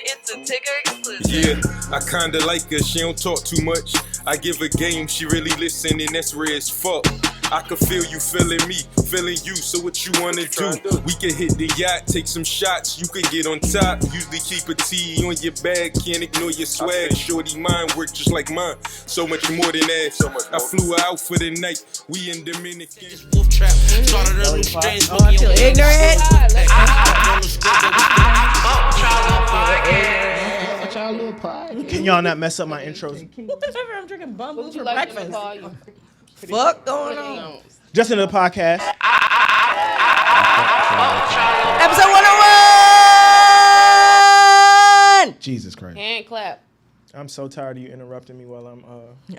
It's a Tigger exclusive. Yeah, I kinda like her, she don't talk too much. I give her game, she really listen, and that's rare as fuck. I can feel you feeling me, feeling you, so what you wanna do? We can hit the yacht, take some shots, you can get on top. Usually keep a T on your bag, can't ignore your swag. Shorty mind work just like mine, so much more than that. I flew her out for the night, we in Dominican. Wolf trap, started a new strange Oh, I feel ignorant. Can y'all not mess up my intros? Whatever, I'm drinking bumbles for like breakfast. Fuck going on? Just another podcast. Episode 101! Jesus Christ. Hand clap. I'm so tired of you interrupting me while I'm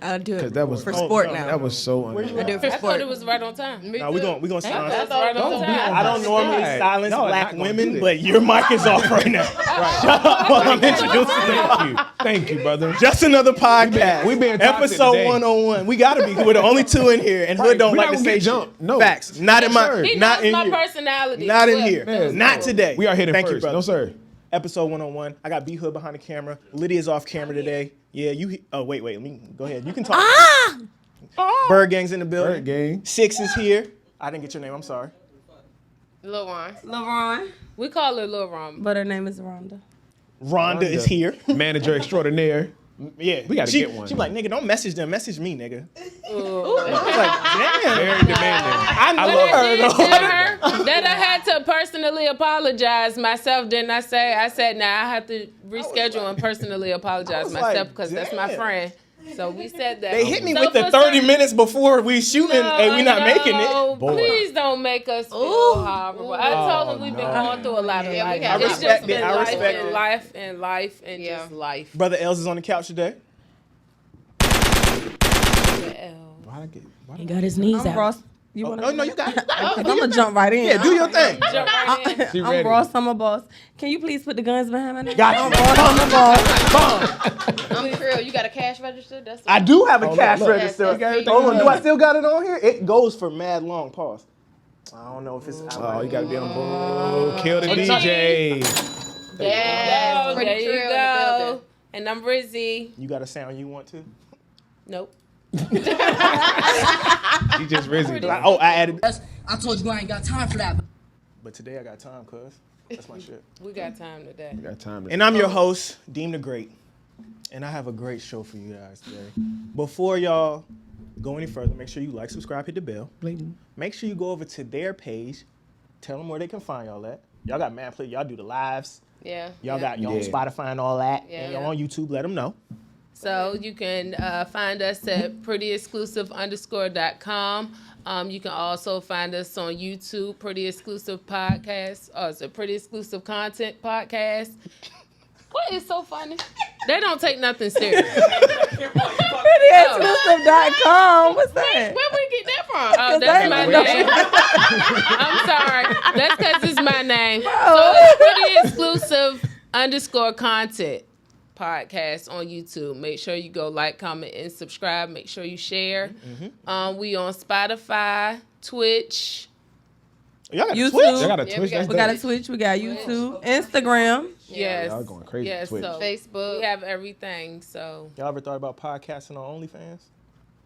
I do it that was for sport now. That was so I do it for I thought sport. it was right on time. No, we gonna silence. That's right on time. I don't normally Right. silence No, black not gonna do women, that. but your mic is off right now. Shut up while I'm introducing them. Thank you, brother. Just another podcast. we being toxic episode today. 101. We gotta be. We're the only two in here, and Hood don't We like not to gonna say get shit. jumped. No. Facts. Not in my. sir. He Not knows in my here. personality. Not in Flip. here. Man, Not no. today. We are here Thank first. you, brother. No, sir. Episode 101. I got B Hood behind the camera. Lydia's off camera today. Yeah, you. Oh wait. Let me go ahead. You can talk. Bird Gang's in the building. Bird Gang. Six is here. I didn't get your name. I'm sorry. Lil Ron. LaRon, We call her Lil Ron. but her name is Rhonda. Rhonda is here. Manager extraordinaire. Yeah, We gotta she, get one. She be like, nigga, don't message them. Message me, nigga. Ooh. I was like, damn. Very demanding. I know her Did though. tell her that I had to personally apologize myself, didn't I say? I said, nah, I have to reschedule and personally apologize was myself like, because that's my damn. friend. So we said that. They hit me So with the for 30 some- minutes before we shooting. Hey, we not making it. Boy. Please don't make us feel horrible. I told them we've been going through a lot of Yeah, we life. have. It's I respect just been it. I life respect and it. life and life and Yeah. just life. Brother Els is on the couch today. He got his knees out. Ross, you want to? Oh no, you got it. I'm gonna jump right in. Yeah, do your thing. Jump right in. She I'm ready. Ross Summer Boss. Can you please put the guns behind my neck? Got you. I'm Ross Summer Boss. I'm for real. You got a cash register? That's I do have a cash look. register. Yes, yes, Hold on, do I still got it on here? It goes for mad long. Pause. I don't know if it's. Oh, you gotta be on board. Kill the DJ. Yes, Pretty there you Trill in the go. building. And I'm Rizzy. You got a sound you want to? Nope. She just risen. Oh, I added. I told you I ain't got time for that. But today I got time, cuz. That's my shit. We got time today. Got time to And I'm your host, Deem the Great. And I have a great show for you guys today. Before y'all go any further, make sure you like, subscribe, hit the bell. Make sure you go over to their page. Tell them where they can find y'all at. Y'all got mad play. Y'all do the lives. Yeah. Y'all yeah. got your own Yeah. Spotify and all that. Yeah. And y'all on YouTube, let them know. So you can find us at prettyexclusive_.com. You can also find us on YouTube, Pretty Exclusive Podcast. It's a Pretty Exclusive Content Podcast. What is so funny? They don't take nothing serious. Prettyexclusive.com. What's that? Where we get that from? Oh, that's my name. I'm sorry. That's because it's my name. So it's Pretty Exclusive_content podcast on YouTube. Make sure you go like, comment, and subscribe. Make sure you share. We on Spotify, Twitch. Y'all got YouTube. Twitch. Y'all got a Yeah, Twitch. we got- We got a Twitch. We got YouTube, Instagram. Yes. Y'all going crazy. Yes. Twitch. So Facebook. we have everything. So Y'all ever thought about podcasting on OnlyFans?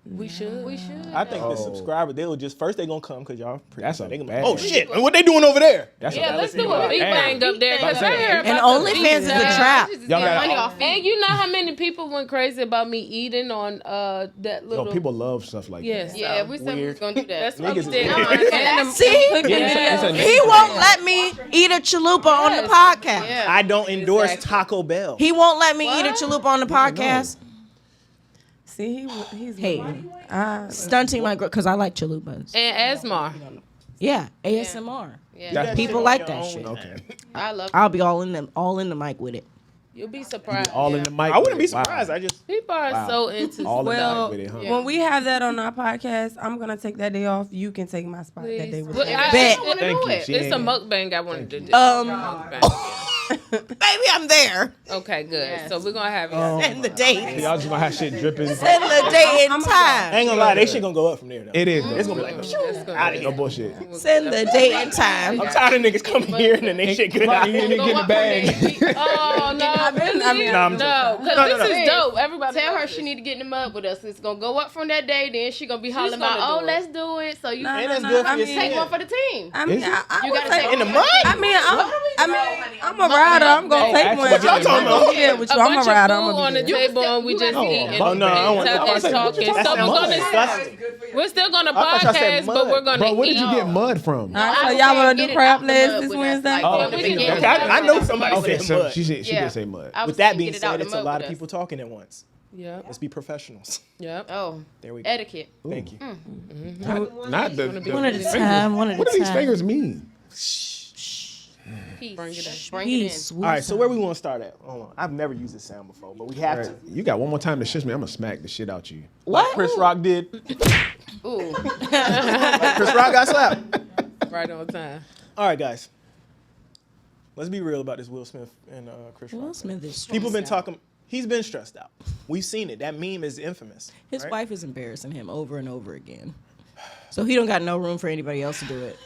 we should. We should. I think the Oh. subscribers, they will just, first they gonna come because y'all pretty. That's a they gonna bad be, oh thing. shit, and what they doing over there? That's Yeah, a let's do a big Hey. thing up there. Because I heard And about the OnlyFans is a feet. trap. Y'all got money off And you know how many people went crazy about me eating on that No, little. people love stuff like Yes. that. Yeah, we said we was gonna do that. That's what we Niggas is did. weird. And See, It's a- he won't let me eat a chalupa on the podcast. Yeah. I don't endorse Exactly. Taco Bell. He won't let me eat a chalupa on the podcast. See, he's Hey, stunting my girl because I like chalupas. And Asmar. Yeah, ASMR. Yeah. People like that shit. Okay. I love I'll be all in the mic with it. You'll be surprised. All in yeah. the mic. I wouldn't be Wow. surprised. I just People are Wow. so into All in the Well, mic with it, huh? when we have that on our podcast, I'm gonna take that day off. You can take my spot that day with Well, me. I Bet. want to Thank do you. it. She It's a ain't- mukbang I wanted to do. Um, Mukbang, yeah. Baby, I'm there. Okay, good. Yes. So we're gonna have it. And the date. Y'all just gonna have shit dripping. Send the date and I time. ain't gonna lie, they shit gonna go up from there though. It is. It's gonna be like, No bullshit. Send the date and time. I'm tired of niggas coming here and then they shit good out You here. didn't get the bag. Oh no, really? Nah, I'm No, because No, this is dope. Everybody Tell knows her this. she need to get in the mud with us. It's gonna go up from that day. Then she gonna be hollering gonna about, do it. let's do it. So you No, And no, that's no, good for I your mean, take skin. one for the team. I mean, Is it? I You would gotta take take In the mud? I'm a rider. I'm gonna take Ask one. what y'all talking about. Yeah, with A you. I'm bunch a rider. of I'm food on gonna the be there. table and we just eat Oh, no, I don't want and to. talking. So That we're sounds gonna disgusting. we're still gonna I thought y'all said podcast, but mud. we're gonna Bro, where eat. did you get mud from? All right, so I y'all said wanna get do it crab out the legs mud this with us, Wednesday? like, Oh, we can okay. get Okay, it out I the know mud. somebody Okay, said so mud. she Yeah. did say mud. I was With that saying being get it out said, the it's a mud lot with of us. people talking at once. Yep. Let's be professionals. Yep. Oh, There we go. etiquette. Thank you. Not the One at a fingers. time. One at What a do these time. fingers mean? Peace. Bring it in. Bring it in. Peace. All right, so where we want to start at? Hold on. I've never used this sound before, but we have All to. right, you got one more time to shush me. I'm gonna smack the shit out you. Like Chris Rock did. Ooh. Chris Rock got slapped. Right on time. All right, guys. Let's be real about this Will Smith and Chris Rock. Will Smith is People been stressed out. talking. He's been stressed out. We've seen it. That meme is infamous. His right? wife is embarrassing him over and over again. So he don't got no room for anybody else to do it.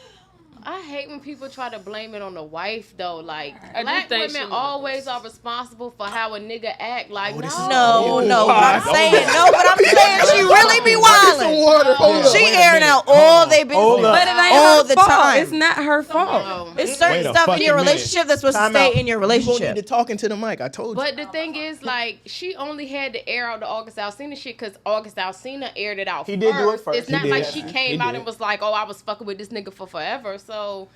I hate when people try to blame it on the wife though. Like I do black think women she- always are responsible for how a nigga act. Like this is- No, but I'm Don't saying but I'm saying she really be wildin'. She airing out all they business Hold up. But it ain't all her the fault. time. It's not her fault. Oh. It's certain Wait a stuff in fucking your minute. relationship that's supposed to Time stay out. in your You gonna need relationship. to talk into the mic. I told you. But the thing is, like, she only had to air out the August Alsina shit because August Alsina aired it out. He did do it first. It's He not did. like she He came out did. and was like, "Oh, I was fucking with this nigga for forever." So,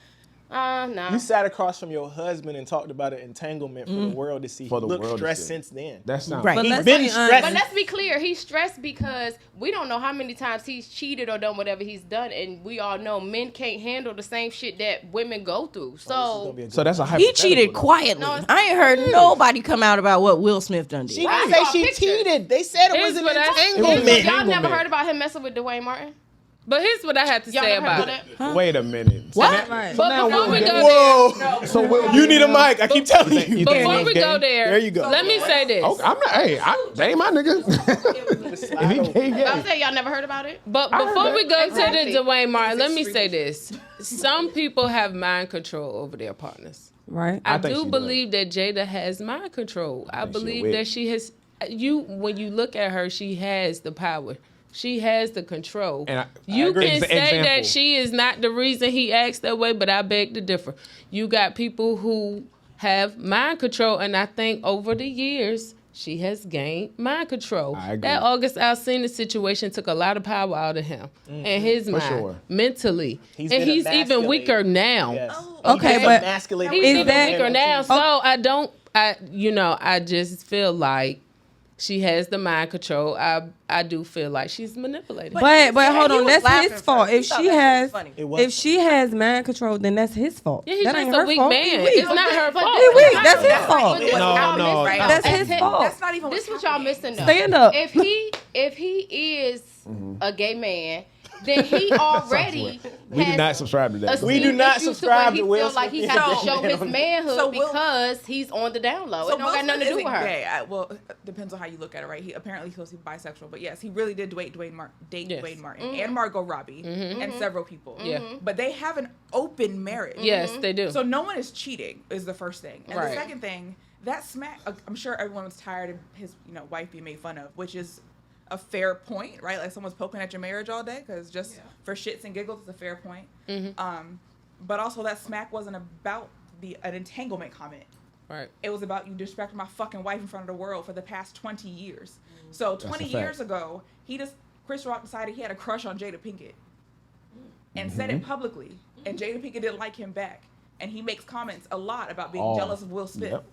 nah. You sat across from your husband and talked about an entanglement for the world to see. For He the looked world to stressed see. since then. That sounds Right. But He's let's been be stressed. honest. But let's be clear, he's stressed because we don't know how many times he's cheated or done whatever he's done, and we all know men can't handle the same shit that women go through. So, So that's a He hypothetical. cheated though. quietly. No, it's- I ain't heard nobody come out about what Will Smith done did. She I didn't say saw she pictures. cheated. They said it Here's was an what I- entanglement. y'all never heard about him messing with Dwayne Martin? But here's what I have to Y'all say never heard about about it. that? Wait a minute. What? Right. But before we go there, Whoa. So Will, You need a mic. I keep telling you. before we go there, There you go. let me say this. Okay, I'm not. Hey, they ain't my nigga. if he can't I'm get saying y'all never heard about it? But before we go Exactly. to the Dwayne Martin, let me say this. Some people have mind control over their partners. Right. I think she do does. believe that Jada has mind control. I think she a believe witch. that she has when you look at her, she has the power. She has the control. And I you agree. can It's say an example. that she is not the reason he acts that way, but I beg to differ. You got people who have mind control, and I think over the years she has gained mind control. I agree. That August Alsina situation took a lot of power out of him and his mind, sure. mentally, He's and been he's even emasculated. weaker now. Yes. Okay, He's but emasculated. He's Is even that- weaker now. So I just feel like she has the mind control. I do feel like she's manipulated. But hold he on, was that's laughing his fault. first. If He thought she that has, was funny. It was if she has mind control, then that's his fault. Yeah, he's that just ain't a her weak fault. man. He weak. It's not her fault. He weak. It's That's not his her fault. But this No, y'all no, missing, though. That's his fault. That's not even. This what y'all missing though. Stand up. If he is a gay man, then he already We do has not subscribe to that. We do not issues to subscribe where to Will He feel like he Smith has being to show a his man. manhood So Will- because he's on the down low. So It don't got Will nothing to Smith do with isn't her. Gay. Well, it depends on how you look at it, right? Apparently he's supposed to be bisexual, but yes, he really did date Dwayne Martin and Margot Robbie and several people. Yeah. But they have an open marriage. Yes, they do. So no one is cheating is the first thing. And Right. the second thing, that smack, I'm sure everyone was tired of his wife being made fun of, which is a fair point, right? Like someone's poking at your marriage all day because just for shits and giggles, it's a fair point. But also that smack wasn't about an entanglement comment. Right. It was about you disrespecting my fucking wife in front of the world for the past 20 years. So 20 a fact. years ago, Chris Rock decided he had a crush on Jada Pinkett and said Mm-hmm. it publicly. And Jada Pinkett didn't like him back. And he makes comments a lot about being Oh, jealous of Will Smith. yep.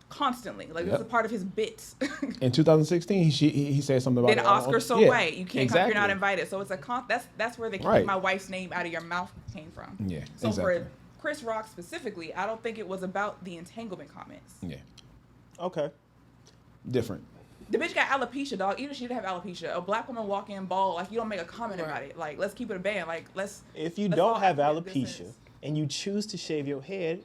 Constantly. Like, Yep. it's a part of his bits. In 2016, he said something about Then it. Oscar so yeah, white. You can't come if you're not exactly. invited. So it's that's where the keep Right. my wife's name out of your mouth came from. Yeah, So exactly. for Chris Rock specifically, I don't think it was about the entanglement comments. Yeah, Okay. different. The bitch got alopecia, dog. Even if she didn't have alopecia, a black woman walk in bald, like you don't make a comment about it. Like let's keep it a band. Like let's. If you let's don't all have have alopecia business. and you choose to shave your head,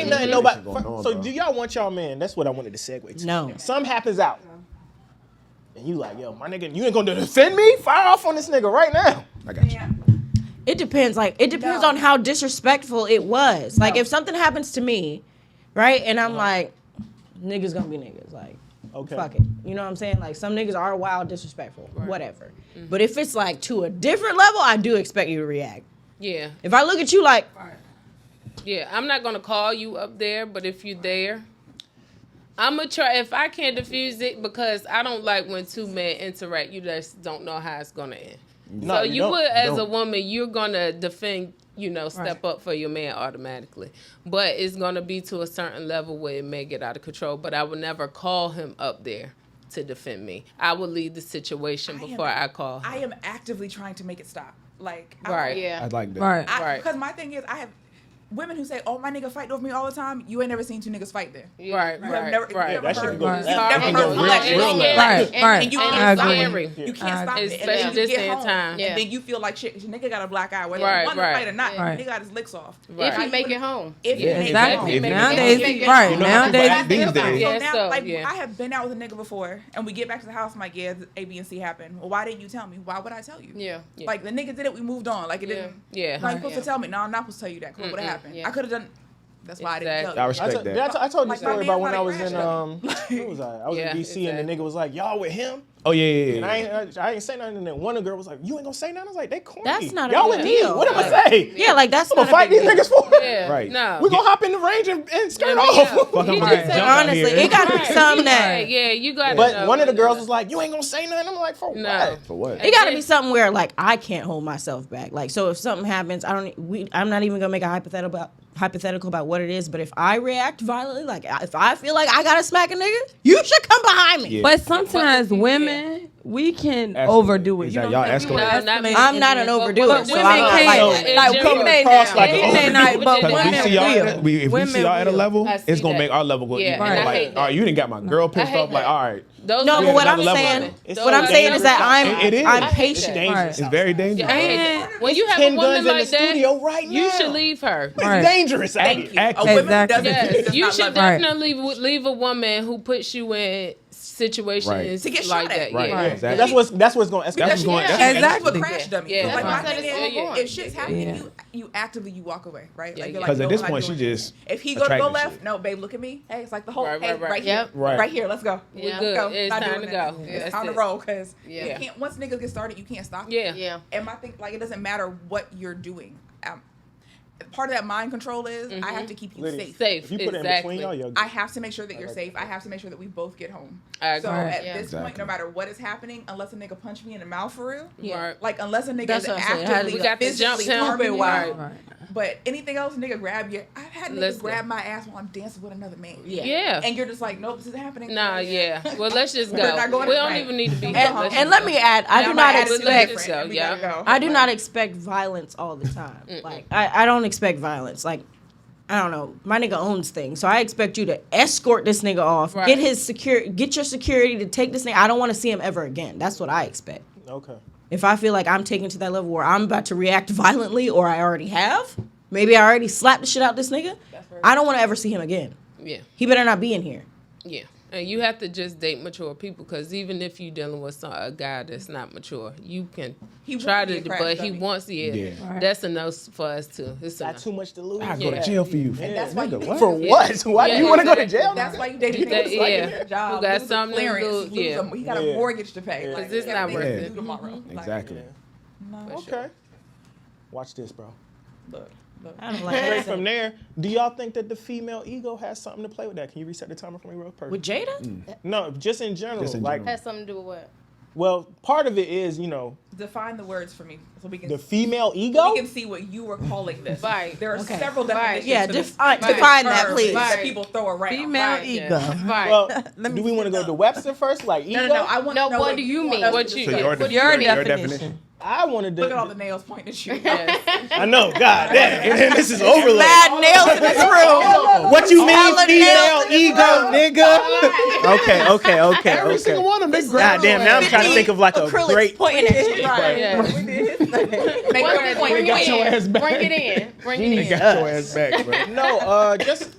Ain't nothing nobody. So do y'all want y'all man? That's what I wanted to segue to. No. Something happens out. and you like, yo, my nigga, you ain't gonna defend me? Fire off on this nigga right now. I got you. It depends. Like, it depends on how disrespectful it was. Like, if something happens to me, right, and I'm like, niggas gonna be niggas. Like, fuck it. You know what I'm saying? Like, some niggas are wild, disrespectful, whatever. But if it's like to a different level, I do expect you to react. Yeah. If I look at you like, yeah, I'm not gonna call you up there, but if you're there, I'm gonna try. If I can't diffuse it, because I don't like when two men interact, you just don't know how it's gonna end. No, so you would, as a don't. woman, you're gonna defend, step up for your man automatically. But it's gonna be to a certain level where it may get out of control. But I would never call him up there to defend me. I would leave the situation before I call him. I am actively trying to make it stop. Like, Right. I like that. Right. Because my thing is, I have women who say, "Oh, my nigga fight over me all the time." You ain't never seen two niggas fight there. Right. You have never, Right. you've That never shit heard. goes- You've that never can heard go real- flesh. real And- Right, right. And you I can't stop agree. it. You can't stop it. And Especially then this you day get and home, time. and then you feel like shit. 'Cause your nigga got a black eye, whether Right, he won the right. fight or not. Right. Nigga got his licks off. Right. If he make it home. If Yeah, he Exactly. make it home. Nowadays, right. You know how people Nowadays, act these days. So Yeah, now, so, like, yeah. I have been out with a nigga before, and we get back to the house. I'm like, yeah, A, B, and C happened. Well, why didn't you tell me? Why would I tell you? Yeah. Like, the nigga did it, we moved on. Like, it didn't. Yeah. Now, you're supposed to tell me. No, I'm not supposed to tell you that. 'Cause what would have happened? Yeah. I could have done. That's why I didn't tell Exactly. you. I respect that. I told you Like, the story my about man when I probably was in crashed where was I? I was Yeah, in DC and the exactly. nigga was like, y'all with him? Oh yeah. And I ain't say nothing. And then one of the girl was like, you ain't gonna say nothing? I was like, they corny. That's not a y'all big with me. deal. What am I say? yeah, like that's I'm not gonna fight a big these deal. niggas for it. Yeah. Right. No. We gonna hop in the range and skirt Yeah. off. Fuck, I'm He gonna just jump said- out Honestly, here. it gotta be something that Yeah, you got. But one of the girls was like, you ain't gonna say nothing. I'm like, for No. what? For what? it gotta be something where like I can't hold myself back. Like so, if something happens, I'm not even gonna make a hypothetical about what it is. But if I react violently, like if I feel like I gotta smack a nigga, you should come behind me. Yeah. but sometimes women, we can Escalate. overdo it. Exactly. You know Y'all what I'm saying? We escalate. will No, not me. escalate. I'm not an overdo But it, so women I'm not can't. like Like, you we coming may across not. like We an may not, but Because women we see y'all, will. if we Women see y'all at a will. level, I see it's gonna that. make our level go Yeah, even. and I Like, hate all right, you didn't got my girl pissed hate off. Like, that. all right, Those No, are but what I'm another level. saying, It's what I'm so saying is that dangerous. It is. I'm hate patient. that. Dangerous. It's very dangerous. Yeah, I hate And that. When you have 10 a guns woman in the like that, studio right now. you should leave her. It's Right. dangerous. out Thank here. you. Act- A woman Exactly. doesn't. Yes, does you not should love definitely leave a woman who puts you in situations Right. To get like shot at. that. Right. Yeah. Exactly. That's what's going to escalate. That's what's going. Because That's Exactly. she's a crash dummy. Yeah. So, like, That's my why thing I said, is, yeah. if shit's happening, Yeah. you actively walk away, right? Yeah, Like, yeah. you're like, Because no, at this I'm not point, she doing just it. If he go to go attracted left, shit. no, babe, look at me. Hey, it's like the whole, Right, hey, right, right. right here, Yep. right here. Let's go. We're Yeah. good. Go. It's Not time doing to that. go. It's That's time to it. roll because Yeah. once niggas get started, you can't stop. it. Yeah. Yeah. And my thing, like, it doesn't matter what you're doing. Part of that mind control is I have to keep you Liddy, safe. Safe. If you put it in exactly. between y'all, you're I have to make sure that you're safe. I have to make sure that we both get home. I agree. So Right. at Yeah. this point, Exactly. no matter what is happening, unless a nigga punch me in the mouth for real, Right. like unless a nigga That's is what I'm saying. actively We got to jump physically him. harming you. Right. Right. But anything else, nigga, grab your. I've had niggas Listen. grab my ass while I'm dancing with another man. Yeah. And you're just like, nope, this isn't happening. Nah, yeah. Well, let's just We're not go. going We to don't fight. even need to be. And let me add, I do not expect. So, We yeah. gotta go. I do not expect violence all the time. Like I don't expect violence. Like I don't know, my nigga owns things, so I expect you to escort this nigga off, Right. get your security to take this nigga. I don't want to see him ever again. That's what I expect. Okay. If I feel like I'm taken to that level where I'm about to react violently, or I already have, maybe I already slapped the shit out this nigga. I don't want to ever see him again. Yeah. He better not be in here. Yeah. And you have to just date mature people, because even if you're dealing with a guy that's not mature, you can try wants to to, be a crash but he dummy. wants to. Yeah. Yeah. Right. That's enough for us too. It's Got enough. too much to lose. I go to Yeah. jail for you. And that's why you Nigga, what? For what? Why do Yeah, you want to go to exactly. jail? That's why you dated That- niggas like yeah. your job. Who got lose a something to clearance, lose, lose yeah. he got a Yeah. mortgage to pay. Yeah. Like, it's not worth everything it. to do tomorrow. Like, Exactly. no, Okay. Watch this, bro. look. I don't like Straight that. from there, do y'all think that the female ego has something to play with that? Can you reset the timer for me real quick? With Jada? No, just in general. Just in like, general. Has something to do with what? well, part of it is, Define the words for me so we can the female ego. we can see what you were calling this. Right. There are Okay. several definitions. Yeah, to this define that, term please. That people throw around. Female Right. ego. Right. Well, Let me do we want to see go to Webster first? Like ego? No. I want No, to know what do you want mean? us What to you- discuss. So your What Your Your definition. I wanted to. Look at all the nails pointing at you. I know, God damn. This is overload. Mad nails in this room. What you mean, Hella female nails. ego, nigga? Okay. Every single one of them, they God damn, now I'm trying to think of like a Acrylics great. pointing at you. Right. Yeah. Make Bring your it, point. bring got your ass it back. in. Bring it in. Bring it They in. got your ass back, bro. No, just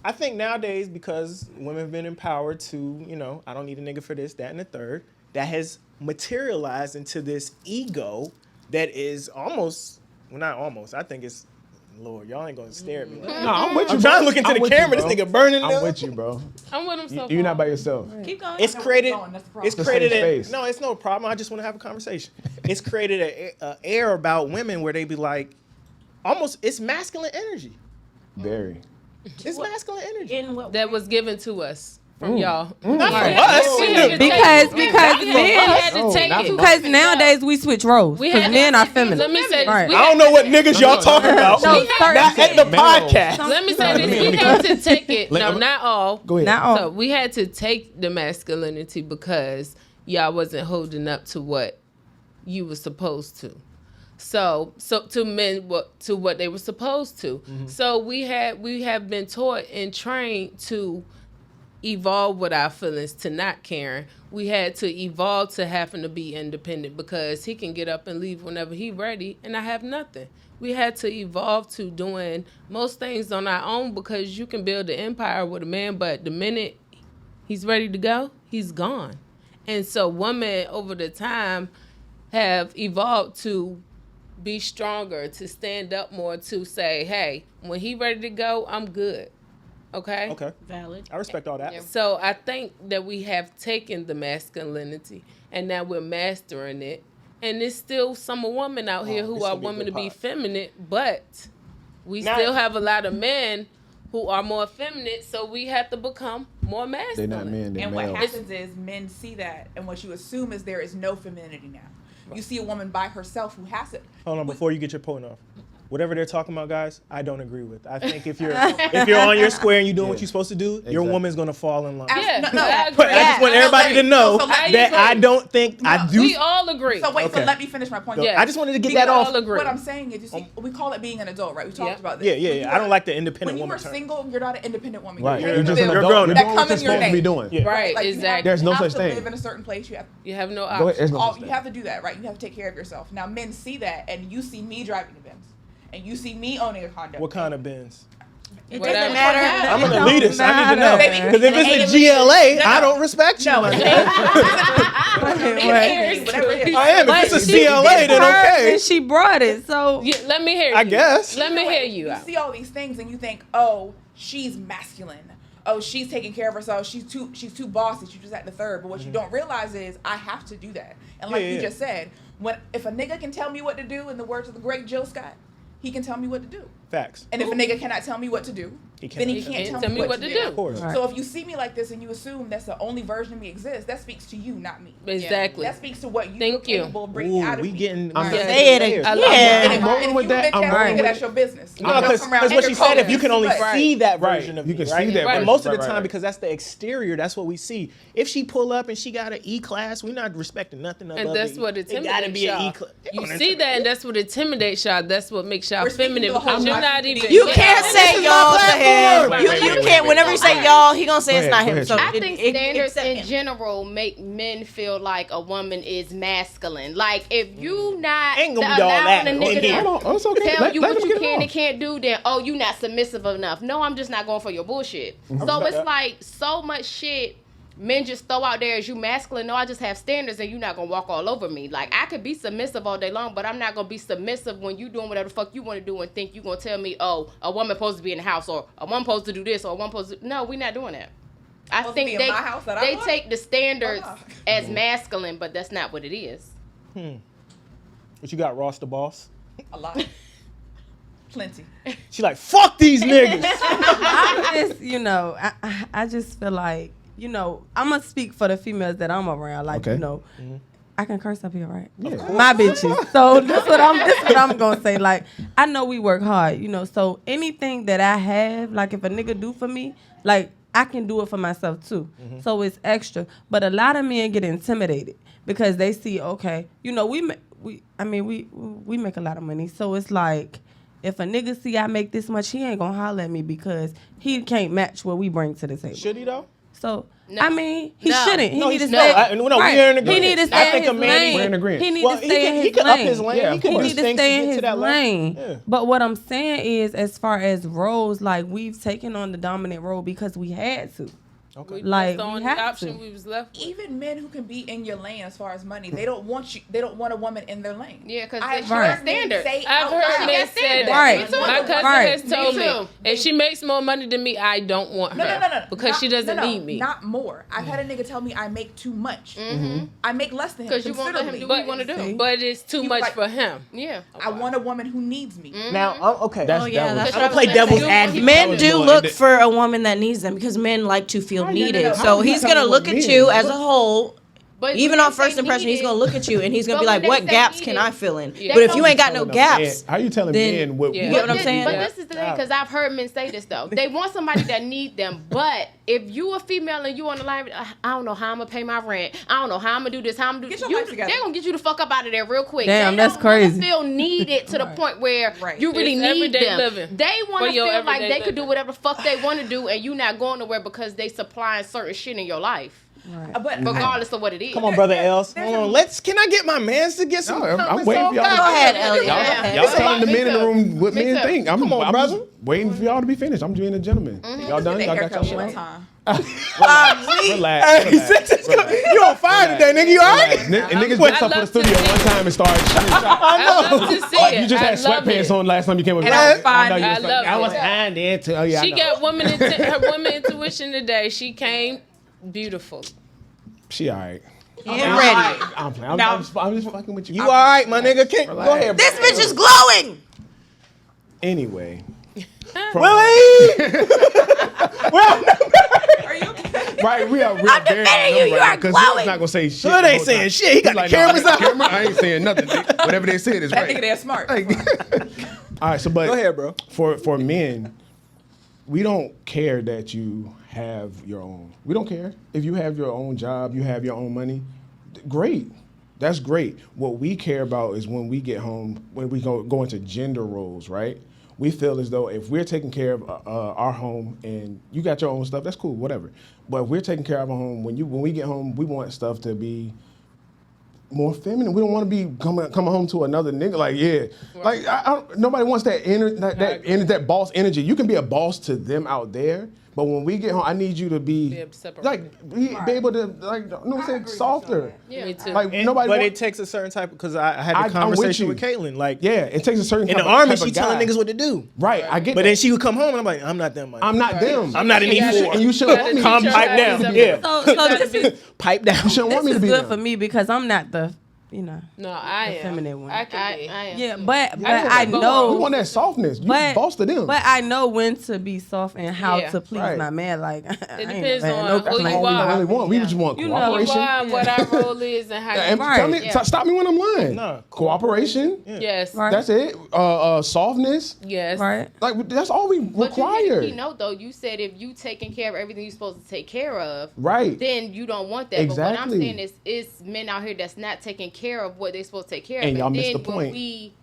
I think nowadays, because women have been empowered to, I don't need a nigga for this, that, and the third. that has materialized into this ego that is almost, well, not almost, I think it's, Lord, y'all ain't gonna stare at me. No, I'm with you. I'm trying to look into the camera. This nigga burning I'm up. with you, bro. I'm with him so You're far. not by yourself. Keep going. It's created. It's The created. same A, space. no, it's no problem. I just want to have a conversation. It's created a air about women where they be like, almost. It's masculine energy. Very. It's masculine energy. In what That was given to us from y'all. Not from Right. us. We had to Because take it. because We men had to take not it. from because nowadays we switch roles. We Because had men to- are feminine. Let me say this. Right. We I don't know what niggas y'all talking about. No, Not at the podcast. Let me say this. We had to take it. No, not all. Go ahead. Not all. So we had to take the masculinity because y'all wasn't holding up to what you were supposed to. So to men, to what they were supposed to. Mm-hmm. So we have been taught and trained to evolve with our feelings to not caring. We had to evolve to having to be independent because he can get up and leave whenever he ready, and I have nothing. We had to evolve to doing most things on our own because you can build an empire with a man, but the minute he's ready to go, he's gone. And so women over the time have evolved to be stronger, to stand up more, to say, hey, when he ready to go, I'm good. Okay? Okay. valid. I respect all that. So I think that we have taken the masculinity and now we're mastering it. And there's still some women out here who this are gonna be a women to good be pod. feminine, but we Now- still have a lot of men who are more feminine, so we have to become more They're masculine. not men, they're And what males. happens is men see that, and what you assume is there is no femininity now. You see a woman by herself who has it. Hold on, before you get your point off. Whatever they're talking about, guys, I don't agree with. I think if you're on your square and you're doing what you're supposed to do, your Exactly. woman's gonna fall in line. Yeah, No, I But agree. I just want everybody to know So let me that agree. I don't think I do. We all agree. So wait, Okay. so let me finish my point. Yeah. I just wanted to get We that all off. agree. What I'm saying is, you see, we call it being an adult, right? We talked Yeah. about this. Yeah, When yeah, you yeah. I don't are- like the independent When you woman are term. single, you're not an independent woman. Right. You're You're paying just the an bills adult. grown. You're that doing come what you're in your supposed to be name. doing. Yeah. Right, Like, exactly. There's no you have such to thing. live in a certain place. You have no Go option. ahead. There's no such You thing. have to do that, right? You have to take care of yourself. Now, men see that, and you see me driving the Benz, and you see me owning a condo. What kind of Benz? It Whatever. doesn't matter. I'm an It don't elitist. I need to know. matter. Because if it's a GLA, I don't respect you. No, man. Whatever it is. I am. But If it's a she- CLA, it's then hers okay. and she brought it. So Yeah, let me hear you. I guess. Let me hear you You out. see all these things, and you think, oh, she's masculine. Oh, she's taking care of herself. She's too bossy. She's just at the third. But what you don't realize is I have to do that. And like Yeah, you yeah. just said, if a nigga can tell me what to do, in the words of the great Jill Scott, he can tell me what to do. Facts. And if a nigga cannot tell me what to do, then he can't tell me what to do. Of course. So if you see me like this and you assume that's the only version of me exists, that speaks to you, not me. Exactly. That speaks to what you Thank feel you. capable of bringing out Ooh, of we me. getting. I'm yeah. Say it layers. again. I love Yeah. And if, rolling and if with you that. bitch I'm ass rolling nigga, with that's your business. You No, don't because come around what she said, if you can only Right. see that Right. version of You me, can right? see that But version. most of the Right, time, right. because that's the exterior, that's what we see. If she pull up and she got an E-class, we're not respecting nothing above And that's the what It gotta intimidates be an y'all. E-class. You see that, and that's what intimidates y'all. That's what makes y'all We're speaking feminine to the whole because you're life. not even. You can't say y'all to him. Wait, You wait, you wait, can't. wait, Whenever wait. you say y'all, he gonna say Go it's ahead, not go him. ahead, So Shirley. I think it- standards accept in him. general make men feel like a woman is masculine. Like if you not Ain't gonna be all allowing that a in nigga here. to Hold on, it's okay. tell Let- you let what him you get it can off. and can't do, then oh you not submissive enough. No, I'm just not going for your bullshit. So respect it's that. like so much shit men just throw out there as you masculine. No, I just have standards and you're not gonna walk all over me. Like I could be submissive all day long, but I'm not gonna be submissive when you doing whatever the fuck you want to do and think you gonna tell me, oh, a woman supposed to be in the house or a woman supposed to do this or a woman supposed to. No, we're not doing that. I Supposed to think be in they my house that I they want? take the standards Oh. as masculine, but that's not what it is. What you got, Ross the boss? A lot. Plenty. She like, fuck these niggas. I just, I just feel like, I'm gonna speak for the females that I'm around. Like, Okay. I can curse up here, right? My bitches. So this what I'm gonna say. Like, I know we work hard, So anything that I have, like if a nigga do for me, like I can do it for myself too. So it's extra. But a lot of men get intimidated because they see, okay, we make a lot of money. So it's like, if a nigga see I make this much, he ain't gonna holler at me because he can't match what we bring to the table. Should he though? So No. he No. shouldn't. He No, need to he's- stay. no, we're in agreement. He need to I stay think in a his man- lane. We're in agreement. He need Well, to stay in his he can lane. up his lane. Yeah, He of can He do need to things stay to in get his to that lane. Yeah. But what I'm saying is, as far as roles, like we've taken on the dominant role because we had to. Okay. Like, That's the we only have option to. we was left with. Even men who can be in your lane as far as money, they don't want you. They don't want a woman in their lane. Yeah, because I've they heard standard. men say I've out heard loud. men say that. Right. Me too. My cousin Right. has told Me me too. if she makes more money than me, I don't want her. No. Because Not- she doesn't no, need me. Not more. I've had a nigga tell me I make too much. Mm-hmm. I make less than him. Because you won't let him do considerably. what you want to do. But it's too You much like- for him. Yeah. I want a woman who needs me. Now, okay. Oh yeah, that's I'm gonna play devil's advocate. Men do Lord, look for a woman that needs them because men like to feel needed. no. So he's gonna look at you as a whole. But Even when on they say first impression, he's needed- gonna look at you and he's gonna But be like, when "What they say gaps can needed, I fill in?" Yeah. But if you ain't got no Man, gaps, how you telling then- men what? Yeah. you get what I'm But saying? this is the thing, because I've heard men say this though. They want somebody that need them, but if you a female and you on the line, I don't know how I'm gonna pay my rent. I don't know how I'm gonna do this. How I'm gonna do Get this. your life together. They're gonna get you the fuck up out of there real quick. Damn, they that's don't wanna crazy. feel needed to the point where Right. you really It's need everyday them. living. They want For to your feel like everyday they could do living. whatever the fuck they want to do, and you not going nowhere because they supplying certain shit in your life, But regardless of what it is. Come on, brother Els. Hold on. Can I get my mans to get some? No, I'm waiting for y'all. Go ahead, Elliot. Yeah. Go ahead. Y'all telling the Me men in the too. room what Me men too. think. Come on, I'm brother. just waiting for y'all to be finished. I'm being a gentleman. Y'all done? They Y'all got haircut y'all one shit? time. Relax. You on fire today, nigga? You alright? And niggas I just up for the love studio to see one time and started shooting shots. I love to see Like it. you just had I love sweatpants it. on last time you came over. And I was fine. I love I was it. fine there too. Oh, yeah, She I know. got her woman intuition today. She came beautiful. She alright. And ready. I'm playing. I'm just fucking with you. You alright, my nigga? Go ahead, bro. This bitch is glowing. Anyway. Willie! Are you okay? Right, we are defending you. You are because glowing. not gonna say shit. Hood the ain't whole saying time. shit. He got He's the like, cameras no, out. camera, I ain't saying nothing. Whatever they said is That right. nigga they're smart. All right, so but Go ahead, bro. For men, we don't care that you have your own. We don't care if you have your own job, you have your own money. Great, that's great. What we care about is when we get home, when we go into gender roles, right? We feel as though if we're taking care of our home and you got your own stuff, that's cool, whatever. But if we're taking care of our home, when we get home, we want stuff to be more feminine. We don't want to be coming home to another nigga. Like, yeah, like nobody wants that that boss energy. You can be a boss to them out there, but when we get home, I need you to be able to separate. like be able to like say softer. Yeah, me too. Like nobody. But it takes a certain type because I had a I'm with conversation you. with Caitlin. Like, Yeah, it takes a certain. in type the of- army, type of she telling guy. niggas what to do. Right, I get. But that. then she would come home and I'm like, I'm not them. I'm not them. I'm not an E4. And you shouldn't want me. Calm, Teach pipe her down. how to Yeah. So this is Pipe down. You shouldn't want me this to is be good them. for me because I'm not the, you know. No, I am. feminine one. I can be. I am. Yeah, too. but You I know. want that softness. You But boss to them. But I know when to be soft and how Yeah. to please Right. my man. Like It depends on who you That's all we are. really want. We just want You know, cooperation. What our role is and how And you tell me, Yeah. stop me when I'm lying. No. Cooperation. Yes. Right. That's it. Softness. Yes. right. Like that's all we But require. you hit a key note though. You said if you taking care of everything you're supposed to take care of, Right. then you don't want that. But what I'm Exactly. saying is, it's men out here that's not taking care of what they're supposed to take care of. And y'all missed then the when point. we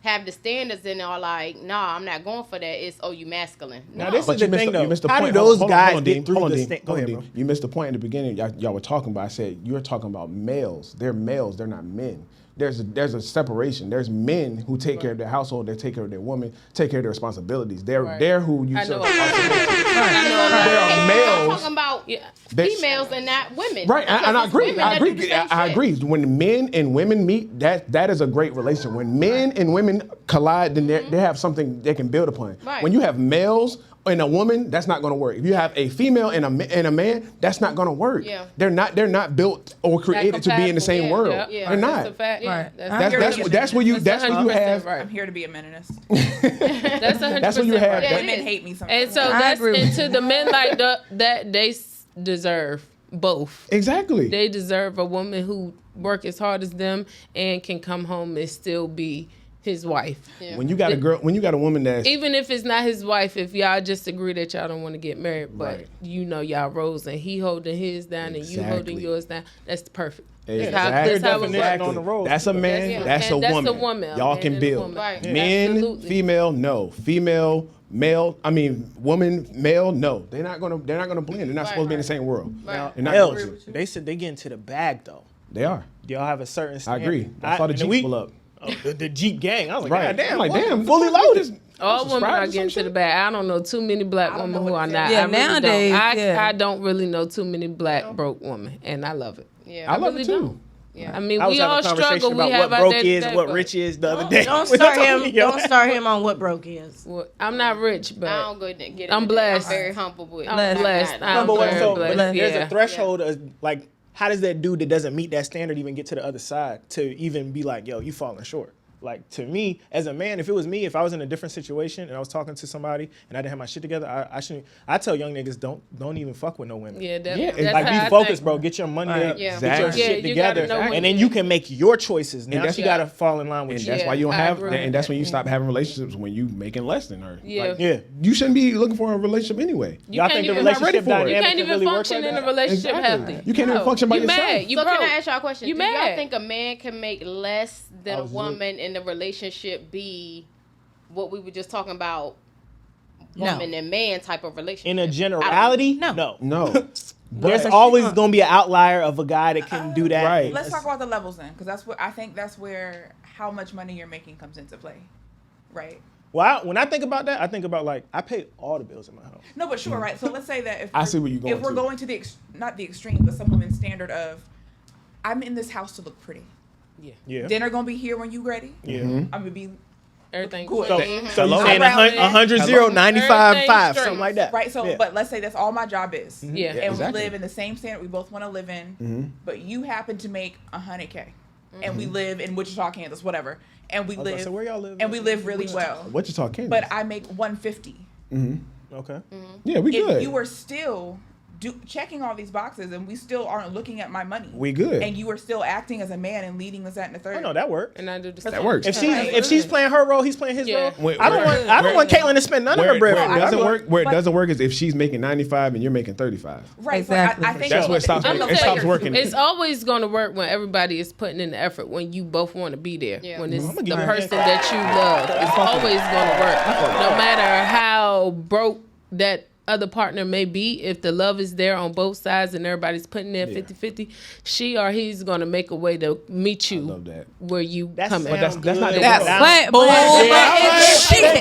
have the standards and are like, nah, I'm not going for that. It's you masculine. Now No. this But is the you missed thing the, though. you missed the How point. do those Hold on, guys hold on, get Dean. through Hold on, the Dean. thing? Go Hold on, ahead, bro. Dean. You missed the point in the beginning. Y'all were talking about. I said you were talking about males. They're males. They're not men. There's a separation. There's men who take care of their household. They take care of their woman. Take care of their responsibilities. They're who you I serve. know. There are I'm males. talking about They- females and not women. Right, and I Because it's agree. women I that do agree. the same I shit. agree. When men and women meet, that is a great relationship. When men and women collide, then they have something they can build upon. Right. When you have males and a woman, that's not going to work. If you have a female and a man, that's not going to work. Yeah. They're not built or created to be in the same compatible. world. Yeah. They're That's not. a fact. Yeah. Right. That's where you That's have 100% right. I'm here to be a meninist. That's 100% That's what you have. right. Yeah, Women it is. hate me sometimes. And so I that's agree with into the men like that they deserve both. Exactly. They deserve a woman who work as hard as them and can come home and still be his wife. Yeah. When you got a woman that's Even if it's not his wife, if y'all just agree that y'all don't want to get married, but Right. you know y'all roles and he holding his down and you holding Exactly. yours down, that's perfect. Exactly. That's how it Definition works. on the road. That's a man. Yeah. That's a And that's a woman. woman, Y'all man can and a build. woman. Right. Men, Absolutely. female, no. Female, male. I mean, woman, male, no. They're not gonna blend. They're not supposed to be in the same world. Right. They're not Els, going to. they said they get into the bag though. They are. Do y'all have a certain I standard? agree. I saw the and Jeep we- pull up. Oh, the Jeep gang. I was like, Right. God damn, I'm like, boy, damn, fully what loaded. is- All women are getting to the bag. I don't know too many black women who are not. Yeah, I really nowadays, don't. yeah. I don't really know too many black broke women, and I love it. Yeah, I love really it too. don't. Yeah, I mean, I was we having all a conversation struggle. about We have what our broke day is, to what day, rich is the other day. Don't start him. Don't start him on what broke is. Well, I'm not rich, but I don't go get it. I'm blessed. I'm very humble with. I'm blessed. No, I'm but what- very so, blessed. but there's Yeah. a threshold of like, how does that dude that doesn't meet that standard even get to the other side to even be like, yo, you falling short? Like, to me, as a man, if it was me, if I was in a different situation and I was talking to somebody and I didn't have my shit together, I shouldn't. I tell young niggas, don't even fuck with no women. Yeah, definitely. Like, That's how be I focused, think. bro. Get your money up. Yeah. Get your Exactly. shit Yeah, you gotta together, know what and then you- you can make your choices. Now that's- she gotta fall in line with And you. that's why you don't I have, agree. and that's when you stop having relationships when you making less than her. Yeah. Like, Yeah. you shouldn't be looking for a relationship anyway. You Y'all can't think the even- relationship ready for it. dynamic You can't can even really work function like in a that? relationship Exactly. healthy. You can't even No. function by You yourself. mad. You So broke. can I ask y'all a question? You Do y'all mad. think a man can make less than a was woman in the relationship be what we were just talking about? No. Woman and man type of relationship. In a generality, No. No. There's always gonna be an outlier of a guy that can do that. Right. Let's talk about the levels then, because that's what I think. That's where how much money you're making comes into play, right? Well, when I think about that, I think about like I pay all the bills in my house. No, but sure, right? So let's say that if I we're- see where you're going if we're to. going to the not the extreme, but some women's standard of, I'm in this house to look pretty. Yeah. Dinner gonna be here when you ready. Yeah. I'm gonna be Everything. Cool. So, clean. so you Hello? saying Eyebrows 100, in. 0, 95, Everything 5, straight. something like that. right. So, Yeah. but let's say that's all my job is. Yeah. And exactly. we live in the same standard we both want to live in, but you happen to make $100K, and we live in Wichita, Kansas, whatever, and we I was about to live say, where y'all live and we at? live really well. What you talking? But I make $150. Okay. Yeah, we If good. you were still checking all these boxes, and we still aren't looking at my money, We good. and you are still acting as a man and leading this, that, and the third. Oh no, that works. And I do the that same. works. If she's playing her role, he's playing his Yeah. role. Where- I don't want Caitlyn to spend none of her bread. Where for it me. doesn't I'd be work. Where it But- doesn't work is if she's making 95 and you're making 35. Right. Exactly. So I think That's what stops I'm working. gonna It tell stops you, working. it's always going to work when everybody is putting in the effort, when you both want to be there, Yeah. when it's I'ma the give you person that. that you love. It's always going to work. No matter how broke that other partner may be, if the love is there on both sides and everybody's putting there 50-50, she or he's going to make a way to meet you love that. where you That come in. sounds that's not good. the That's- world. But it's shit. Wait,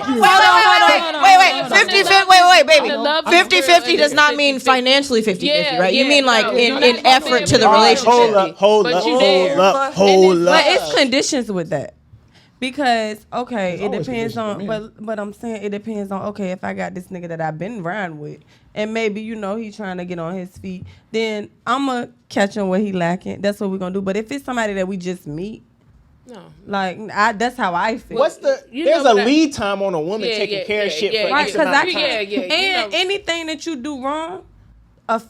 50-50, wait, baby. The love is 50-50 real does and not it's mean 50-50. financially 50-50, Yeah, right? You yeah, mean like no, in you're not gonna effort be to the able to- relationship. Hold But up, you hold there. up, hold But up. it's conditions with that. Because There's it always depends conditions on for men. but I'm saying it depends on okay, if I got this nigga that I've been around with and maybe he's trying to get on his feet, then I'ma catch him where he lacking. That's what we're gonna do. But if it's somebody that we just meet, No. like that's how I feel. What's the? You There's know a what I- lead time on a woman Yeah, taking yeah, care of yeah, shit yeah, for Right, X because amount I of time. can't. Yeah, you And know. anything that you do wrong, us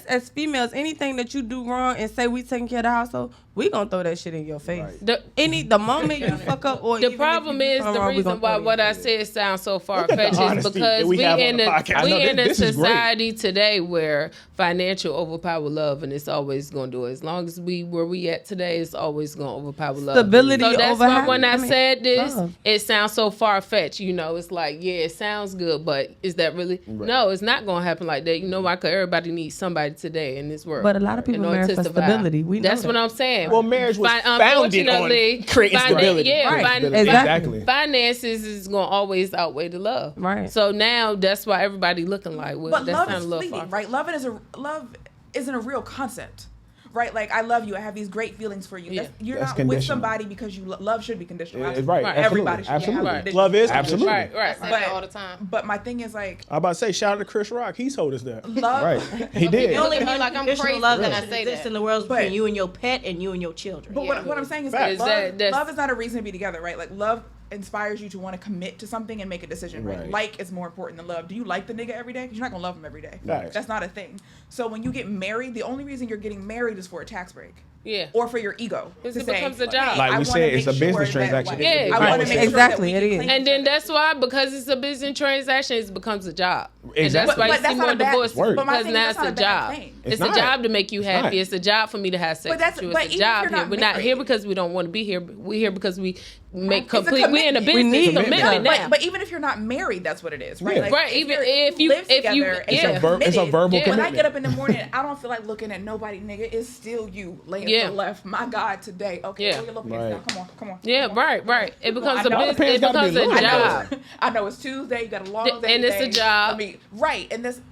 as females, anything that you do wrong and say we taking care of the household, we gonna throw that shit in your face. The moment you fuck up or The even if problem you do is something the wrong, we reason gonna why throw what it in I your face. said sounds so far Look at the fetched is honesty because that we we have on in the a podcast. I we know in a this is great. society today where financial overpower love, and it's always gonna do it. As long as where we at today, it's always gonna overpower love. Stability So that's over why when I happiness. said this, Love. it sounds so far fetched. It's like it sounds good, but is that really? No, it's not gonna happen like that. You know why? Because everybody needs somebody today in this world. But a lot of people in order marry to for survive. stability. We know That's that. what I'm saying. Well, marriage was founded on unfortunately, creating stability. Yeah, Right. fin- Exactly. finances is gonna always outweigh the love. Right. So now that's why everybody looking like, well, But that's love kind is of love. fleeting, right? Love isn't a real concept, right? Like I love you, I have these great feelings for you. Yeah. You're That's not with conditional. somebody because you love should be conditional. Right. Absolutely. Right. Everybody should Absolutely. have Right. conditional. Love is Absolutely. Right, right. I say that all the time. But my thing is like I'm about to say, shout out to Chris Rock. He's told us that. love. Right. He did. The only me like I'm Unconditional crazy love when that I say exists that. in the world But- between you and your pet and you and your children. But Yeah. what I'm saying is Facts. that That's- love is not a reason to be together, right? Like love inspires you to want to commit to something and make a decision, right? Right. Like is more important than love. Do you like the nigga every day? 'Cause you're not gonna love him every day. Right. That's not a thing. So when you get married, the only reason you're getting married is for a tax break. Yeah. Or for your ego. Because to it say, becomes a job. hey, Like I we wanna said, it's make a business sure that, transaction. like, Yeah, I right. want to make sure Exactly, that we it can is. claim And then that's why, because it's a business transaction, it becomes a job. And Exactly. that's why But you that's see not more a bad- divorces. Word. But my Because thing is now that's it's a not a bad job. thing. It's It's a not. job to make you happy. not. It's a job for me to have sex But that's- with you. but It's a even if job you're here. not We're not here married- because we don't want to be here. We're here because we make It's a complete. We're in a commitment. business We need commitment now. But even if you're not married, that's what it is, right? Yeah. Like, Right, even you're- if you- live if you- together and It's you're a it's a committed, verbal Yeah. When I commitment. get up in the morning, I don't feel like looking at nobody, nigga. It's still you laying the left. My God, today. Okay, Yeah. pull your little pants down. Come on. Yeah, right. It becomes a I know. business. It becomes a job. I know it's Tuesday. You got a long day and it's a today. job.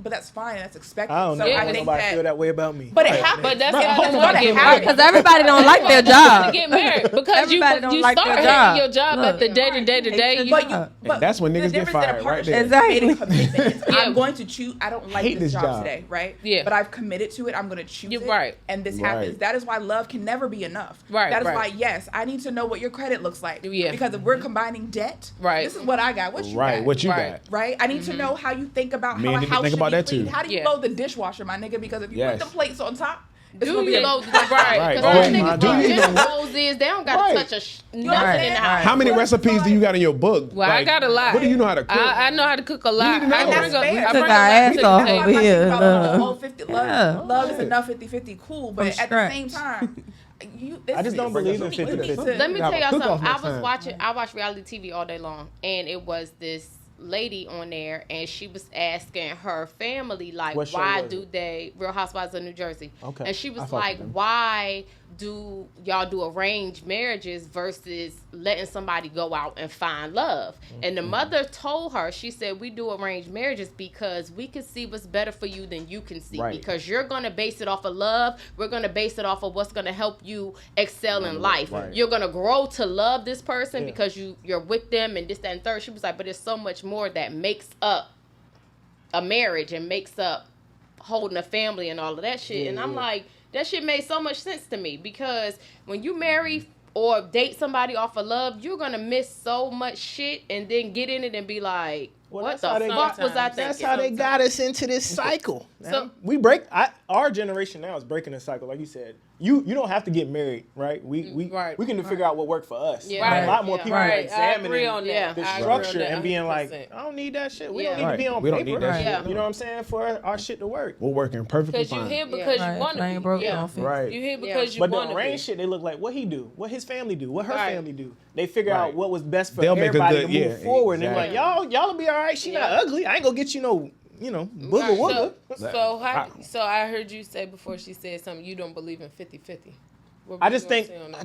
But that's fine. That's expected. I don't know. So I I think think nobody that. feel that way about me. But it happens. But that's Right, why hold they on, want to get married. Because everybody don't like their To job. get married because Everybody don't you like start their hating job. your job at the Look. day to day to day. But that's when the niggas get difference in a fired right partnership there. is Exactly. made a commitment. Yeah. I'm going to choose. I don't like Hate this this job job. today, right? Yeah. But I've committed to it. I'm going to choose You're it. right. And this Right. happens. That is why love can never be enough. Right, That is right. why, yes, I need to know what your credit looks like. Yeah. Because if we're combining debt, Right. this is what I got. What you Right, got? what you Right. got? Right? I need to know how you think about Men how a need to house think should about be that cleaned. too. How do you Yeah. load the dishwasher, my nigga? Because if you Yes. put the plates on top, it's Do going to be you a know right. right? Right. Because Oh some my niggas God. do You just know- hoes is they don't gotta Right. touch nothing Right. in the house. How many recipes do you got in your book? Well, I Like, got a lot. What do you know how to cook? I know how to cook a lot. need to know. I And bring that's a, fair. I Took bring our a lot ass to the off table. over here. Love Yeah. is enough 50-50, cool. But From at the same scratch. time, I just don't believe in 50-50. Let me Have tell a y'all cook-off something. next time. I watch reality TV all day long, and it was this lady on there, and she was asking her family, like, What show why was do it? they, Real Housewives of New Jersey. Okay. And she I was fuck like, with them. why do y'all do arranged marriages versus letting somebody go out and find love? And the mother told her, she said, we do arranged marriages because we can see what's better for you than you can see. Right. Because you're going to base it off of love. We're going to base it off of what's going to help you excel in life. Right. You're going to grow to love this person Yeah. because you're with them and this, that, and third. She was like, but there's so much more that makes up a marriage and makes up holding a family and all of that shit. Yeah, And I'm yeah. like, that shit made so much sense to me because when you marry or date somebody off of love, you're gonna miss so much shit and then get in it and be like, Well, what that's the how they fuck got- was I thinking? That's how they got us into this cycle. So- we our generation now is breaking the cycle, like you said. You don't have to get married, right? We Right. can figure out what worked for us. Yeah. Right. A lot more Yeah. people are Right. I examining agree on that. Yeah. the I agree on structure that and being like, 100%. I don't need that shit. We Yeah. don't need to be Right. on We don't paper. need that shit. Yeah. You know what I'm saying? For our shit to work. We're working perfectly Because you fine. here because Right. you want If I to ain't be. broke, Yeah. don't fix. Right. You here because you But want the to be. arranged shit, they look like what he do, what his family do, what her Right. family do. They figure Right. out what was best for They'll make a everybody good- to move yeah, forward. And they're like, exactly. y'all will be all right. She not Yeah. ugly. I ain't gonna get you no, booger wooger. So I heard you say before she said something, you don't believe in 50-50. What I were just you gonna think say on that?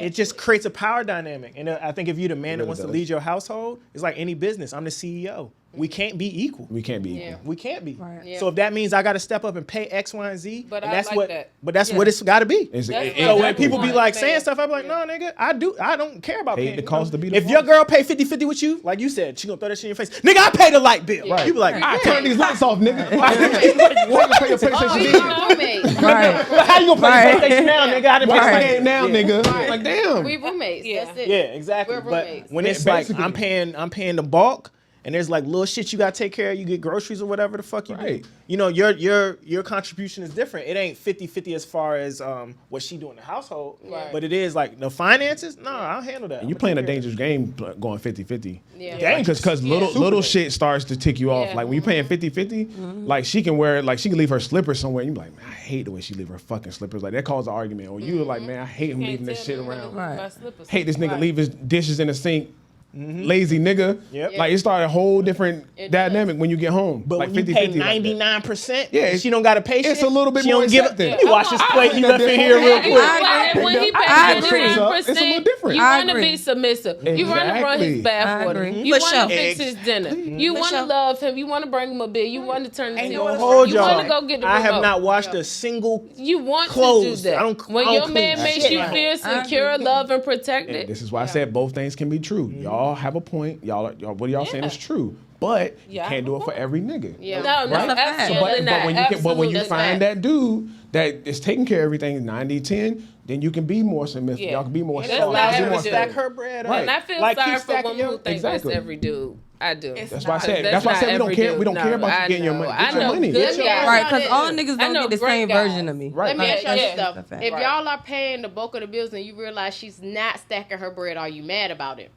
it just creates a power dynamic. And I think if you're the man that really wants to does. lead your household, it's like any business. I'm the CEO. We can't be equal. We can't be Yeah. equal. We can't be. Right. Yeah. So if that means I got to step up and pay X, Y, and Z, But and I that's like what. that. But that's what it's got to be. It's- That's it- what So when exactly people be what like I'm saying saying. stuff, I'm like, no, nigga, I don't care about Paid paying. the cost to be the If your boss. girl pay 50-50 with you, like you said, she gonna throw that shit in your face. Nigga, I pay the light bill. Right. You be like, I turn these lights off, nigga. Why you pay your PlayStation Oh, bill? you my roommate. Right. how you gonna play Right. PlayStation now, nigga? I didn't Play pay the my game now, Yeah. nigga. Like, damn. We roommates. Yeah. That's it. Yeah, exactly. We're But roommates. when Yeah, it's like basically. I'm paying the bulk, and there's like little shit you gotta take care of. You get groceries or whatever the fuck you do. Right. You know, your contribution is different. It ain't 50-50 as far as what she do in the household. Right. But it is like the finances. No, I'll handle that. And you playing a dangerous game going 50-50. Yeah. Dangerous. Because little shit starts to tick you off. Yeah. Like when you paying 50-50, like she can leave her slippers somewhere and you be like, man, I hate the way she leave her fucking slippers. Like that causes an argument. Or you like, man, I hate him Can't leaving this tell shit me when to around. leave my Right. slippers. Hate this nigga Right. leave his dishes in the sink. Lazy nigga. Yep. Like it started a whole different It dynamic when you get home. But like when you pay 50-50 like that. 99%, Yeah, she don't got to pay shit. it's a little bit she more don't give accepted. Let me wash this plate you left in here real quick. When he I pays agree. 99%, It's a little different. you I want to agree. be submissive. You want to run his Exactly. bath I water. agree. You For want sure. to fix his dinner. You want to sure. love him. You want to bring him a bill. You want to turn the Ain't TV no on. other Hold You y'all. want to go get the I have remote. not washed a single. You want clothes. to do that. I don't- When I don't your clean man that makes shit you right. feel secure, loved, and protected. And this is why I said both things can be true. Y'all have a point. Y'all what y'all saying is true. But you Yeah, I can't have do a it for point. every nigga. Yeah. No, That's a fact. absolutely not. But when you Absolutely find not. that dude that is taking care of everything 90-10, then you can be more submissive. Yeah. Y'all can be more That's selfish. not Be every more dude. Stack selfish. her bread up. Right. And I feel Like, sorry keep for stacking women your- who think Exactly. that's every dude. I do. It's That's why I not. said. That's That's why I not said we don't every care. dude. We don't care No, about I you getting your know. money. I Get your know money. good Let me ask Right, y'all because this. all niggas I don't know get the great same guys. version of me. Right. Let me ask y'all this Yeah. though. That's a fact. If Right. y'all are paying the bulk of the bills and you realize she's not stacking her bread, are you mad about it?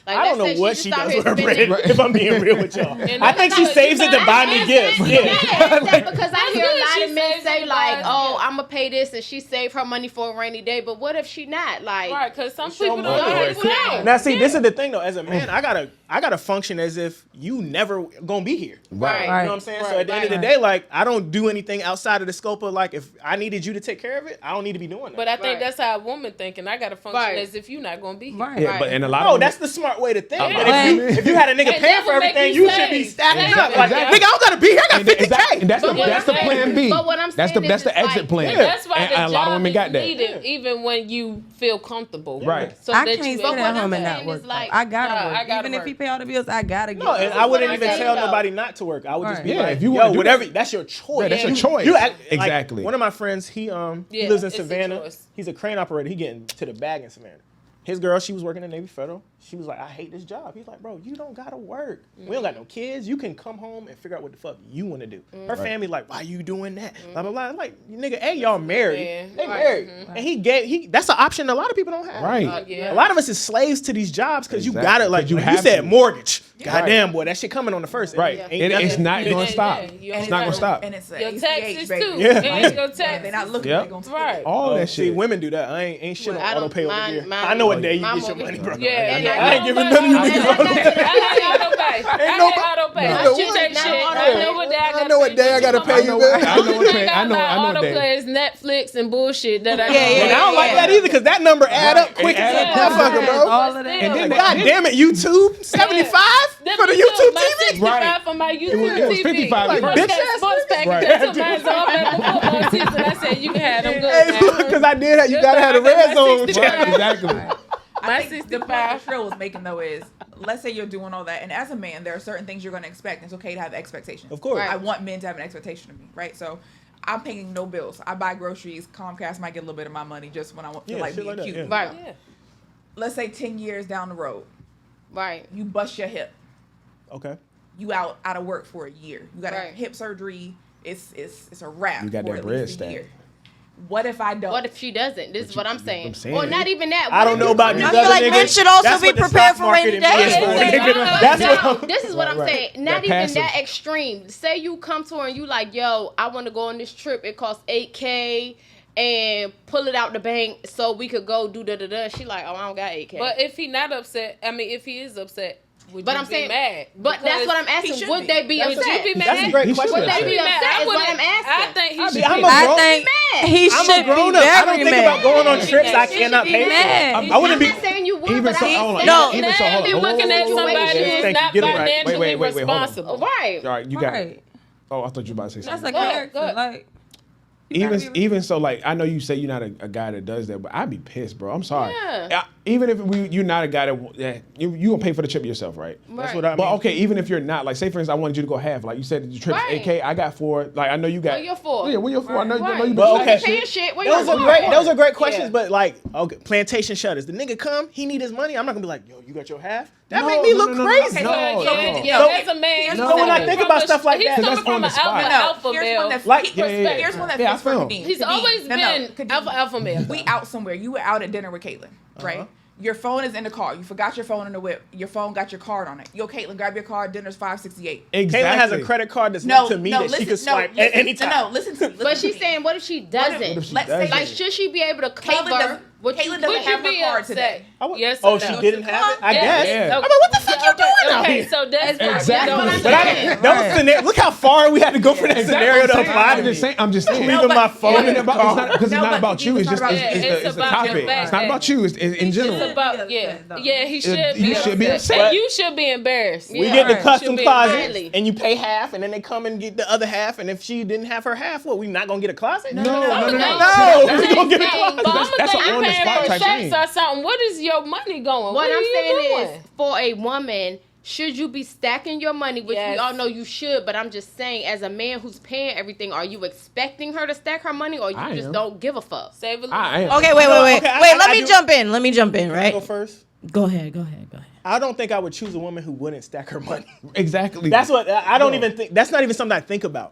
Like, I don't let's know say what just she out does here with her spending- bread. If I'm being real with y'all, And I think she that's saves how it to you buy me gifts. Yeah. Because I hear a good lot she of men saves say it like, buys "Oh, gifts. I'm gonna pay this," and she saved her money for a rainy day. But what if she not? Like, Right, because some Show people don't money. know. Now, see, this is the thing though. As a man, I gotta I gotta function as if you never gonna be here. Right. You know what I'm saying? So at the end of the day, like, I don't do anything outside of the scope of, like, if I needed you to take care of it, I don't need to be doing that. But I think that's how a woman thinking. I gotta function as if you're not gonna be here. Right. Yeah, but and a lot No, of that's the smart way to think. Yeah. But if you had a nigga And paying that for would make everything, you you should be save. stacking Exactly. up. Like, Exactly. nigga, I don't gotta be here. I got 50K. And that's the plan B. But what I'm that's saying the is exit like, plan. And that's why and the a lot of job women is got that. needed, even when you feel comfortable. Right. So I that can't you sit what at I'm home and saying not is work. like, I gotta nah, work. I gotta Even if work. he pay all the bills, I gotta get No, it. and I wouldn't what even I'm tell saying, nobody not to work. I would just be Yeah, like, if you wanna yo, do whatever. that. That's your choice. Yeah, that's your choice. Like, Exactly. one of my friends, he Yeah, lives in it's a Savannah. choice. He's a crane operator. He getting to the bag in Savannah. His girl, she was working in Navy Federal. She was like, I hate this job. He's like, bro, you don't gotta work. We don't got no kids. You can come home and figure out what the fuck you want to do. Her family like, why you doing that? Blah blah blah. Like, nigga, hey, y'all married. Yeah. They Right. married, and that's an option a lot of people don't have. Right. Yeah. A lot of us is slaves to these jobs because you Exactly. got it. Like 'Cause you you have said, to. mortgage. Goddamn, boy, that shit coming on the first. Right. Ain't And nothing. it's not Yeah, going to stop. yeah. It's not going to stop. And it's a Your ACH, taxes baby. too. Yeah. And your taxes. They're not looking. Yep. They're gonna Right. All that See, shit. women do that. I ain't shit Well, on I don't- auto pay over mine- here. mine- I know what day you my get your mortgage- money, bro. Yeah, I and ain't giving none of you niggas I auto hate pay. auto pay. I hate auto pay. no. I shoot that Not shit. auto I pay. know what day I gotta I know what day I gotta pay you, I baby. know what pay. I know auto what day. play is Netflix and bullshit that I Yeah, yeah, And I don't like yeah. that either because that number add up quick It as add a up. motherfucker, bro. All of that. And then God damn it, YouTube 75 for the YouTube my TV. 65 Right. for my YouTube It was TV. 55. Like, Like, bitch bitch ass ass sports package. Right. That's what mine's off at the football season. I said you can have them good. Because I did have, you gotta have the red zone. Right, exactly. My I think the point 65. Trill was making though is, let's say you're doing all that, and as a man, there are certain things you're going to expect. It's okay to have expectations. Of course. I want men to have an expectation of me, right? So I'm paying no bills. I buy groceries. Comcast might get a little bit of my money just when I feel Yeah, like shit being like that, cute. yeah. Right. Yeah. Let's say 10 years down the road, Right. you bust your hip. Okay. You out of work for a year. You got a Right. hip surgery. It's a wrap. You got for that at bread least a stack. year. What if I don't? What if she doesn't? This is what I'm saying. I'm saying. Or not even that. I don't know about these I other feel like niggas. men should also That's be what the prepared stock for rainy market is days. for, nigga. Yeah. That's No, what this is what I'm Right. saying. Not That even passive. that extreme. Say you come to her and you like, yo, I want to go on this trip. It costs $8K and pull it out the bank so we could go do da da da. She like, oh, I don't got $8K. But if he not upset, I mean, if he is upset, would But you I'm be saying, mad? but that's what I'm He asking. should Would be. they be Would upset? you be mad? That's a great He question. should Would they be be upset. upset? I Is what wouldn't- I'm asking. I think he I should mean, be I'm a mad. grown- I think mad. he I'm a should grown be up. I very don't think mad. about going on trips I She cannot should pay be for. mad. I wouldn't be. I'm not saying you would, Even but so- I'm hold on. saying No. Even so, Now hold you're on. looking at Whoa, whoa, whoa, somebody whoa, whoa. who's Thank you. not Get it right. financially Wait, hold on. responsible. Right. All right, you got it. Right. Oh, I thought you were about to say That's something. a Go character. ahead. Like, Even so, like I know you say you're not a guy that does that, but I'd be pissed, bro. I'm sorry. Yeah. Even if you're not a guy that you gonna pay for the trip yourself, right? That's what I mean. But okay, even if you're not, like say for instance, I wanted you to go half. Like you said, your trip's Right. $8K. I got 4. Like I know you got. What you're for? Yeah, what you're for? I know you. I know you. But been okay. shit. Paying shit. What Those you are for? great. Those are great questions, Yeah. but like, okay, plantation shutters. The nigga come, he need his money. I'm not gonna be like, yo, you got your half. That No, make me no, look no, no, crazy. no, Yeah, no. yeah, So- as a man, so when I think about stuff like he's that- coming That's from on the an spot. alpha Here's male. one that Like, yeah, yeah, yeah. Here's one that Yeah, I fits for feel him. Kadeem. He's Kadeem. always No, been Kadeem. alpha male. We out somewhere. You were out at dinner with Caitlin, right? Your phone is in the car. You forgot your phone in the whip. Your phone got your card on it. Yo, Caitlin, grab your card. Dinner's $5.68. Exactly. Caitlin has a credit card that's No, not to me no, that listen, she can swipe no, at any listen, time. No, listen to me. But she's saying, what if she doesn't? if she Let's say doesn't? Like, should she be able to cover doesn't- what you Caitlin doesn't Would you have her be card upset? today. Yes. Oh, or she no? didn't have it? I Yeah. guess. Yeah. I'm like, what the fuck you doing out Okay, here? so that's Exactly. what I'm But I saying. didn't. That was scenario. Look how far we had to go for that scenario to apply to I'm me. just saying. I'm just saying. Leaving my phone in the Because car. it's No, not but about you. it's It's just not it's about you. the It's about topic. the fact It's not that about you. It's in general. It's about yeah. He should be You should be upset. And you should be embarrassed. We get the Right. custom Should be closet, embarrassed. and you pay half, and then they come and get the other half. And if she didn't have her half, what, we not gonna get a closet? No. No, See, we that's- gonna get a But closet. I'm That's think an you on-the-spot paying for type sex thing. or something. What is your money going? What are I'm you saying doing? is, for a woman, should you be stacking your money, which we Yes. all know you should, but I'm just saying, as a man who's paying everything, are you expecting her to stack her money, or you I just am. don't give a fuck? Save a little. I am. Okay, wait. okay, I Let me do- jump in. Let me jump in, right? Go first. Go ahead. I don't think I would choose a woman who wouldn't stack her money. Exactly. That's what I don't even think. That's not even something I think about.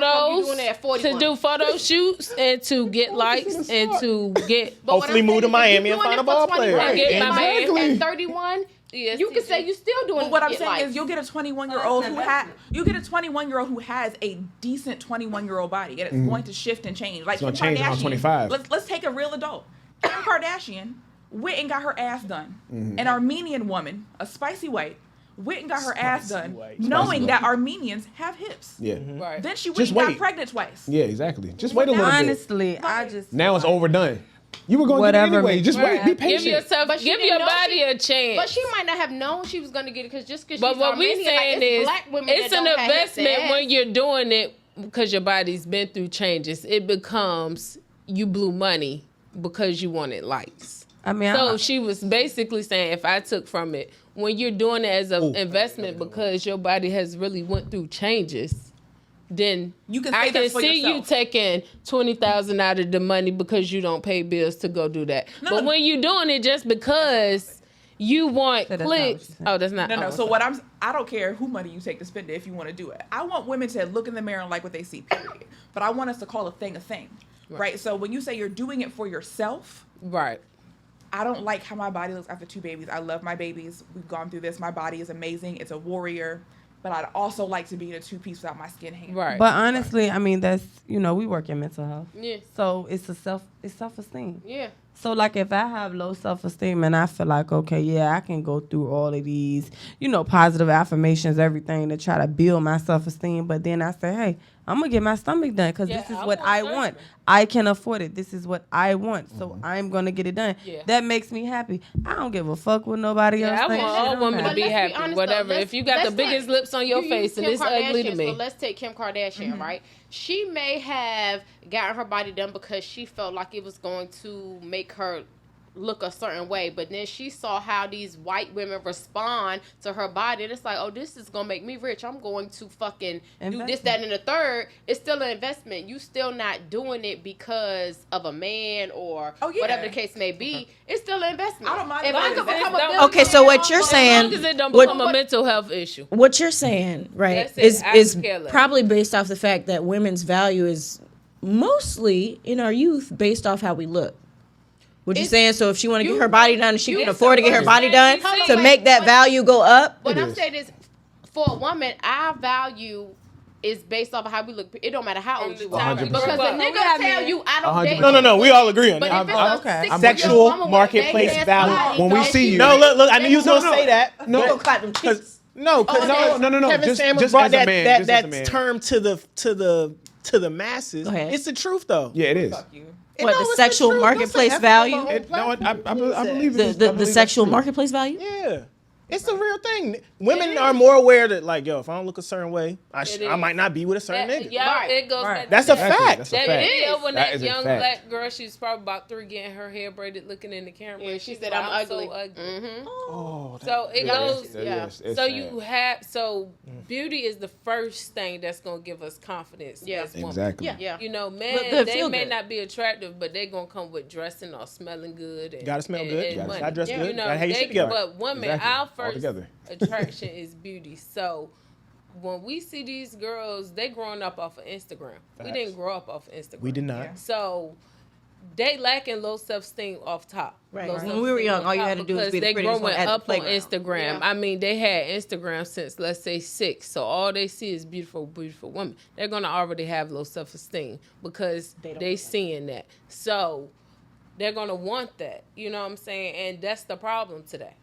photos, doing it at 41. to do photo shoots, and to get likes, and to get Hopefully move to Miami and find a ball player. And get my man. Exactly. At 31, Yes, you can say you still doing. But what I'm it saying like, is, you'll get a 21-year-old who has a decent 21-year-old body, and it's going to shift and change. Like It's gonna Kim change around Kardashian. 25. Let's take a real adult. Kim Kardashian went and got her ass done. An Armenian woman, a spicy white, went and got her ass done, knowing that Armenians have hips. Yeah. Right. Then she went Just and got wait. pregnant twice. Yeah, exactly. Just wait a little bit. Honestly, I just Now it's overdone. You were going to get it Whatever anyway. makes Just you wait. Be happy. patient. Give your body a chance. But she might not have known she was gonna get it because she's But what we Armenian, saying like, it's is, black women it's that an don't have hips and investment ass. when you're doing it because your body's been through changes. It becomes you blew money because you wanted likes. I mean, So she was basically saying, if I took from it, when you're doing it as an investment because your body has really went through changes, then You can I say can that for see yourself. you taking $20,000 out of the money because you don't pay bills to go do that. No, but no. when you're doing it just because you want that's not what clicks, she said. oh, that's not. No. oh, So what I don't care who money you take to spend it if you want to do it. I want women to look in the mirror and like what they see, period. But I want us to call a thing, right? So when you say you're doing it for yourself, right. I don't like how my body looks after 2 babies. I love my babies. We've gone through this. My body is amazing. It's a warrior. But I'd also like to be in a 2-piece without my skin hanging. Right. But honestly, I mean, that's, we work in mental health. Yeah. So it's self-esteem. Yeah. So like if I have low self-esteem and I feel like, okay, yeah, I can go through all of these, positive affirmations, everything to try to build my self-esteem. But then I say, hey, I'm going to get my stomach done because this is what I want. I can afford it. This is what I want. So I'm going to get it done. Yeah. That makes me happy. I don't give a fuck what nobody else I thinks. want all women to But be let's happy, honest, whatever. though. If you got the biggest lips on your You face use and Kim it's ugly to Kardashian, me. So let's take Kim Kardashian, right? She may have gotten her body done because she felt like it was going to make her look a certain way, but then she saw how these white women respond to her body, and it's like, oh, this is gonna make me rich. I'm going to fucking do this, that, and the third. It's still an investment. You still not doing it because of a man or whatever the case may be. It's still an investment. I don't mind If I could become a don't- Okay, so what you're As saying, long as it don't what- become a mental health issue. what you're saying, right, That's it. is I is don't care less. probably based off the fact that women's value is mostly in our youth based off how we look. What you saying? So if she want to get her body done, and she can afford to get her body done to make that value go up. What I'm saying is, for a woman, our value is based off of how we look. It don't matter how old you are. 100%. Because a nigga tell you I don't date. 100%. No, we all agree on But that. if it's a 60-year-old Sexual woman with a marketplace big-ass value. body, When we don't see you. No, look, I knew you was gonna No. say that. No. Go clap them cheeks. No, No. Kevin Samuels Just brought as a that man, that, just as a that man. term to the masses. Go ahead. It's the truth though. Yeah, it is. What, the sexual marketplace value? I believe it is. I The believe sexual that's true. marketplace value? Yeah. It's the real thing. Women are more aware that, like, yo, if I don't look a certain way, I might not be with a certain nigga. Yeah, it goes back to That's a that. fact. That's a That fact. video when That that is a young fact. black girl, she was probably about 3, getting her hair braided, looking in the camera. Yeah, and she she's said, like, I'm ugly. so ugly. Oh, So it goes. Yes, it's So sad. you have. So beauty is the first thing that's gonna give us confidence. Yeah. as women. Exactly. Yeah. You know, Look men, good, they feel may good. not be attractive, but they're gonna come with dressing or smelling good. And, Gotta smell and- good. and Gotta money. dress good. You know, Gotta have your shit together. but women, Exactly. our All first together. attraction is beauty. So when we see these girls, they growing up off of Instagram. We Facts. didn't grow up off of Instagram. We did not. So they lacking low self-esteem off top. Right. Low When we self-esteem were young, off all you top had to do was because be the they prettiest one growing at the up on playground. Instagram. Yeah. I mean, they had Instagram since, let's say, 6. So all they see is beautiful women. They're going to already have low self-esteem because they seeing that. So they're going to want that. You know what I'm saying? And that's the problem today.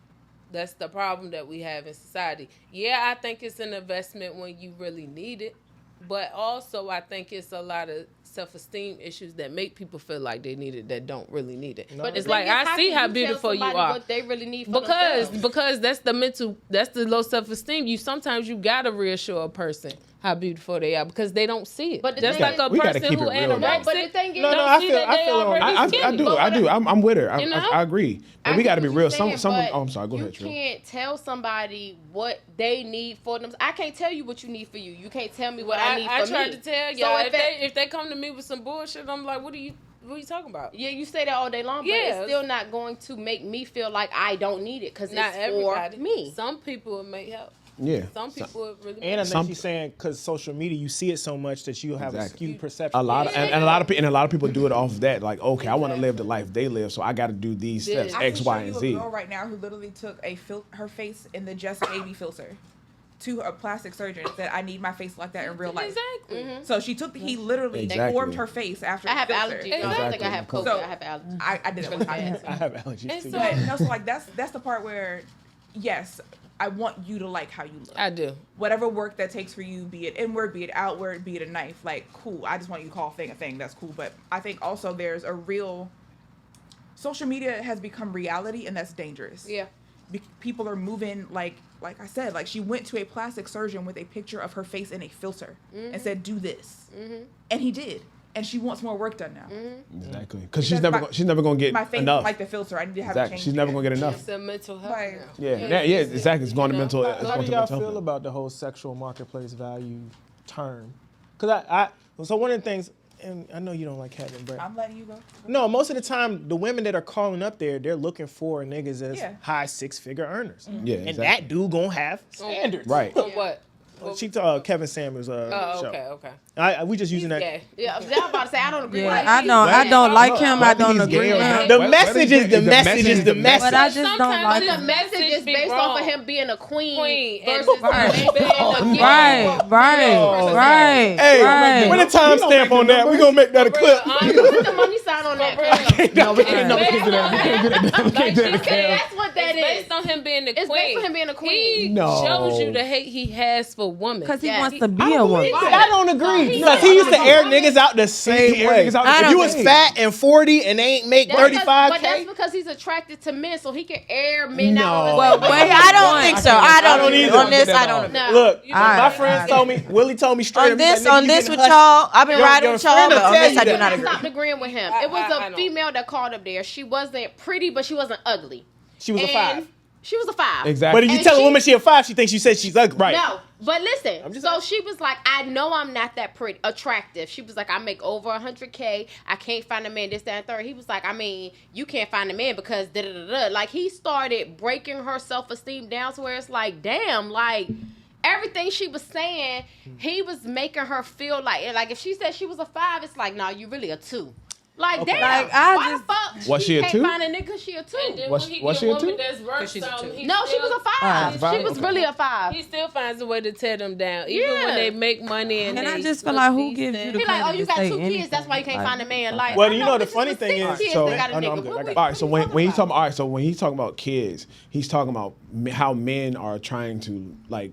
That's the problem that we have in society. Yeah, I think it's an investment when you really need it. But also, I think it's a lot of self-esteem issues that make people feel like they need it that don't really need it. But It's the like, thing is, I see can how you beautiful tell you somebody are. What they really need for themselves? Because that's the low self-esteem. Sometimes you gotta reassure a person how beautiful they are because they don't see it. But the Just thing like is- a We gotta person keep who it real, anorexic. though. But the thing is, No, don't I see feel- that I they feel already I skinny. do. But I'm with her. You know? I agree. But we got to be real. Some. But Oh, I'm sorry. Go ahead, You Trill. can't tell somebody what they need for them. I can't tell you what you need for you. You can't tell me what I need I for tried me. to tell So y'all, if if they come to me with some bullshit, I'm like, what are you talking about? Yeah, you say that all day long, but Yeah. it's still not going to make me feel like I don't need it because Not it's everybody. for me. Some people it may help. Yeah. Some people would really. And I think she's saying because social media, you see it so much that you have a skewed perception. A lot of people do it off of that. Like, okay, I want to live the life they live, so I got to do these steps, X, Y, and Z. I can show you a girl right now who literally took her face in the Just Baby filter to a plastic surgeon and said, I need my face like that in real life. Exactly. Mm-hmm. So he literally formed her face after I have the filter. allergies. I don't think I have COVID. So I have allergies. I did it one time. I have allergies too. So like that's the part where, yes, I want you to like how you look. I do. Whatever work that takes for you, be it inward, be it outward, be it a knife, like, cool. I just want you to call a thing a thing. That's cool. But I think also there's a real... Social media has become reality, and that's dangerous. Yeah. People are moving, like I said, like she went to a plastic surgeon with a picture of her face in a filter and said, do this. And he did. And she wants more work done now. Exactly. Because she's never going to get my face enough. Like the filter. I need to have it changed. She's never going to get enough. It's a mental health. Like, yeah, exactly. It's going to mental. How do y'all feel about the whole sexual marketplace value term? Because so one of the things, and I know you don't like Kevin, but I'm letting you go. No, most of the time, the women that are calling up there, they're looking for niggas as high 6-figure earners. Mm-hmm. Yeah, and exactly. that dude gonna have standards. Right. For what? She Kevin Samuels' show. Okay. We just using that. Gay. Yeah, I was about to say I don't agree. Yeah, with I don't like him. I don't agree with him. The message is the message. But I just don't like the him. message is based off of him being a queen versus Right. Hey, put a timestamp on that. We're gonna make that a clip. Put the money sign on that. No, we can't do that. We can't do that. That's what that is. Based on him being the queen. It's based on him being a queen. He shows you the hate he has for women. Because he wants to be a woman. I don't agree. Because he used to air niggas out the same way. If you was fat and 40 and they ain't make 35K. But that's because he's attracted to men, so he can air men out. Well, wait, I don't think so. I don't either. On this, I don't. Look, my friends told me, Willie told me straight on this with y'all, I've been riding with y'all, but on this I do not agree. I stopped agreeing with him. It was a female that called up there. She wasn't pretty, but she wasn't ugly. She was a 5. She was a 5. Exactly. But if you tell a woman she a 5, she thinks you said she's ugly. Right. No, but listen. So she was like, I know I'm not that pretty, attractive. She was like, I make over 100K. I can't find a man, this, that, and third. He was like, I mean, you can't find a man because da-da-da-da. Like, he started breaking her self-esteem down to where it's like, damn, like, everything she was saying, he was making her feel like if she said she was a 5, it's like, no, you really a 2. Like, damn, Like, why the fuck Was she a can't 2? find a nigga, she a 2. And then Was- when he was get she a a woman two? that's worth something, No, she was a 5. She was really a 5. He still finds a way to tear them down, even when they make money and And they I just feel like who gives you the He like, oh, credit you to got say 2 anything? kids, that's why you can't find a man. Like, Well, I you know know, the bitches funny with thing 6 is- kids So, that got a I know, nigga. I'm good. What I we- all right, so when he's talking, all right, so when he's talking about kids, he's talking about how men are trying to like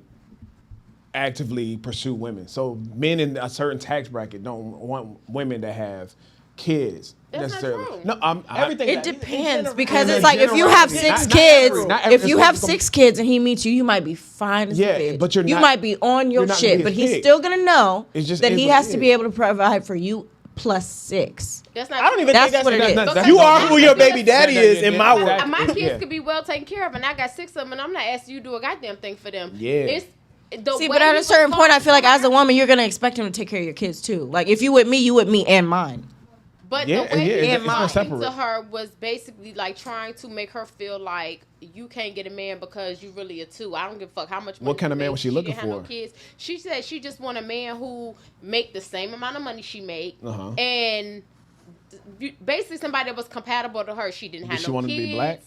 actively pursue women. So men in a certain tax bracket don't want women that have kids That's not necessarily. true. No, Everything. It depends because In it's like if you have generality. 6 Not kids, every- not if every- you have it's 6 kids and he meets you, you might be fine as a Yeah, bitch. but you're you not- might be on your you're not shit, gonna but be he's big. still gonna know It just that is he what has it to is. be able to provide for you plus 6. That's not I don't even That's think what it is. That's- You are who your baby Because- daddy is in my world. My kids Yeah. could be well taken care of, and I got 6 of them, and I'm not asking you to do a goddamn thing for them. Yeah. It's the See, way but at he a was certain point, I feel like talking as a woman, you're gonna expect him to take care of your kids too. Like if you with me, you with me and mine. But Yeah, the way yeah, he it's was not talking separate. to her was basically like trying to make her feel like you can't get a man because you really a 2. I don't give a fuck how much money What kind of you man make. was she didn't looking have no for? kids. She said she just want a man who make the same amount of money she make Uh-huh. and basically somebody that was compatible to her. She didn't have Did no she want kids. to be black?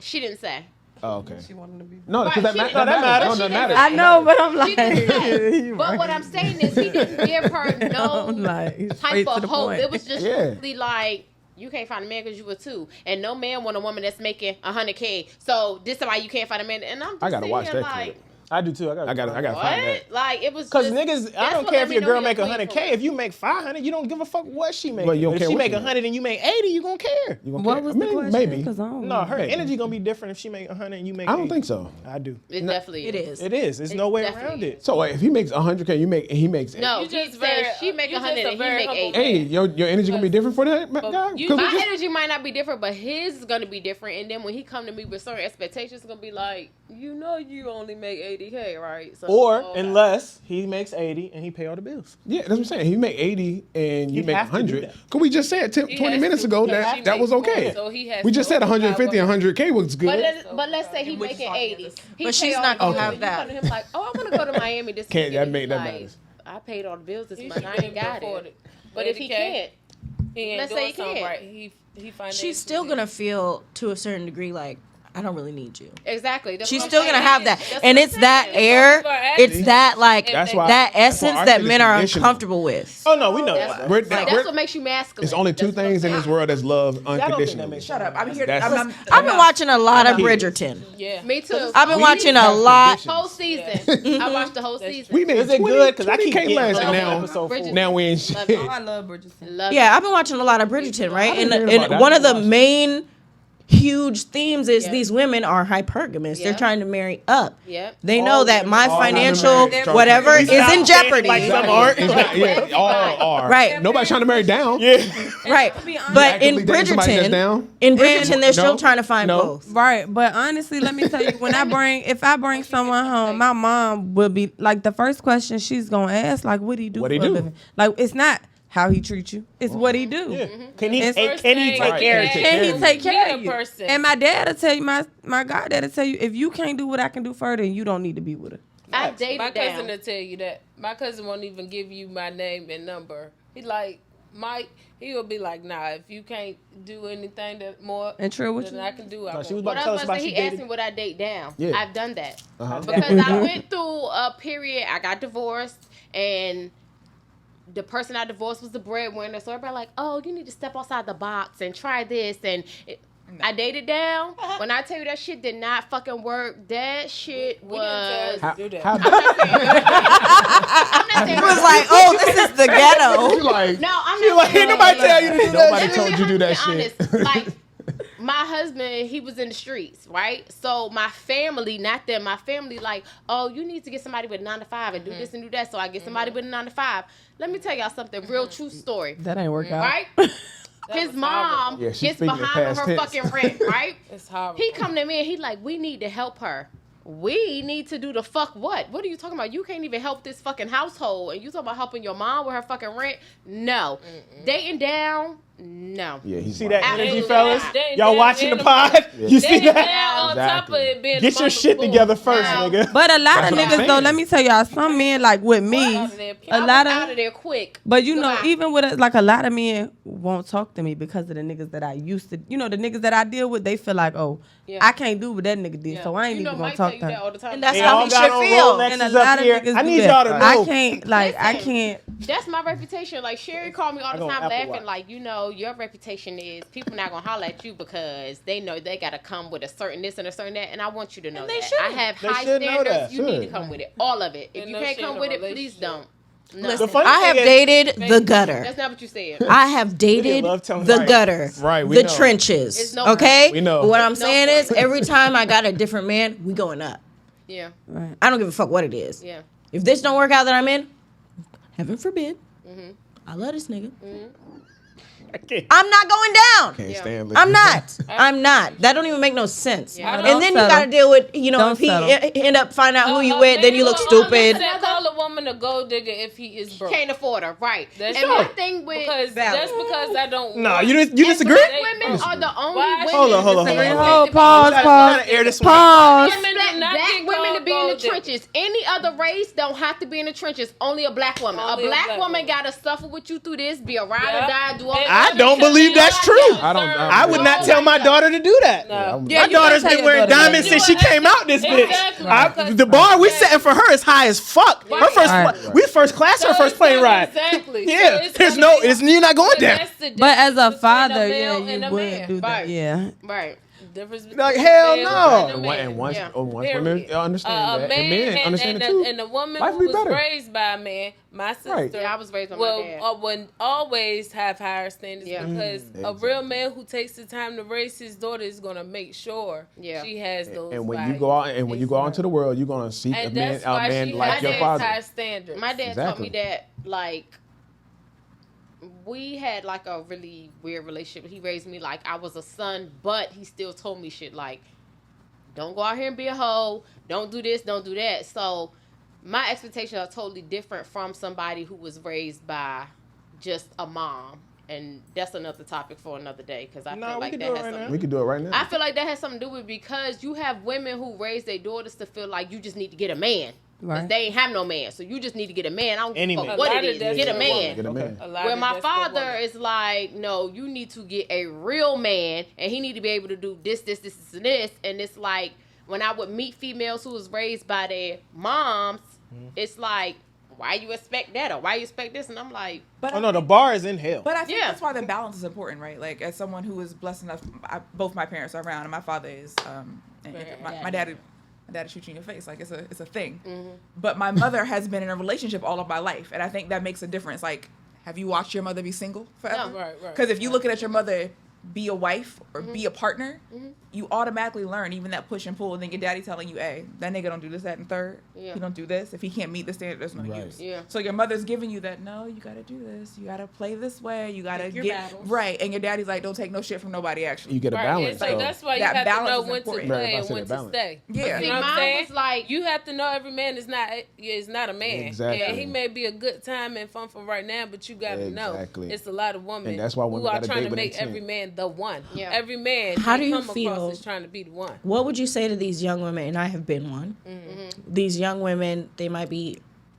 She didn't say. Oh, okay. She wanted to be. No, because Right, that she- matters. that matters. No, that She matters. I know, but I'm She like, didn't say. you But right. what I'm saying is he didn't give her no I'm like, type straight to of the hope. point. It was just Yeah. strictly like, you can't find a man because you were 2. And no man want a woman that's making 100K. So this is why you can't find a man. And I'm just I gotta watch sitting that here clip. I do too. I gotta I gotta what? find that. Like, it was Because just... niggas, I that's don't what care let if me your know girl he a make queen 100K. for. If you make 500, you don't give a fuck what she make. But you don't If care she what make she make. 100 and you make 80, you gonna care. You gonna What care? was I the mean, question? maybe. 'Cause I don't No, her Maybe. energy gonna be different if she make 100 and you make 80. I don't think so. I do. It definitely It is. It is. There's no way definitely around it. So if he makes 100K, he makes. No, You he just said very- she make you just 100 a and he very make humble 80. Hey, your energy gonna be different for that guy? you- 'Cause we My just- energy might not be different, but his is gonna be different. And then when he come to me with certain expectations, it's gonna be like, you know you only make $80K, right? So, Or unless he makes 80 and he pay all the bills. Yeah, that's what I'm saying. He make 80 and you He'd make have to do 100. that. Cause we just said 20 minutes ago that was okay. So he has We just to said 150 and overpower 100K was good. But let's say he making 80. He But she's pay all not the gonna bills, have and that. You come to him like, oh, I want to go to Miami this Can't weekend. that make that Like, matters? I paid all the bills this He month. I ain't got afford it. But if he 80K, can't, he ain't let's doing say he something can't. right. He She's still gonna feel to a certain degree like I don't really need you. Exactly. That's She's what I'm still gonna saying. have that, That's and what it's I'm that saying. air, it's that like That's why- that that's why essence our that shit is men are conditional. uncomfortable with. Oh no, we know That's, that. We're- that's we're- what makes you masculine. It's only two things in this world that's love I don't think that unconditionally. makes Shut up. I'm here. That's- I've been watching a lot of Bridgerton. Yeah. Me too. I've been We watching a have lot. conditions. Whole season. I watched the whole season. We made Is it 20, good? Because I keep 20K getting last hung and up on now, episode 4. now we ain't shit. Oh, I love Bridgerton. Love Yeah, I've been watching a lot of Bridgerton, right? been And, hearing about and that. one of the I haven't main huge themes is Yeah. these women are hypergamous. Yeah. They're trying to marry up. Yep. They know that my all financial married. whatever is Stop in saying jeopardy. like some aren't. Yeah, all are. Right. Nobody's trying to marry down. Yeah. Right. But in Actively dating somebody that's Bridgerton, down? they're still No. trying to find No. both. Right, but honestly, let me tell you, if I bring someone home, my mom will be like the first question she's gonna ask, like, what he do? What he for a do? living? Like, it's not how he treats you; it's what he do. Yeah. Can he It's- take care of you? Can he take care Be of a you? person. And my dad will tell you, my goddad will tell you, if you can't do what I can do for her, then you don't need to be with her. I dated My cousin down. will tell you that. My cousin won't even give you my name and number. He like Mike. He will be like, nah. If you can't do anything that more And Trill, what than you? I can do, I No, she won't. was about What to I tell was us about about to say, she he asked me dated. would I date down. Yeah. I've done that. Uh-huh. Because I went through a period, I got divorced, and the person I divorced was the breadwinner. So everybody like, oh, you need to step outside the box and try this. And I dated down. When I tell you that shit did not fucking work, that shit was... How, Do that. how I'm not saying It was like, oh, this is the ghetto. you like? No, I'm not Like, saying ain't nobody tell you to do that. Nobody Let me told be you do that 100% shit. honest. Like, my husband, he was in the streets, right? So my family, not them, my family, like, oh, you need to get somebody with a 9 to 5 and do this and do that. So I get somebody with a 9 to 5. Let me tell y'all something, real true story, That ain't work out. right? His mom Yeah, she's gets speaking in behind on past her tense. fucking rent, right? It's horrible. He come to me and he like, we need to help her. We need to do the fuck what? What are you talking about? You can't even help this fucking household. And you talking about helping your mom with her fucking rent? No. Dating down? No. Yeah, he's See that Absolutely energy, fellas? not. Y'all watching the pod? You see Then that? on top of it being Get the your mama's shit boy. together first, No. nigga. But a lot That's of what I'm niggas though, saying. let me tell y'all, some men like with me, Out of there, a I was lot out of of, there quick. but you know, Goodbye. even with like a lot of men won't talk to me because of the niggas that I used to, you know, the niggas that I deal with, they feel like, oh, Yeah. I can't do what that nigga did, so I ain't You know, even gonna Mike talk tell you to that him. all the time. And that's They how all he got should on feel. Rolexes And a up lot of here. niggas I do need that. y'all to know. I can't, like, I Listen. can't. That's my reputation. Like Sherry called me all I the go time Apple laughing, Watch. like, you know, your reputation is people not gonna holler at you because they know they gotta come with a certain this and a certain that. And I want you to know they that. should. I have They high should know standards. that. You need to Should. come with it. All of it. If And you no can't shit come in a with it, please relationship. don't. No. Listen, The funny I have thing is- dated the gutter. That's not what you said. I have dated love telling the right. gutter, Right, we the know. trenches. It's no Okay, We know. But what I'm No saying is, point. every time I got a different man, we going up. Yeah. Right. I don't give a fuck what it is. Yeah. If this don't work out that I'm in, heaven forbid, Mm-hmm. I love this nigga. I can't. I'm not going down. Can't Yeah. stand I'm not. I'm not. That don't even make no sense. Yeah. And Don't then you settle. gotta deal with, you know, Don't if he settle. end up find out who you A with, then man you look will stupid. 100% call a woman a gold digger if he is broke. Can't afford her. Right. That's and true. my thing with Because that's because I don't. Nah, want- you disagree? black women are the only Why? women. Hold on, hold on, that hold on. say Hold, that pause, black pause, Gotta air this one. pause. Women do not black get women to called be in the gold diggers. trenches. Any other race don't have to be in the trenches. Only a black woman. Only a black woman gotta suffer with you through this, be a ride or Yep. die, do all And I that. don't believe that's true. I I would not tell my daughter to do that. No. My daughter's been wearing diamonds since she came out this bitch. Exactly. The bar we setting for her is high as fuck. Her first, we first class her first plane ride. Exactly. Yeah, there's no, you're not going down. But as a father, yeah, you would would do that. Right. Yeah. Right. Difference between Like, hell a man no. and a man. And once, Yeah. once Period. women understand A that, and men understand and it too. and a woman Life who be was better. raised by a man, my sister, Right. Yeah, I was raised by my will dad. would always have higher standards Yeah. because a real man who takes the time to raise his daughter is gonna make sure Yeah. she has those. And when you go out, and when you go out into the world, you're gonna seek a and man, that's why she like has your those father. high standards. My dad taught Exactly. me that, like, we had, like, a really weird relationship. He raised me like I was a son, but he still told me shit like, Don't go out here and be a hoe. Don't do this. Don't do that. So my expectations are totally different from somebody who was raised by just a mom. And that's another topic for another day because I feel like that has something. We can do it right now. I feel like that has something to do with because you have women who raise their daughters to feel like you just need to get a man. Because they ain't have no man. So you just need to get a man. I don't give a fuck what it is. Get a man. Get a man. Where my father is like, no, you need to get a real man. And he need to be able to do this, this, this, and this. And it's like, when I would meet females who was raised by their moms, it's like, why you expect that? Or why you expect this? And I'm like... the bar is in hell. But I think that's why the balance is important, right? Like, as someone who is blessed enough, both my parents are around, and my father is... my daddy shoots you in your face. Like, it's a thing. Mm-hmm. But my mother has been in a relationship all of my life. And I think that makes a difference. Like, have you watched your mother be single forever? No, right. Because if you looking at your mother be a wife or be a partner, you automatically learn even that push and pull. And then your daddy telling you, hey, that nigga don't do this, that, and third. Yeah. He don't do this. If he can't meet the standard, there's no use. Yeah. So your mother's giving you that, no, you got to do this. You got to play this way. You got to get battles. Right. And your daddy's like, don't take no shit from nobody, actually. You get a balance. So that's why you have to know when to play and when to stay. Yeah. You know what I'm saying? Like, you have to know every man is not a man. Exactly. And he may be a good time and fun for right now, but you got to know it's a lot of women and that's why who are trying to make every man the one. Yeah. Every man how do you come feel across is trying to be the one. What would you say to these young women? And I have been one. Mm-hmm. These young women, they might be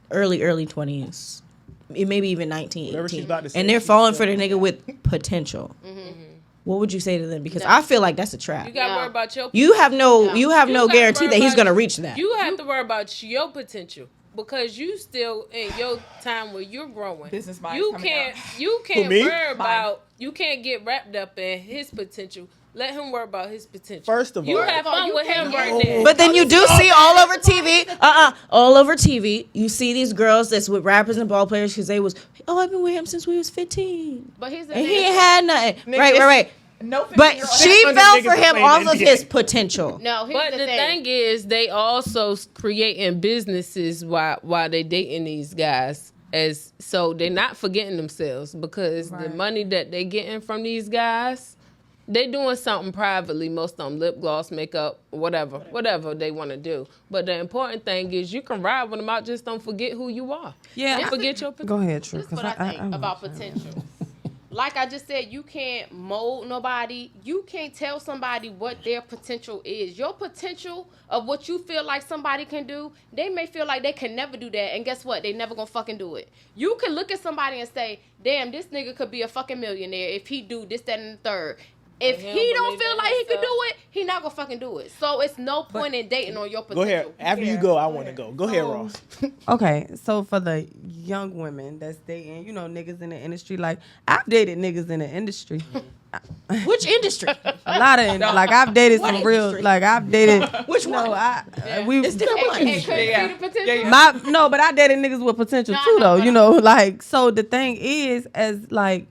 early 20s, maybe even 19, 18, and they're falling for the nigga with potential. Mm-hmm. What would you say to them? Because I feel like that's a trap. You got to worry about your potential. You have no guarantee that he's going to reach that. You have to worry about your potential. Because you still in your time where you're growing, business mind. You can't worry about. You can't get wrapped up in his potential. Let him worry about his potential. First of all, you have fun with him right now. But then you do see all over TV. All over TV, you see these girls that's with rappers and ball players because they was. Oh, I've been with him since we was 15. But he's and he ain't had nothing. Right. No, but she fell for him off of his potential. No, but the thing is, they also creating businesses while they dating these guys, so they're not forgetting themselves because the money that they getting from these guys, they doing something privately. Most of them lip gloss, makeup, whatever they want to do. But the important thing is you can ride with them out. Just don't forget who you are. Yeah, don't forget your potential. Go ahead, True. This is what I think about potential. Like I just said, you can't mold nobody. You can't tell somebody what their potential is. Your potential of what you feel like somebody can do, they may feel like they can never do that. And guess what? They never gonna fucking do it. You can look at somebody and say, damn, this nigga could be a fucking millionaire if he do this, that, and the third. If he don't feel like he could do it, he not gonna fucking do it. So it's no point in dating on your potential. Go ahead. After you go, I want to go. Go ahead, Ross. Okay, so for the young women that's dating, niggas in the industry, like I've dated niggas in the industry. Which industry? A lot of like I've dated some industry? Real like I've dated. Which one? It's different. But I dated niggas with potential too, though. Like so the thing is, as like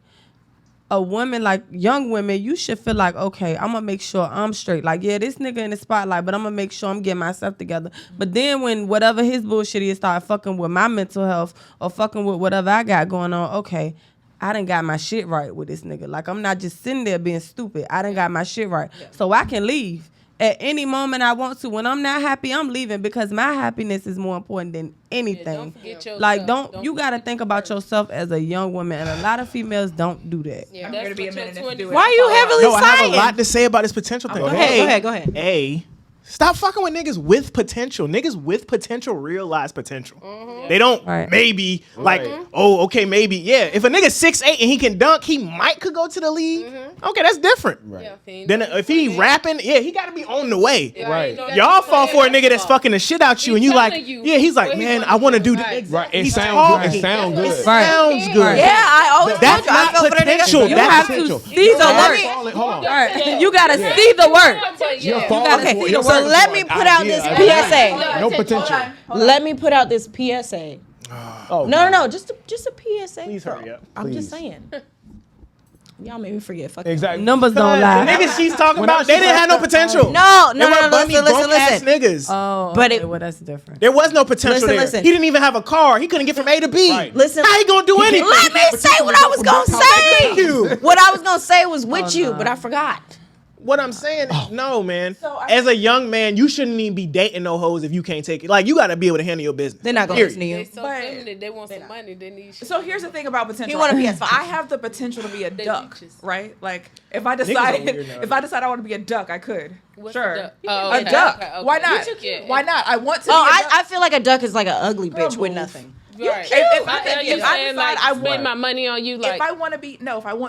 a woman, like young women, you should feel like, okay, I'm gonna make sure I'm straight. Like, yeah, this nigga in the spotlight, but I'm gonna make sure I'm getting myself together. But then when whatever his bullshit is start fucking with my mental health or fucking with whatever I got going on, okay, I done got my shit right with this nigga. Like, I'm not just sitting there being stupid. I done got my shit right. Yeah. So I can leave at any moment I want to. When I'm not happy, I'm leaving because my happiness is more important than anything. You got to think about yourself as a young woman, and a lot of females don't do that. Yeah, I'm here to be a minute to do it. Why are you heavily I have a lot to say about this potential thing. Go ahead. Stop fucking with niggas with potential. Niggas with potential realize potential. Mm-hmm. They don't maybe maybe. Yeah, if a nigga's 6'8" and he can dunk, he might could go to the league. Mm-hmm. Okay, that's different. Right. Yeah, then if he rapping, he got to be on the way. Yeah, right. Y'all fall for a nigga that's fucking the shit out you, and you like, he's like, man, I want to do this. Right. It sounds good. It sounds good. Sounds good. Yeah, I always that's not potential. You have to see the work. Hold on. You got to see the work. You gotta see the work. So let me put out this PSA. No potential. Let me put out this PSA. No. Just a PSA. Please hurry up. I'm just saying. Y'all made me forget. Fuck exactly. Numbers don't lie. The niggas she's talking about, they didn't have no potential. No. Listen. Niggas. Oh, but that's different. There was no potential there. He didn't even have a car. He couldn't get from A to B. Right. Listen. How he gonna do anything? Let me say what I was gonna say. What I was gonna say was with you, but I forgot. What I'm saying is, no, man. As a young man, you shouldn't even be dating no hoes if you can't take it. Like, you got to be able to handle your business. They're not going to listen to you. They so feminine. They want some money. They need shit. So here's the thing about potential. You want to be as I have the potential to be a duck, right? Like if I decide I want to be a duck, I could. What's sure. a duck? A duck. Okay. Why not? Yeah. Why not? I want to. Oh, be a duck. I feel like a duck is like an ugly bitch with nothing. Right. If I spend my money on you, like if I want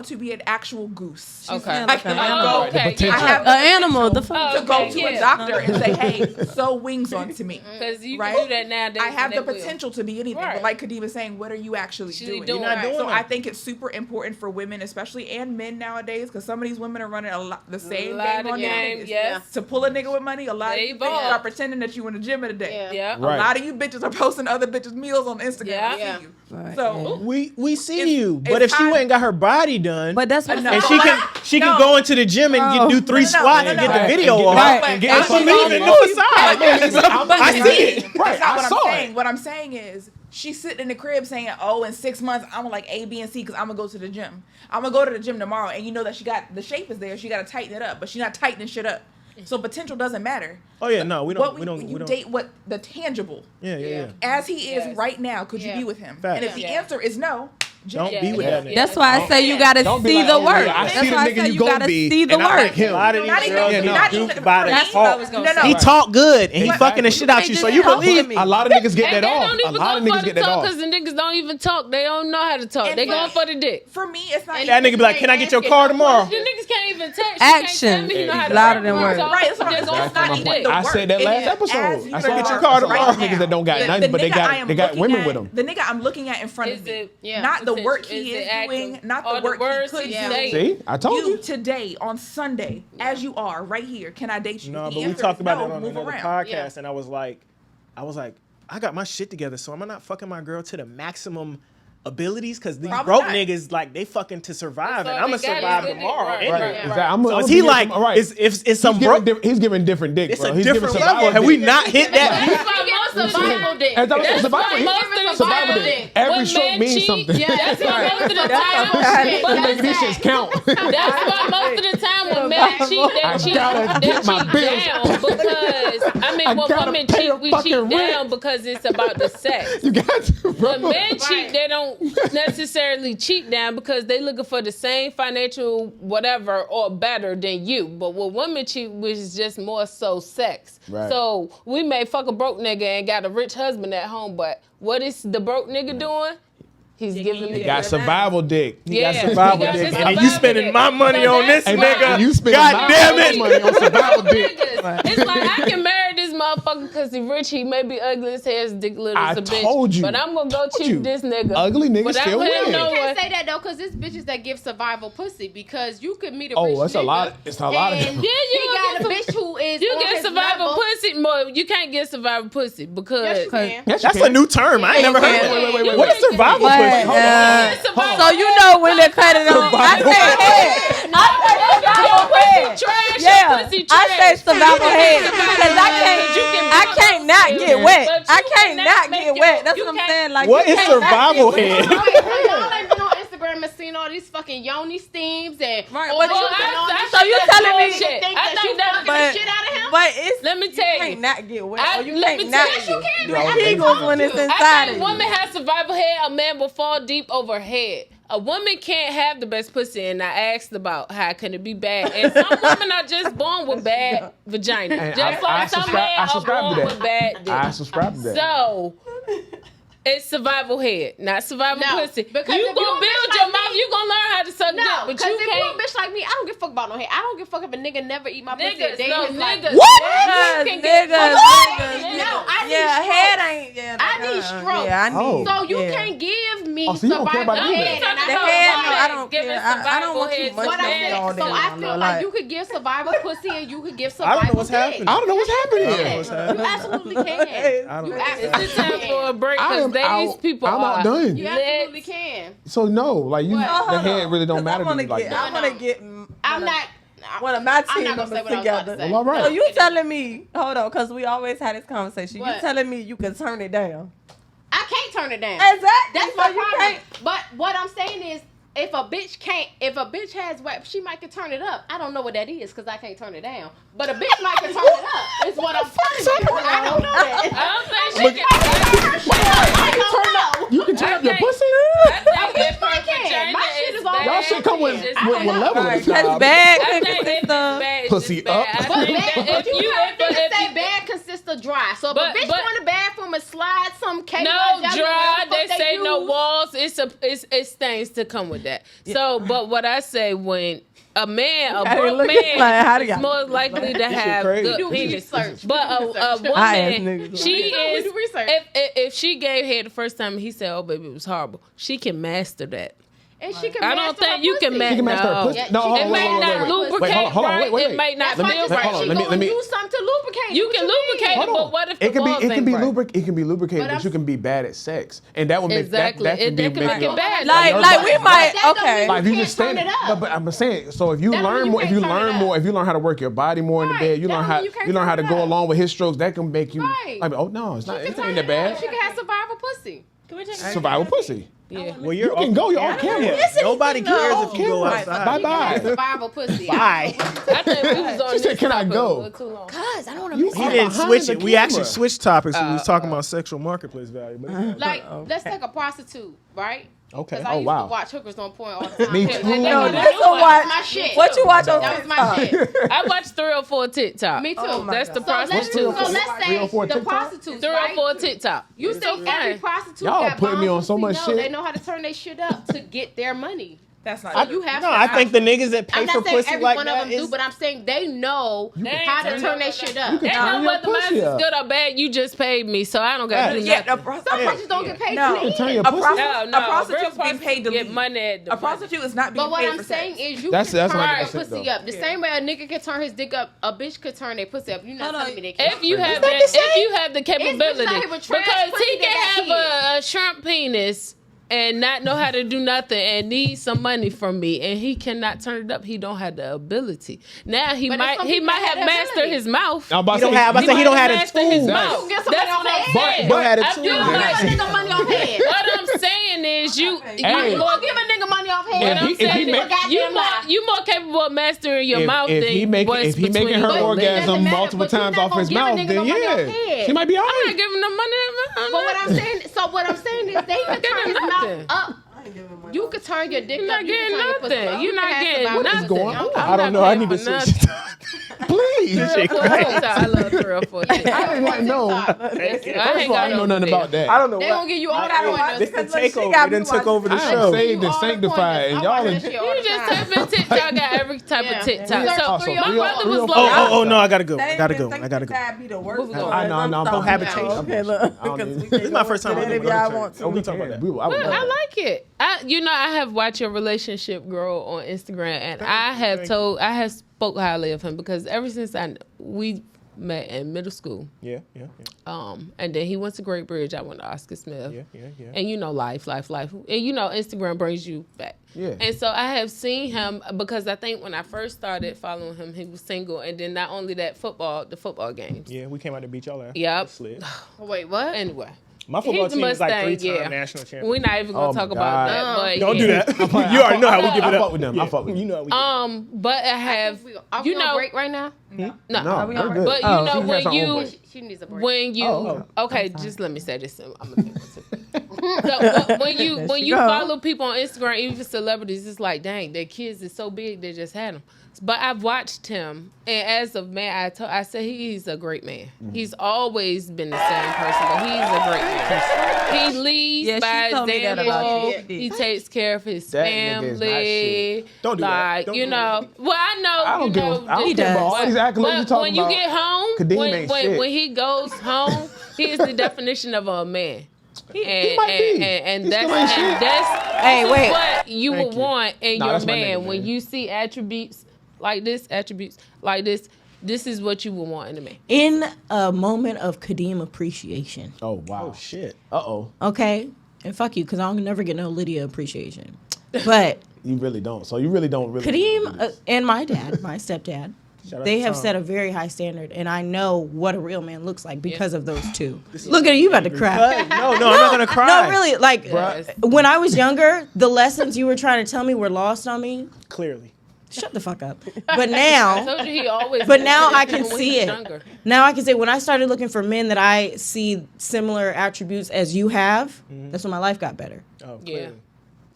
to be an actual goose. Okay. I can go. Okay. I have an animal. The to go to a doctor and say, hey, sew wings onto me. Because you right? can do that nowadays. I have the potential to be anything. But like Khadija was saying, what are you actually doing? You're not doing so it. I think it's super important for women, especially and men nowadays, because some of these women are running the same game on niggas. Yes. To pull a nigga with money, a lot of you bitches are pretending that you in the gym today. Yeah. A lot of you bitches are posting other bitches' meals on Instagram. Yeah. I see you. Right. So we see you, but if she ain't got her body done, but that's what and she can go into the gym and do 3 squats and get the video off and get some leaving no side. I see it. Right. That's not what I'm saying. What I'm saying is she's sitting in the crib saying, "Oh, in 6 months I'm like A, B, and C because I'm gonna go to the gym. I'm gonna go to the gym tomorrow." And you know that she got the shape is there. She got to tighten it up, but she's not tightening shit up. So potential doesn't matter. Oh yeah, no, we don't. You date what the tangible. Yeah. As he is right now, could you be with him? Facts. And if the answer is no, don't be with that nigga. That's why I say you gotta see the work. That's why I say you gotta see the work. A lot of these girls do by the talk. No. He talk good and he fucking the shit out you, so you believe me. A lot of niggas get that off. They don't even go for the talk because the niggas don't even talk. They don't know how to talk. They going for the dick. For me, it's not. That nigga be like, "Can I get your car tomorrow?" The niggas can't even text. Action louder than words. Right, that's what I'm saying. I said that last episode. I said, "Get your car tomorrow." Niggas that don't got nothing, but they got women with them. The nigga I'm looking at in front of me, not the work he is doing, not the work he could do. See, I told you. Today on Sunday, as you are right here, can I date you? No, but we talked about it on another podcast, and I was like, I got my shit together, so I'm not fucking my girl to the maximum abilities because these broke niggas like they fucking to survive, and I'm gonna survive tomorrow. So is he like? Is some broke? He's giving different dick. It's a different level. Have we not hit that? Survival dick. Survival dick. Every stroke means something. Yeah, that's why most of the time. Make these shits count. That's why most of the time when men cheat, they cheat down because when women cheat, we cheat down because it's about the sex. You got to. When men cheat, they don't necessarily cheat down because they looking for the same financial whatever or better than you. But when women cheat, which is just more so sex. Right. So we may fuck a broke nigga and got a rich husband at home, but what is the broke nigga doing? He's giving me. He got survival dick. He got survival dick. And you spending my money on this nigga. You spending God damn it. money on survival dick. It's like I can marry this motherfucker because he rich. He may be ugly as hell, his dick little as a bitch. told you. But I'm gonna go cheat this nigga. Ugly niggas still win. You can't say that though, because it's bitches that give survival pussy. Because you could meet a rich that's nigga. a lot. It's a lot of. And he got a bitch who is. You on get his survival level. pussy, more. You can't get survival pussy because Yes, you can. That's a new term. I ain't never heard that. Wait. What is survival pussy? Hold on. So you know when they cut it on, I say head. I say survival head. I say survival head because I can't not get wet. I can't not get wet. That's what I'm saying. Like, what is survival head? Y'all ain't been on Instagram and seen all these fucking yoni steams and so you telling me think that you fucking the shit out of him? But it's let me tell you, can't not get wet. You can't not Kegels when it's inside of you. A woman has survival head. A man will fall deep over her head. A woman can't have the best pussy, and I asked about how can it be bad. And some women are just born with bad vagina. And Just like some men are born with bad dick. I subscribe to that. So it's survival head, not survival pussy. Because you if gonna build your mouth, you gonna learn how to suck dick, but because you if can't. you a bitch like me, I don't give a fuck about no head. I don't give a fuck if a nigga never eat my pussy. Niggas, no, niggas. What? Niggas. No, I need head ain't. I need stroke. Yeah, I need. So you can't give me so you don't care survival about the head. nigga. The head, no, I don't care. I don't want you What I'm saying, all day so I long, feel though, like you could give survival pussy and you could give I survival don't know what's dick. happening. I don't know what's happening here. You absolutely can. I don't You know. absolutely It's time for a break I am because these out. people I'm are. outdone. You absolutely can. So no, like you, What? the head really don't matter I to you like that. want to get. I'm not. One of my I'm team not gonna say members what I was about together. to say. Well, all right. So you telling me? Hold on, because we always had this conversation. You What? telling me you can turn it down? I can't turn it down. Exactly. That's So my you problem. can't- But what I'm saying is, if a bitch has WAP, she might can turn it up. I don't know what that is because I can't turn it down. But a bitch might can turn it up. Is what I'm telling you. I don't know that. I don't think she can. You can turn up your pussy? I think if her vagina is bad, Y'all should come with level of That's bad. I think if it's bad, Pussy it's bad. up. I think that if you say bad consists of dry. So if a bitch go in the bathroom and slide some cake, no dry, they say no walls. It's things to come with that. So, but what I say when a broke man is more likely to have good penis. But a woman, she is. If she gave head the first time, he said, "Oh, baby, it was horrible." She can master that. And she can I don't think you can master her pussy. No, it may not lubricate right. It may not feel right. Let me use something to lubricate. You can lubricate it, but what if the balls it can be right? It can be lubricated, but you can be bad at sex, and that would make that can make it bad. Like we might Like if you just stand it up. But I'm saying, so if you learn more, if you learn how to work your body more in the bed, you learn how to go along with his strokes. That can make you like, oh no, it's not. It ain't that bad. She can have survival pussy. Can we take survival pussy? Yeah. Well, you can go. You're on camera. Nobody cares if you go outside. Bye. Survival pussy. Bye. I think we was on She said, "Can I go?" Cause I don't want to miss He didn't switch it. We actually switched topics. We was talking about sexual marketplace value. But Like, let's take a prostitute, right? Okay. Because I used to watch hookers on porn all the time. Me too. No, this will watch my shit. What you watch on That was my shit. I watched 304 TikTok. Me too. That's the So let's prostitute. say the prostitutes, 304 TikTok. You think every prostitute Y'all got putting me bomb on so pussy? much No, shit. they know how to turn their shit up to get their money. That's not So true. you have no, to. I think the niggas that pay I'm for not saying pussy every like one of that them do, is. but I'm saying they know how to turn their shit up. They know whether mine's is good or bad. You just paid me, so I don't got to do nothing. Some prostitutes don't get paid No. to Turn eat. your A pussy. prostitute's being paid to get leave. money at the A prostitute is not being But what paid I'm for saying sex. is you That's can turn 100% your pussy though. up. The same way a nigga can turn his dick up, a bitch could turn their pussy up. You're not telling me they can't. If you have the capability, out here with trash because pussy he that can have a shrimp penis and not know how to do nothing and need some money from me, and he cannot turn it up. He don't have the ability. Now he might have mastered his mouth. He don't have the his tools. mouth. Get somebody on their head. He don't have the I tools. feel Give like a nigga money off head. what I'm saying is you You gonna give a nigga money off head. What I'm saying you more capable of mastering your mouth than if he making her orgasm multiple times off his mouth, then yeah, she might be I'm alright. not giving them money. But what I'm saying is they can turn his mouth up. You could turn your dick up. You're not getting nothing. You're not getting nothing. Going on? I don't know. I need to switch. Please. I love 304. I didn't know. First of all, I know nothing about that. I don't know. They gonna give you all that This pointers. the takeover. They done took over the I show. am saved and sanctified, and y'all. You just type in TikTok, got every type of TikTok. So my brother was like, Oh no! I gotta go. I gotta go. I know. I'm cohabitation. Okay, look. This is my first time. If y'all want to. We talking about that. I like it. I have watched your relationship grow on Instagram, and I have spoke highly of him because ever since we met in middle school. Yeah. And then he went to Great Bridge. I went to Oscar Smith. Yeah. And life. And Instagram brings you back. Yeah. And so I have seen him because I think when I first started following him, he was single. And then not only that, the football games. Yeah, we came out to beat y'all ass. Yep. Slid. Wait, what? Anyway. My football team is like Mustang, 3-time national champion. We're not even gonna talk about that. But Don't do that. You already know how we give it up. I fuck with them. I fuck with them. You know how we but I have Are we on break right now? no. we're good. But She needs a break. when you okay, just let me say this. I'm gonna so when you follow people on Instagram, even celebrities, it's like, dang, their kids is so big, they just had them. But I've watched him, and as a man, I say he's a great man. Mm-hmm. He's always been the same person, but he's a great man. He leads by example. He takes care of his family. Don't do that. Well, I know. I don't give a all these accolades you talking But when you get home, Kadeem ain't shit. when he goes home, he is the definition of a man. He might be. And He that's still ain't shit. what you would want in Nah, your that's my man. nigga, When man. you see attributes like this, this is what you would want in a man. In a moment of Kadeem appreciation. Oh wow. Oh shit. Uh-oh. Okay? And fuck you, because I'll never get no Lydia appreciation. But You really don't. So you really don't really. Kadeem and my dad, my stepdad, They have set a very high standard, and I know what a real man looks like because of those two. Look at you about to cry. No, I'm not gonna cry. No, really. Like when I was younger, the lessons you were trying to tell me were lost on me. Clearly. Shut the fuck up. But now, I told you he always but now I can when he see was it. younger. Now I can say when I started looking for men that I see similar attributes as you have, that's when my life got better. Oh, Yeah. clearly.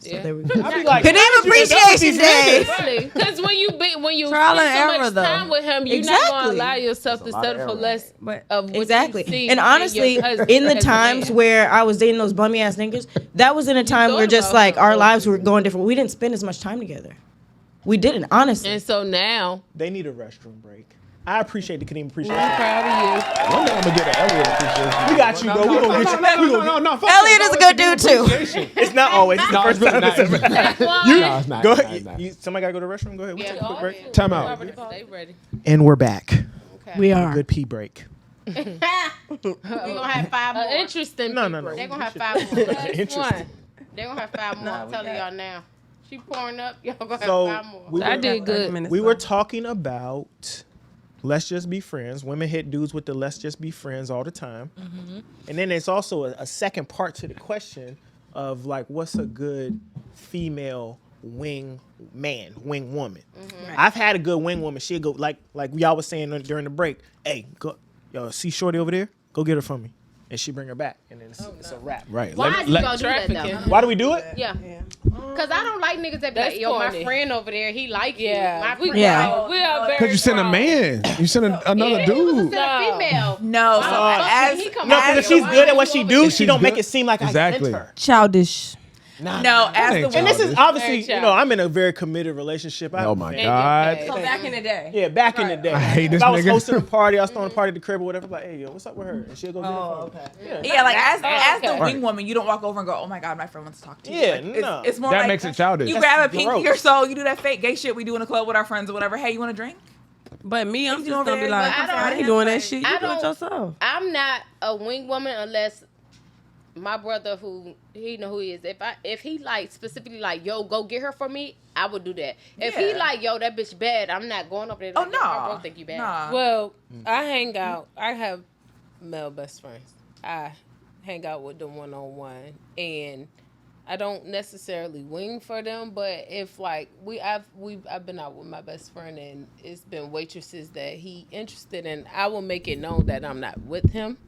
So there we go. I'd be like, Kadeem Appreciation Day. Because when you Trial spend and so error, much though. time with him, you're not gonna allow yourself to settle for less of what Exactly. you see And honestly, your cousin in the as a times man. where I was dating those bummy ass niggas, that was in a time where thought just about like them. our lives were going different. We didn't spend as much time together. We didn't, honestly. And so now They need a restroom break. I appreciate the Kadeem appreciation. I'm proud of One day I'm gonna get an Elliot appreciation. We got you, bro. We gonna get you. No. Elliot is a good dude too. It's not always. It's the first time it's ever you. You No, it's not. go It's ahead. not. Somebody gotta go to the restroom. Go ahead. We'll take a quick break. Time out. Stay ready. And we're back. We are. Good pee break. We're gonna have 5 more. Interesting. No. They're gonna have 5 more. Interesting. They're gonna have 5 more. I'm telling y'all now. She pouring up. Y'all gonna have So 5 more. I did good. We were talking about let's just be friends. Women hit dudes with the let's just be friends all the time. And then there's also a second part to the question of like, what's a good female wing man, wing woman? I've had a good wing woman. She'll go like y'all was saying during the break. Hey, go, yo, see Shorty over there? Go get her for me. And she bring her back, and then it's a wrap. Right. Why is you gonna do that though? Why do we do it? Yeah. Cause I don't like niggas that be That's like, yo, my corny. friend over there, he like you. Yeah, My we, friend. Yeah. we are very. Because you sent a strong. man. You sent another He was dude. a female. No, so as he come No, out because if here, she's why good at you what she over do, there? she don't make good. it seem like Exactly. I sent her. Childish. no, as ain't the And this is Childish. obviously, Very I'm in a very committed relationship. Oh my And God. your so bag. back in the day. Yeah, back in the day. I hate this if I was nigga. hosting a party, I was throwing a party at the crib or whatever, like, hey, yo, what's up with her? And she'll go get it for me. Yeah, like as the okay. wing woman, you don't walk over and go, "Oh my God, my friend wants to talk to you." Yeah, Like, no. it's more That like makes it childish. you That's grab a pinky gross. or so. You do that fake gay shit we do in the club with our friends or whatever. Hey, you want a drink? But me, I'm You just over gonna be there, like, but I ain't doing that shit. You I do it don't- yourself. I'm not a wing woman unless my brother, who he know who he is, if he like specifically like, yo, go get her for me, I would do that. If he Yeah. like, yo, that bitch bad, I'm not going up there. Oh Like, no, my bro think you bad. Nah. Well, I hang out. I have male best friends. I hang out with them 1-on-1, and I don't necessarily wing for them. But if like I've been out with my best friend, and it's been waitresses that he interested in, I will make it known that I'm not with him,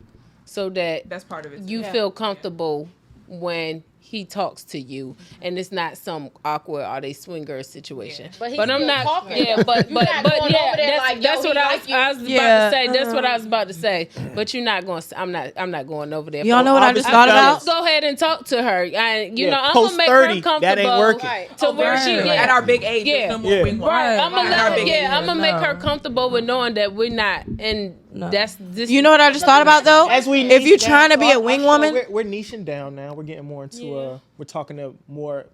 so that That's part of it. you feel comfortable when he talks to you, and it's not some awkward are they swinger situation. But he's I'm still not. talking. Yeah, but You're not going over there like, yo, that's what he I like was. you. I was about Yeah. to say. That's what I was about to say. But you're not going. I'm not going over there. Y'all know what I just thought about? Go ahead and talk to her. And you Yeah, know, I'm post gonna make 30, her comfortable. that ain't working. Right. To where she right. yeah. At our big age, Yeah. there's no more Yeah. wing woman. Right, I'm At our big age. gonna make her No. comfortable with knowing that we're not, and that's this. You know what I just thought about though? As we If niche you're down, trying to be our- a wing our show, woman, we're niching down now. We're getting more into we're talking to more.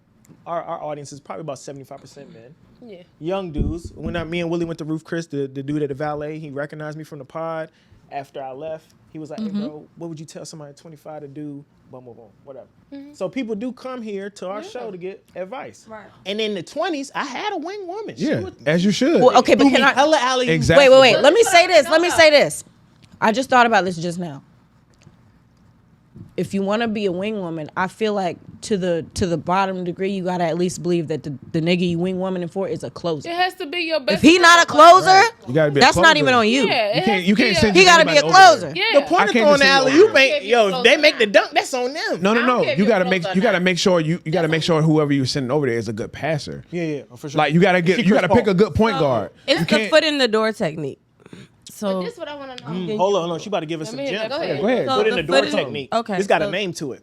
Our audience is probably about 75% men. Yeah. Young dudes. When me and Willie went to Roof Chris, the dude at the valet, he recognized me from the pod. After I left, he was like, "Hey, bro, what would you tell somebody 25 to do?" Boom, boom, boom, whatever. So people do come here to our show to get advice. Right. And in the 20s, I had a wing woman. She Yeah, would as you should. well, okay, but do me can I? hella alley. Exactly. Wait. Let me say this. I just thought about this just now. If you want to be a wing woman, I feel like to the bottom degree, you gotta at least believe that the nigga you wing woman for is a closer. It has to be your best. If he not a closer, You gotta be a that's not closer. even on you. Yeah, it has You to can't be send He gotta be a anybody over there. closer. Yeah. The point I of can't throwing just the say alley, no. you I make don't care yo. if If you they close make or the not. dunk, that's on them. No. care if You you're gotta close make or you gotta not. make sure you gotta make sure whoever you're sending over there is a good passer. Yeah, for sure. Like you gotta She you gotta Chris pick a good point guard. It's You the can't- foot in the door technique. So This is what I want to know. Hold on, she about to give us some me hear gems. that. Go ahead. Go ahead. So Put in the the door foot in- technique. okay, It's got a so- name to it.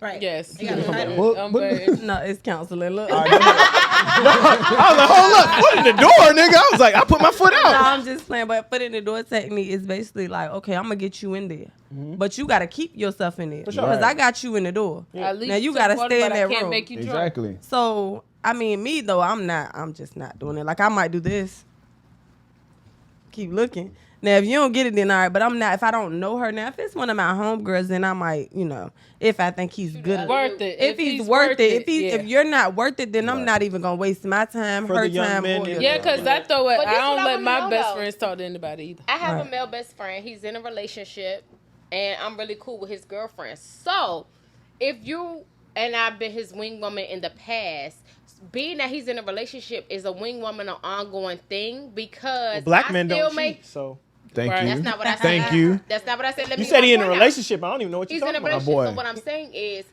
Right. Yes. What- I'm what- very- no, it's counseling. Look. I was like, hold up, foot in the door, nigga. I was like, I put my foot No, out. I'm just playing. But foot in the door technique is basically like, okay, I'm gonna get you in there, but you gotta keep yourself in there because Right. I got you in the door. At least Now you to gotta the stay in but that I can't room. make you drunk. Exactly. So I mean, me though, I'm just not doing it. Like I might do this. Keep looking. Now, if you don't get it, then all right. But I'm not. If I don't know her now, if it's one of my homegirls, then I might, if I think he's good, worth it. If he's worth it, yeah. if you're not worth it, then I'm not even gonna waste my time, For her the young time. men Or in Yeah, because I throw it. But I this don't what I let wanna my know, best though. friends talk to anybody either. I have a male best friend. He's in a relationship, and I'm really cool with his girlfriend. So, if you and I've been his wing woman in the past, being that he's in a relationship is a wing woman an ongoing thing because Black I men still don't make. cheat, so. Thank you. That's not what I said. Thank you. That's not what I said. Let You me said get he my in a point out. relationship. I don't even know what you're He's in talking a about. relationship. boy. So what I'm saying is,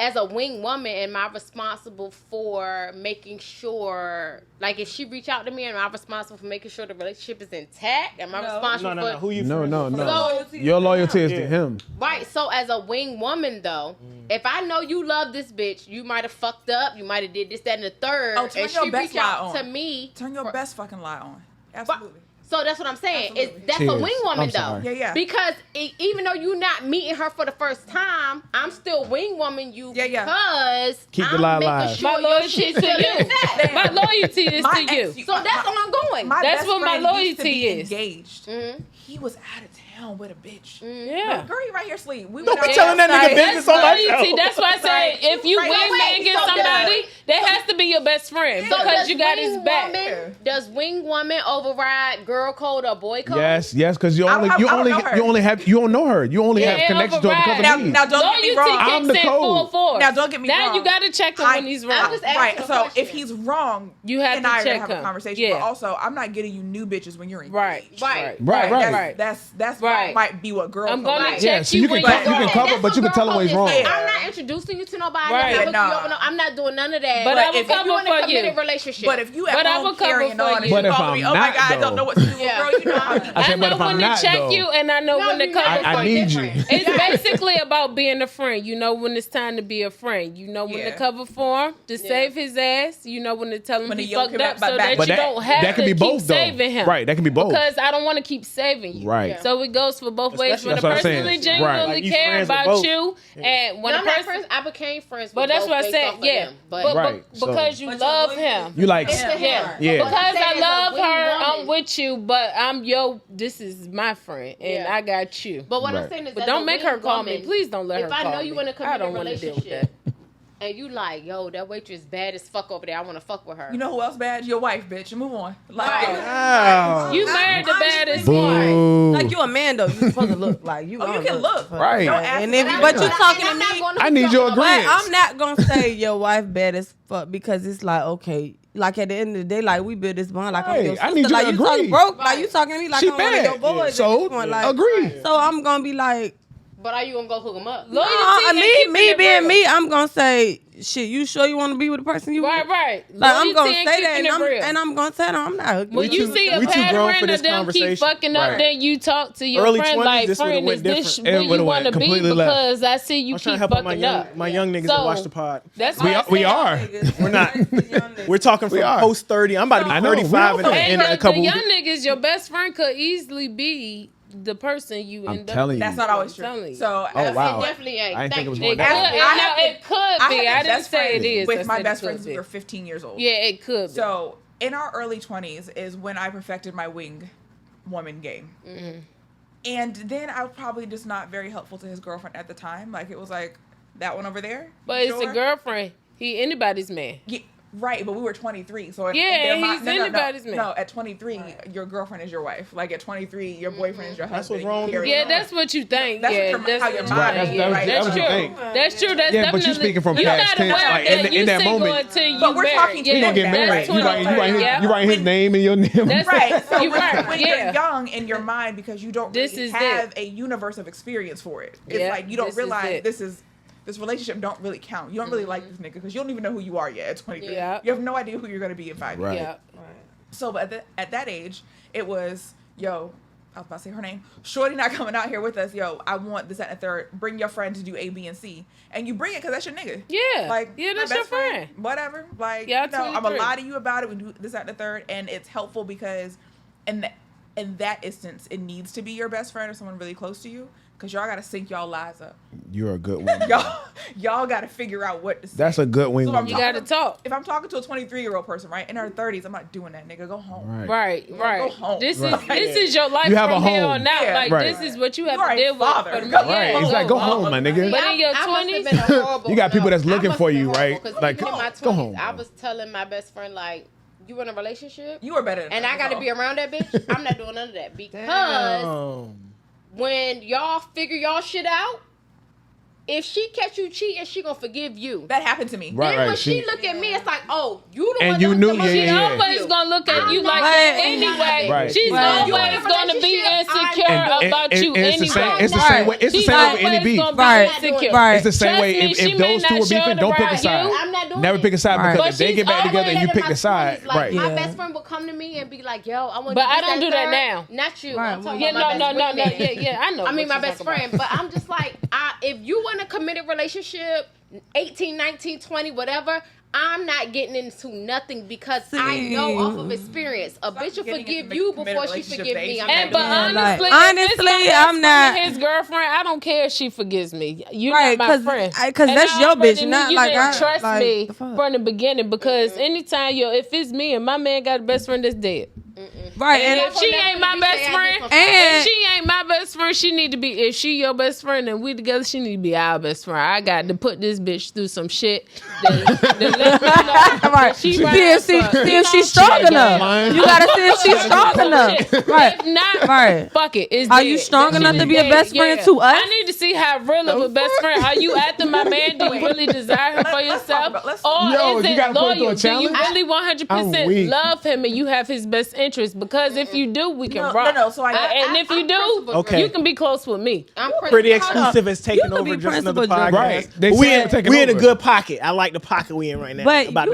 as a wing woman, am I responsible for making sure, like, if she reach out to me, am I responsible for making sure the relationship is intact? Am I responsible No. for? Who you? No, friends no, with? no. So, Your loyalty is to Yeah. him. right. So as a wing woman, though, if I know you love this bitch, you might have fucked up. You might have did this, that, and the third. Oh, turn and your she best reach out lie to on. me. Turn your best fucking lie on. Absolutely. So that's what I'm saying. Absolutely. That's Cheers. a wing woman, I'm though. sorry. Yeah, yeah. Because even though you're not meeting her for the first time, I'm still wing woman you Yeah, yeah. because Keep the I'm lie making alive. sure My your loyalty shit to still you. intact. My loyalty is My to you. ex- So that's ongoing. My That's best what my friend used to loyalty be is. Engaged. Mhm. He was out of town with a bitch. Yeah. Girl, he right here sleep. We Don't went be out- telling that nigga That's business on my loyalty. show. That's why I say if you Right. wing Wait, man get so somebody, that has to be your best friend So because does you got his wing back. woman- Does wing woman override girl code or boy code? Yes, because you I don't know her. you don't know her. You only Yeah, have connection to her because override. of me. Now, don't get me Loyalty wrong. I'm kicks the in full code. force. Now, don't get me Now wrong. you got to check him when he's I'm wrong. just asking Right. a So question. if he's wrong, You have and to I are gonna check have a him. conversation. Yeah. But also, I'm not getting you new bitches when you're engaged. Right. Right. Right. That's Right. might be what girls. I'm gonna Right. check Yeah, so you you can when cover, you're you can wrong. cover, but you can tell him when he's wrong. I'm not introducing you to nobody. Right. I'm not doing none of that. But I will if you're cover in a for committed you. relationship. But if you at But I home will cover carrying for on, you. and But you if call I'm me, oh my not, god, I don't though. know what to do. Yeah. Girl, you know how I said, I but know if I'm when not, to check though, you and I know when to cover I for need you. you. It's basically about being a friend. You know when it's time to be a friend. You know when to Yeah. cover for him, to save his ass. You know when to tell him When to he yoke fucked him up up by so back. that But you that- don't have that can to be keep both, though. saving him. Right, that can be both. Because I don't want to keep saving you. Right. So it goes for both ways. Especially- When a That's what I'm person saying. really Right. genuinely Like, you care friends with about both. you, and when No, a I'm not person, friends. I became friends. but with that's both what I based said. off of Yeah, them. but Right, so- because you But love you're him. You like, It's to him. Yeah. But Because I'm saying I as a love wing her, woman- I'm with you, but this is my friend, and Yeah. I got you. But what Right. I'm saying is, But as don't a make wing her call me. woman, Please don't let her If I call know you in a me. I committed don't want to deal with relationship, that. and you like, yo, that waitress bad as fuck over there. I want to fuck with her. You know who else bad? Your wife, bitch. Move on. Like, Wow. You married the baddest Boo. one. Like you a man though, you supposed to look like you. Oh, you gonna can look. Right. Don't ask And me if that. but you And talking to I'm not me, gonna I hook need you up your with agreement. but I'm not gonna say your wife bad as fuck because it's like okay. Like at the end of the day, like we build this bond. Like I'm Right. your I sister. need you like to you talking agree. broke. Like you talking to me like She I'm one of bad. your boys. So, at this point, like, agree. So I'm gonna be like, But are you gonna go hook him up? Loyalty and me keeping me it being real. me, I'm gonna say shit. You sure you want to be with the person you Right, with? right. Like I'm Loyalty gonna and say that, keeping it real. and I'm gonna tell them I'm not. When We you too- see a we too grown for pattern this of them keep conversation. fucking up, Right. then you talk to your Early friend 20s, like, this would've friend, went is this different. where It you would've want to went be? completely left. Because I see you I'm trying keep to help out fucking my up. young niggas So, that watch the pod. That's We why are. I We said- are. We're not. We're talking from We are. post 30. I'm about to be I know. 35 We are. in And a couple. the young niggas, your best friend could easily be the person you I'm end up telling you. That's not always I'm telling true. you. So Oh, wow. It definitely ain't. I didn't think it was Thank going you. It that could, way. it could be. I didn't best say it friends is. with I my said best it friends could when we be. were 15 years old. Yeah, it could be. So in our early 20s is when I perfected my wing woman game. Mm-hmm. And then I was probably just not very helpful to his girlfriend at the time. Like it was like that one over there. But You it's a sure? girlfriend. He anybody's man. Yeah, right, but we were 23. So in Yeah, their he's anybody's man. No, at 23, your girlfriend is your wife. Like at 23, your boyfriend is your That's husband. what's wrong with Carry Yeah, on. that's what you think. That's yeah, what your- how your what mind you is, think. right? That's That's true. what you think. That's true. That's Yeah, definitely. but you speaking from you past gotta tense, wear like, that. in You that single moment. until you But we're married. talking Yeah, We gonna get That's married. You 23, write yeah. his name in your name. That's Right. So You when, right, when yeah. you're young in your mind, because you don't This really is have a universe of experience for it. It's Yeah, like you don't this is realize it. this relationship don't really count. You don't really like this nigga because you don't even know who you are yet at 23. Yeah. You have no idea who you're gonna be in 5 years. Right. Yeah. So but at that age, it was, yo, I was about to say her name. Shorty not coming out here with us. Yo, I want this, that, and the third. Bring your friend to do A, B, and C. And you bring it because that's your nigga. Yeah. Like, Yeah, my that's best your friend. Whatever. Like, Yeah, no, I'm going to 23. lie to you about it. We do this, that, and the third. And it's helpful because in that instance, it needs to be your best friend or someone really close to you. because y'all got to sync y'all lives up. You're a good one. Y'all got to figure out what to say. That's a good wing. So you got to talk. If I'm talking to a 23-year-old person, right, in her 30s, I'm not doing that, nigga. Go home. Right. Go home. This is your life You have from a here home. on out. Yeah. Like Right. this is what you have You to are a deal father. with. For the Go Right. He's like, go home, my nigga. But in your I must have 20s, been a horrible. You got people that's looking I for must have you, been horrible, right? 'cause Like, even in my 20s, go home. I was telling my best friend like, you in a relationship? You are better than and that, I got to so. be around that bitch. I'm not doing none of that because when y'all figure y'all shit out, if she catch you cheating, she gonna forgive you. That happened to me. Right, Then when she look at me, it's like, oh, you the And one you that knew- looked at yeah, me. she yeah. always gonna look at you like But- that anyway. Right. She's Right. always gonna be insecure about you it's the same. anyway. It's the same way. It's the She's same with any always beef. gonna be Right. insecure. Right. It's the same Trust way. me, If she may those two not are beefing, show don't pick a the side. right I'm not doing Never it. pick a side Right. because But if they she's get back together and you In pick my the side, 20s, like, right? My Yeah. best friend would come to me and be like, "Yo, I want." But I don't do that now. Not you. Right. I'm talking Yeah, about no. my best friend. Yeah, I know. I mean, what my you're best talking friend. But I'm just like, if you in a committed relationship, 18, 19, 20, whatever, I'm not getting into nothing because I know off of experience. A bitch will getting forgive into you committed before she relationship forgive to me. 18. I'm And not but doing that. honestly, honestly, if it's my I'm not- his girlfriend. I don't care if she forgives me. You're Right, not my 'cause- friend. 'cause And that's I your already bitch, knew not you like didn't I- trust like, me the fuck? from the beginning because anytime if it's me and my man got a best friend that's dead. Right. And And if she ain't my best friend, And- if she ain't my best friend, she need to be. If she your best friend and we together, she need to be our best friend. I got to put this bitch through some shit. That let me know that Right. she See right if she- for- see if she's strong Yeah, enough. yeah. You gotta see if she's strong Some enough. shit. Right. If not, Right. fuck it. It's Are dead. you strong That enough shit to is be a dead. best friend to us? I need to see how real of a best friend. Are you after my man? Do you really desire him for yourself? Or Yo, is you it gotta put it through a loyal? Do you challenge? really I'm 100% weak. love him and you have his best interest? Because if you do, we can rock. No. So And if you do, Okay. you can be close with me. Pretty exclusive is taking can over be just another principal podcast. driven. Right. They We say in, I'm taking we in a over. good pocket. I like the pocket we in right now. But about you-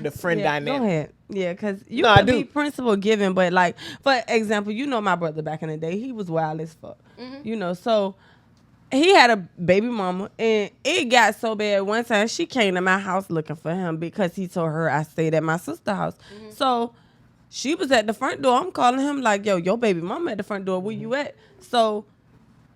the friend Yeah, dynamic. Go ahead. Yeah, because you No, I could do. be principle given, but like, for example, you know my brother back in the day, he was wild as fuck. You know, so he had a baby mama, and it got so bad one time she came to my house looking for him because he told her I stayed at my sister's house. So she was at the front door. I'm calling him like, yo, your baby mama at the front door. Where you at? So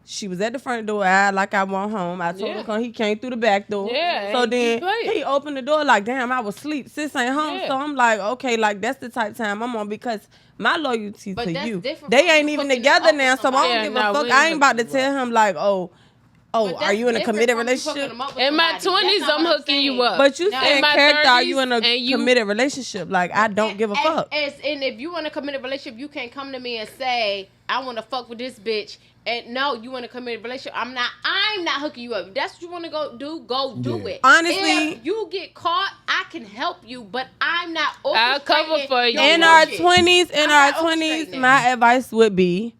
she was at the front door. I went home. I told Yeah. him he came through the back door. Yeah, So and then he played. he opened the door like, damn, I was asleep. Sis ain't home. Yeah. So I'm like, okay, like that's the type of time I'm on because my loyalty But to that's you. different They from ain't you even hooking together up now, with so I somebody. don't Yeah, give nah, a we fuck. ain't I ain't about to hooking tell him like, oh, But are you in a that's committed different from you hooking relationship? them up with In my somebody. 20s, That's not I'm what hooking you saying. up. But you Now, saying in my character, are you 30s in a and you- committed relationship? Like I don't give a fuck. And if you in a committed relationship, you can't come to me and say, I want to fuck with this bitch. And no, you in a committed relationship. I'm not hooking you up. If that's what you want to go do Yeah. it. Honestly- if you get caught, I can help you, but I'm not I'll cover orchestrating for you. your In our bullshit. 20s, I'm not my orchestrating advice would be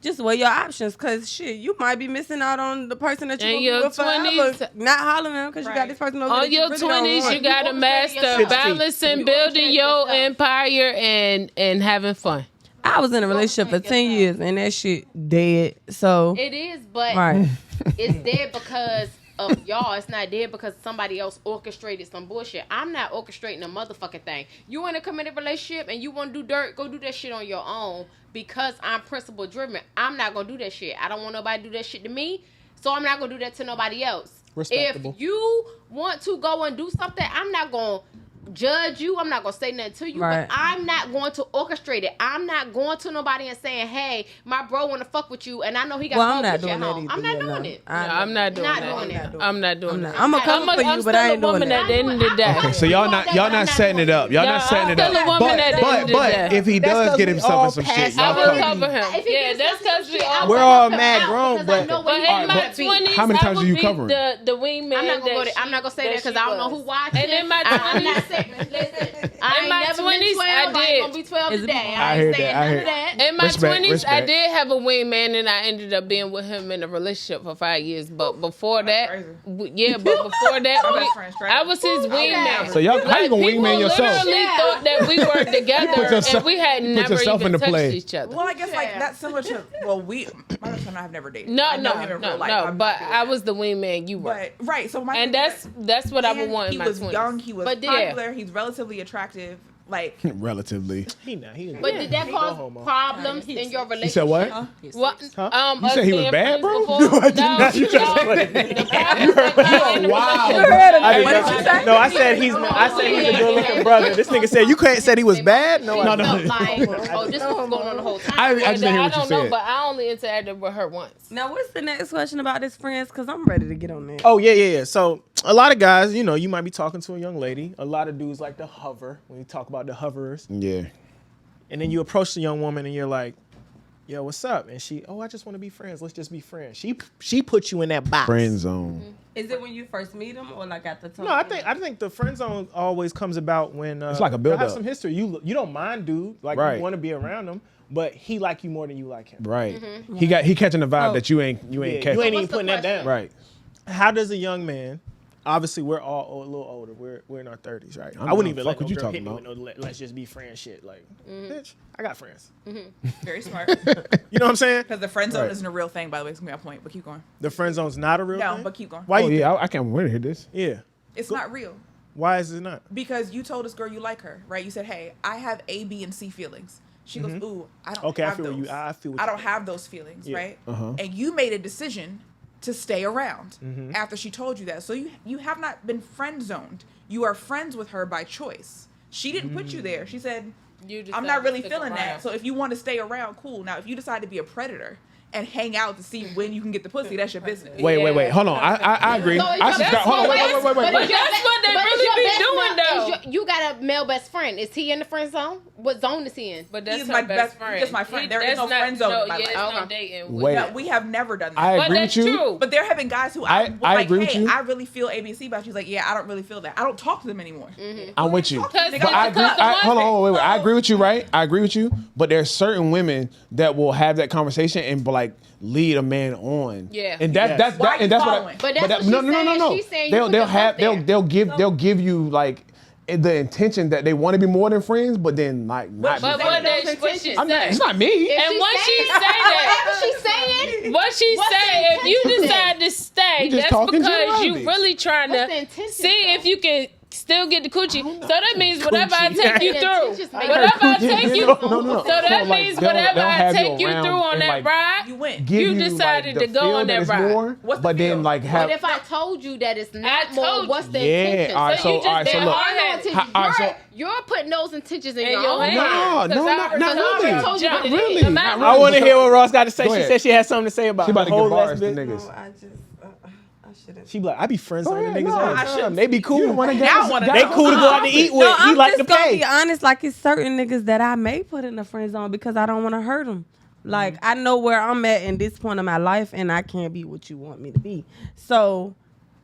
just weigh your options, cause shit, you might be missing out on the person that In you're your with forever. 20s, Not hollering at them because you got this person over on there that your you really don't 20s, want. you got to orchestrating master yourself. balancing, You building orchestrating your yourself. empire and having fun. I was in a relationship for 10 years and that shit dead. So It is, but right. it's dead because of y'all. It's not dead because somebody else orchestrated some bullshit. I'm not orchestrating a motherfucking thing. You in a committed relationship and you want to do dirt, go do that shit on your own because I'm principle driven. I'm not going to do that shit. I don't want nobody to do that shit to me, so I'm not going to do that to nobody else. Respectable. If you want to go and do something, I'm not going to judge you. I'm not gonna say nothing to you, Right. but I'm not going to orchestrate it. I'm not going to nobody and saying, "Hey, my bro want to fuck with you," and I know he got. Well, a I'm not bitch doing at that home. either. I'm not yeah, doing no. it. I'm not doing Not that. doing it. I'm not doing that. I'm a come for you, I'm but I still ain't a doing woman that. at the end of the day. Okay, so y'all not setting it up. Y'all not setting it I'm still a up. woman at the end of the day. But if he That's does 'cause get we himself all in some shit, passed I y'all will cover. cover him. If he Yeah, gets that's because we all. We're all mad grown, but But in my 20s, How many I times would are you be covering? the wingman. I'm not gonna go that there. I'm not gonna say that she because I don't know was. who watching. And in my I'm not 20s, saying. Listen, I In ain't my never 20s, been 12. I I ain't did. gonna be 12 Is it- today. I I heard ain't saying that, I none heard- of that. in my Respect, 20s, I respect. did have a wingman, and I ended up being with him in a relationship for 5 years. But before that, crazy. but before that, My best friend's straight. I was his wingman. So y'all, how you gonna People wingman yourself? literally thought that we were together, yourself- and we had put never yourself even into touched play. each other. Well, I guess like that's similar to my best friend and I have never dated. No, I know him in real life. I'm but not doing I that. was the wingman. You were, But right, so my and thing is that's what I would and want in he my was 20s. young, he was But popular, he's relatively attractive. Like relatively. But did that cause problems in your relationship? You said what? What? You said he was bad, bro? No, I did not. You No, I said he's a good looking brother. This nigga said you said he was bad. No, Like, oh, this was going on the whole time. I just didn't hear what you don't know, said. but I only interacted with her once. Now, what's the next question about his friends? Because I'm ready to get on that. Oh yeah. So a lot of guys, you know, you might be talking to a young lady. A lot of dudes like to hover when you talk about the hoverers. Yeah. And then you approach the young woman and you're like, yo, what's up? And she, I just want to be friends. Let's just be friends. She put you in that box. Friend zone. Mm-hmm. Is it when you first meet them or like at the time? No, I think the friend zone always comes about when it's like a you build have up. some history. You don't mind dude, like Right. you want to be around him, but he like you more than you like him. Right. He catching the vibe that you ain't You catching. ain't even putting that down. Right. How does a young man? Obviously, we're all a little older. We're in our 30s, right? I'm I wouldn't down. even let Fuck no what you girl talking hit me about. with no let's just be friends shit. Like, bitch, I got friends. Very smart. You know what I'm saying? Because the friend zone Right. isn't a real thing, by the way. It's gonna be my point, but keep going. The friend zone's not a real No, thing. but keep going. Why Oh you? yeah, I can't wait to hear this. Yeah. It's not real. Why is it not? Because you told this girl you like her, right? You said, "Hey, I have A, B, and C feelings." She goes, "Ooh, I don't Okay, I have feel those. what you- I feel what I you don't mean. have those feelings, Yeah. right?" Uh-huh. And you made a decision to stay around after she told you that. So you have not been friend zoned. You are friends with her by choice. She didn't put you there. She said, "I'm not really feeling that. So if you want to stay around, cool. Now, if you decide to be a predator and hang out to see when you can get the pussy, that's your business." Wait. Hold on. I agree. So I subscribe. Hold on. Wait. But that's what they really be doing, though. You got a male best friend. Is he in the friend zone? What zone is he in? But that's He's her my best friend. just my friend. There is That's no not- friend zone No, in my yeah, life. it's no Okay. dating. Wait. No, we have never done that. I But agree that's with you. true. But there have been guys who I like, agree with hey, you. I really feel ABC about you. He's like, yeah, I don't really feel that. I don't talk to them anymore. I'm with you. Because But I agree. Hold on. Wait. I agree with you, right? I agree with you. But there's certain women that will have that conversation and like lead a man on. Yeah. And that's Why are you and that's following? what. But that's what no. she's saying. She's saying you put They'll them have up there. they'll give you like the intention that they want to be more than friends, but then like not. But be what friends. she I'm not, say? it's not me. And what she say that? Whatever she's saying. What she What's the say? If you intention decide to stay, We just that's talking because you generalities. really trying What's the to intention, see if though? you can still get the coochie. So that means whatever I Coochie. take you The through, intentions make whatever I Yeah, take you, no. so that like, means they'll- whatever they'll I have take you around through on and, that like, ride, You win. give you like, decided the to go feel on that it's ride. more, What's the but then feel? like have. What if I told you that it's not I more? told What's the Yeah, intention? all right, So you just all right, so there look. hard No headed. intention. all right, so- You're putting those intentions in In your your own head. mind. No, not really. I told you Not that it really. is. Not I want to hear what Ross got to say. Go She ahead. said she had something to say about She about the to whole give bars to lesbian. niggas. I just, I shouldn't. She be like, I be friends with ahead, niggas no, all the I time. shouldn't. They be cool. You the one that Now I got- wanna got- They cool to go out to eat with. I'm He like to just gonna pay. be honest. Like it's certain niggas that I may put in the friend zone because I don't want to hurt them. Like I know where I'm at in this point of my life, and I can't be what you want me to be. So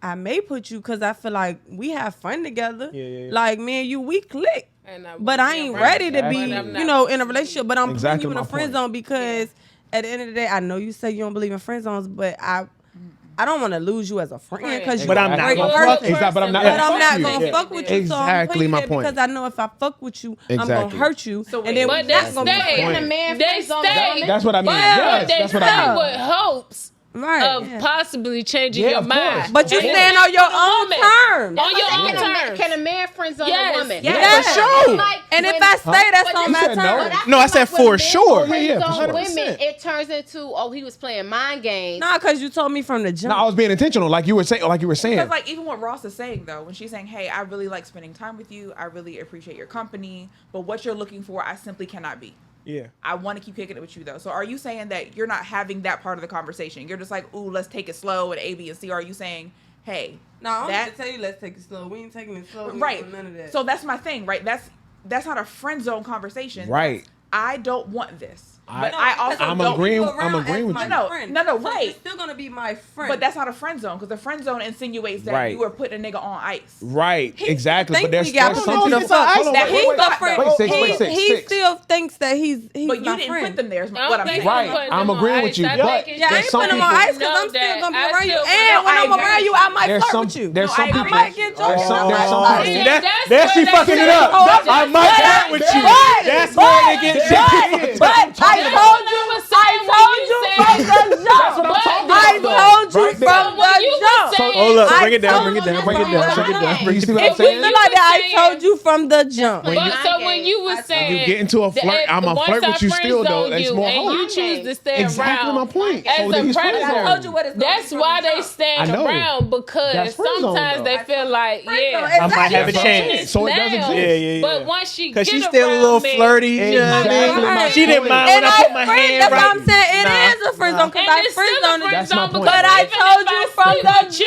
I may put you because I feel like we have fun together. Yeah. Like me and you, we click. And But I ain't ready to be, Exactly. you know, in a relationship. But I'm Exactly putting you in a my friend point. zone because at the end of the day, I know you say you don't believe in friend zones, but I don't want to lose you as a friend because you're But I'm a not great gonna person. fuck- Exactly, but I'm not But gonna I'm not fuck gonna you. fuck with you. So I'm Exactly putting my you there point. because I know if I fuck with you, I'm Exactly. gonna hurt you. So and then But we're they not gonna be stay. friends. And the man They friend zone stay. woman. That's what I mean. But Yes, they that's what stay I mean. with hopes Right. of yeah. possibly changing Yeah, your of course. mind. But you And stand on your own woman. terms. On your own Can a man- terms. Can a man friend zone Yes. a woman? Yes. For sure. Like, And if when- I stay, that's But on you my said no. terms. But No, I feel said like for when sure. men Yeah, friend for zone 100%. women, it turns into, oh, he was playing mind games. Nah, because you told me from the jump. No, I was being intentional, like you were saying. Because like even what Ross is saying though, when she's saying, "Hey, I really like spending time with you. I really appreciate your company, but what you're looking for, I simply cannot be. Yeah. I want to keep kicking it with you though." So are you saying that you're not having that part of the conversation? You're just like, "Ooh, let's take it slow at A, B, and C." Or are you saying, "Hey, No, I'm that- going to tell you, let's take it slow. We ain't taking it slow. We ain't right?" doing none of that. So that's my thing, right? That's not a friend zone conversation. Right. I don't want this. But No, I also I'm don't. agreeing- You around I'm agreeing as with my you. No, friend. no, So right. You're still going to be my friend. But that's not a friend zone because the friend zone insinuates that Right. you are putting a nigga on ice. Right, exactly. think But there's we got there's put something. into the fuck. Hold on, That wait, he's wait, the wait, friend. wait, six, he, wait, six, he six. still thinks that he's But you my didn't friend. put them there. Is I don't what I'm think saying. Right. putting I'm them on agreeing with ice. you, I but think it's Yeah, I there's ain't some putting him on people- ice because know I'm still that going to be I around you. still- And No, when I I'm agree. around you, I might There's flirt some- with you. there's some I people- might get There's drunk. some- there's some I- people- See, That, that's there where she they fucking it say- up. I might flirt with you. That's where they get shit. But I told you, from the jump. I told you Right there. from the jump. Hold up, I bring it down, told bring it you down, bring it down, from bring it the down, bring You it see down. what I'm If we saying? feel like that, I told you from the jump. But so when when you was saying you get into a flirt, I'ma flirt with you still though. It's more and you hope. choose to stay Exactly around. my point. As So a he's friend predator, zone. I told you what it's gonna that's be why from the they jump. stand I know. around because That's friend zone, sometimes they though. feel like, yeah, I might have a That's chance. So it does now, exist. Yeah. But once she Because get she's still a around little me, flirty. You know what I mean? Exactly my She didn't point. mind when I put my hand That's right. what I'm saying. It Nah. is a friend zone because and I it's friend still a zone. friend That's my zone point. because But I even told if you I from sleep the with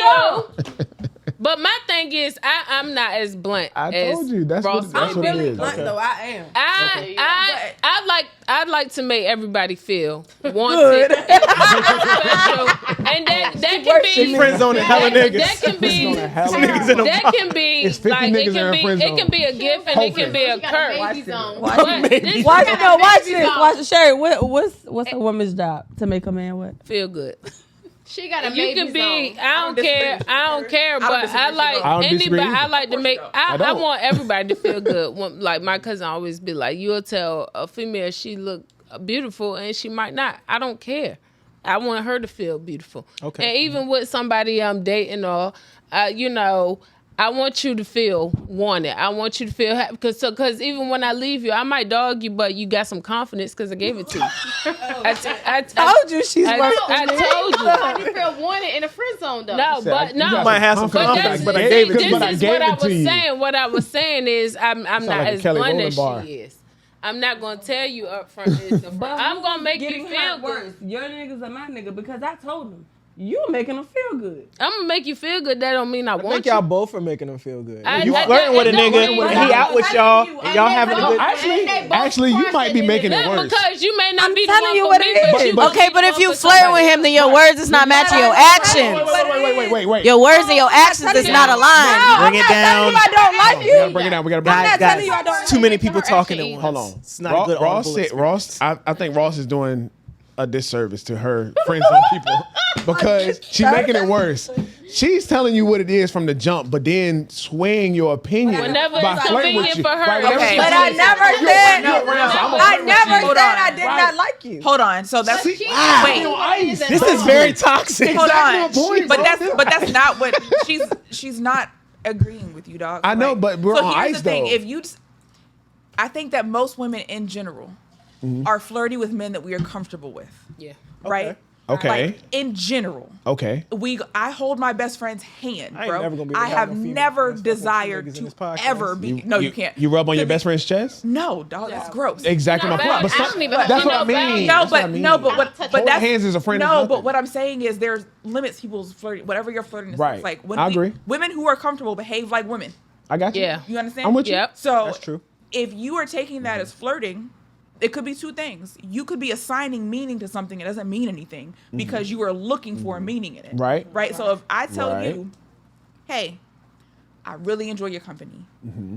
you- But my thing is, I'm not as blunt. I as told you that's Ross what it is. is. Blunt though, I am. I'd like to make everybody feel wanted, and special, and that can be She friend zoning hella niggas. That can be Niggas in the that can be It's 50 like it niggas in can her be friend it can be a gift and it can be a curse. Watch But this. this Watch is- this. Watch Sherry. What's a woman's job to make a man what? feel good. She got a You maybe can be. zone. I don't care. I don't care. But I like I don't disagree anybody. I either. like to make. I I don't. want everybody to feel good. Like my cousin always be like, you'll tell a female she look beautiful and she might not. I don't care. I want her to feel beautiful. Okay. And even with somebody I'm dating or, you know, I want you to feel wanted. I want you to feel happy because even when I leave you, I might dog you, but you got some confidence because I gave it to you. I Told you she's I told you. Somebody feel wanted in a friend zone though. No, but no. might have some confidence, but I gave it to you. This is what I was saying. What I was saying is I'm not like a as Kelly blunt Rowland as bar. she is. I'm not gonna tell you up front. I'm gonna make you feel good. worse. Your niggas are my nigga because I told them you making them feel good. I'm gonna make you feel good. That don't mean I I want think you. y'all both are making them feel good. I- You I- flirting with a it don't nigga mean- and he out with y'all and y'all having a good. Actually, you might be making it Not worse. because you may not I'm be the telling one you for what me, it but is. you gonna Okay, be but the if one you for flirting with somebody. him, then your words is not matching your actions. Wait. Your words and your actions is not aligned. Bring it down. I don't like We gotta you. bring it down. We gotta bring it I'm down. not telling you I don't. Too many people talking at once. Hold on. It's not good. Ross audible said, I think Ross is doing a disservice to her friends and people because she's making it worse. She's telling you what it is from the jump, but then swaying your opinion Whenever by it's flirting convenient with you. for her. Right, whenever Okay. she But says, I never said. I never Hold said on. I did not like you. Hold on. So that's See, wait. This is very toxic. Hold on. Exactly my point, but bro. that's not what she's not agreeing with you, dog. I know, but we're so on here's ice, the thing. though. If you, I think that most women in general are flirty with men that we are comfortable with. Yeah. Right. Okay. Like, in general. Okay. I hold my best friend's hand, I ain't bro. never gonna be able to I have have no female never friends fucking desired niggas in to this podcast. ever be. No, you can't. You rub on your best friend's chest? No, dog. That's gross. Exactly my No, point. I But don't even that's know what I mean. No, That's what I but mean. no, but what? But Holding that's hands is a friend. No, is but nothing. what I'm saying is there's limits people's flirting. Whatever your flirting is, Right. like I agree. Women who are comfortable behave like women. I got you. Yeah. You understand? I'm with you. Yep. So That's true. if you are taking that as flirting, it could be two things. You could be assigning meaning to something that doesn't mean anything because you are looking for a meaning in it. Right. Right. So if I tell Right. you, hey, I really enjoy your company.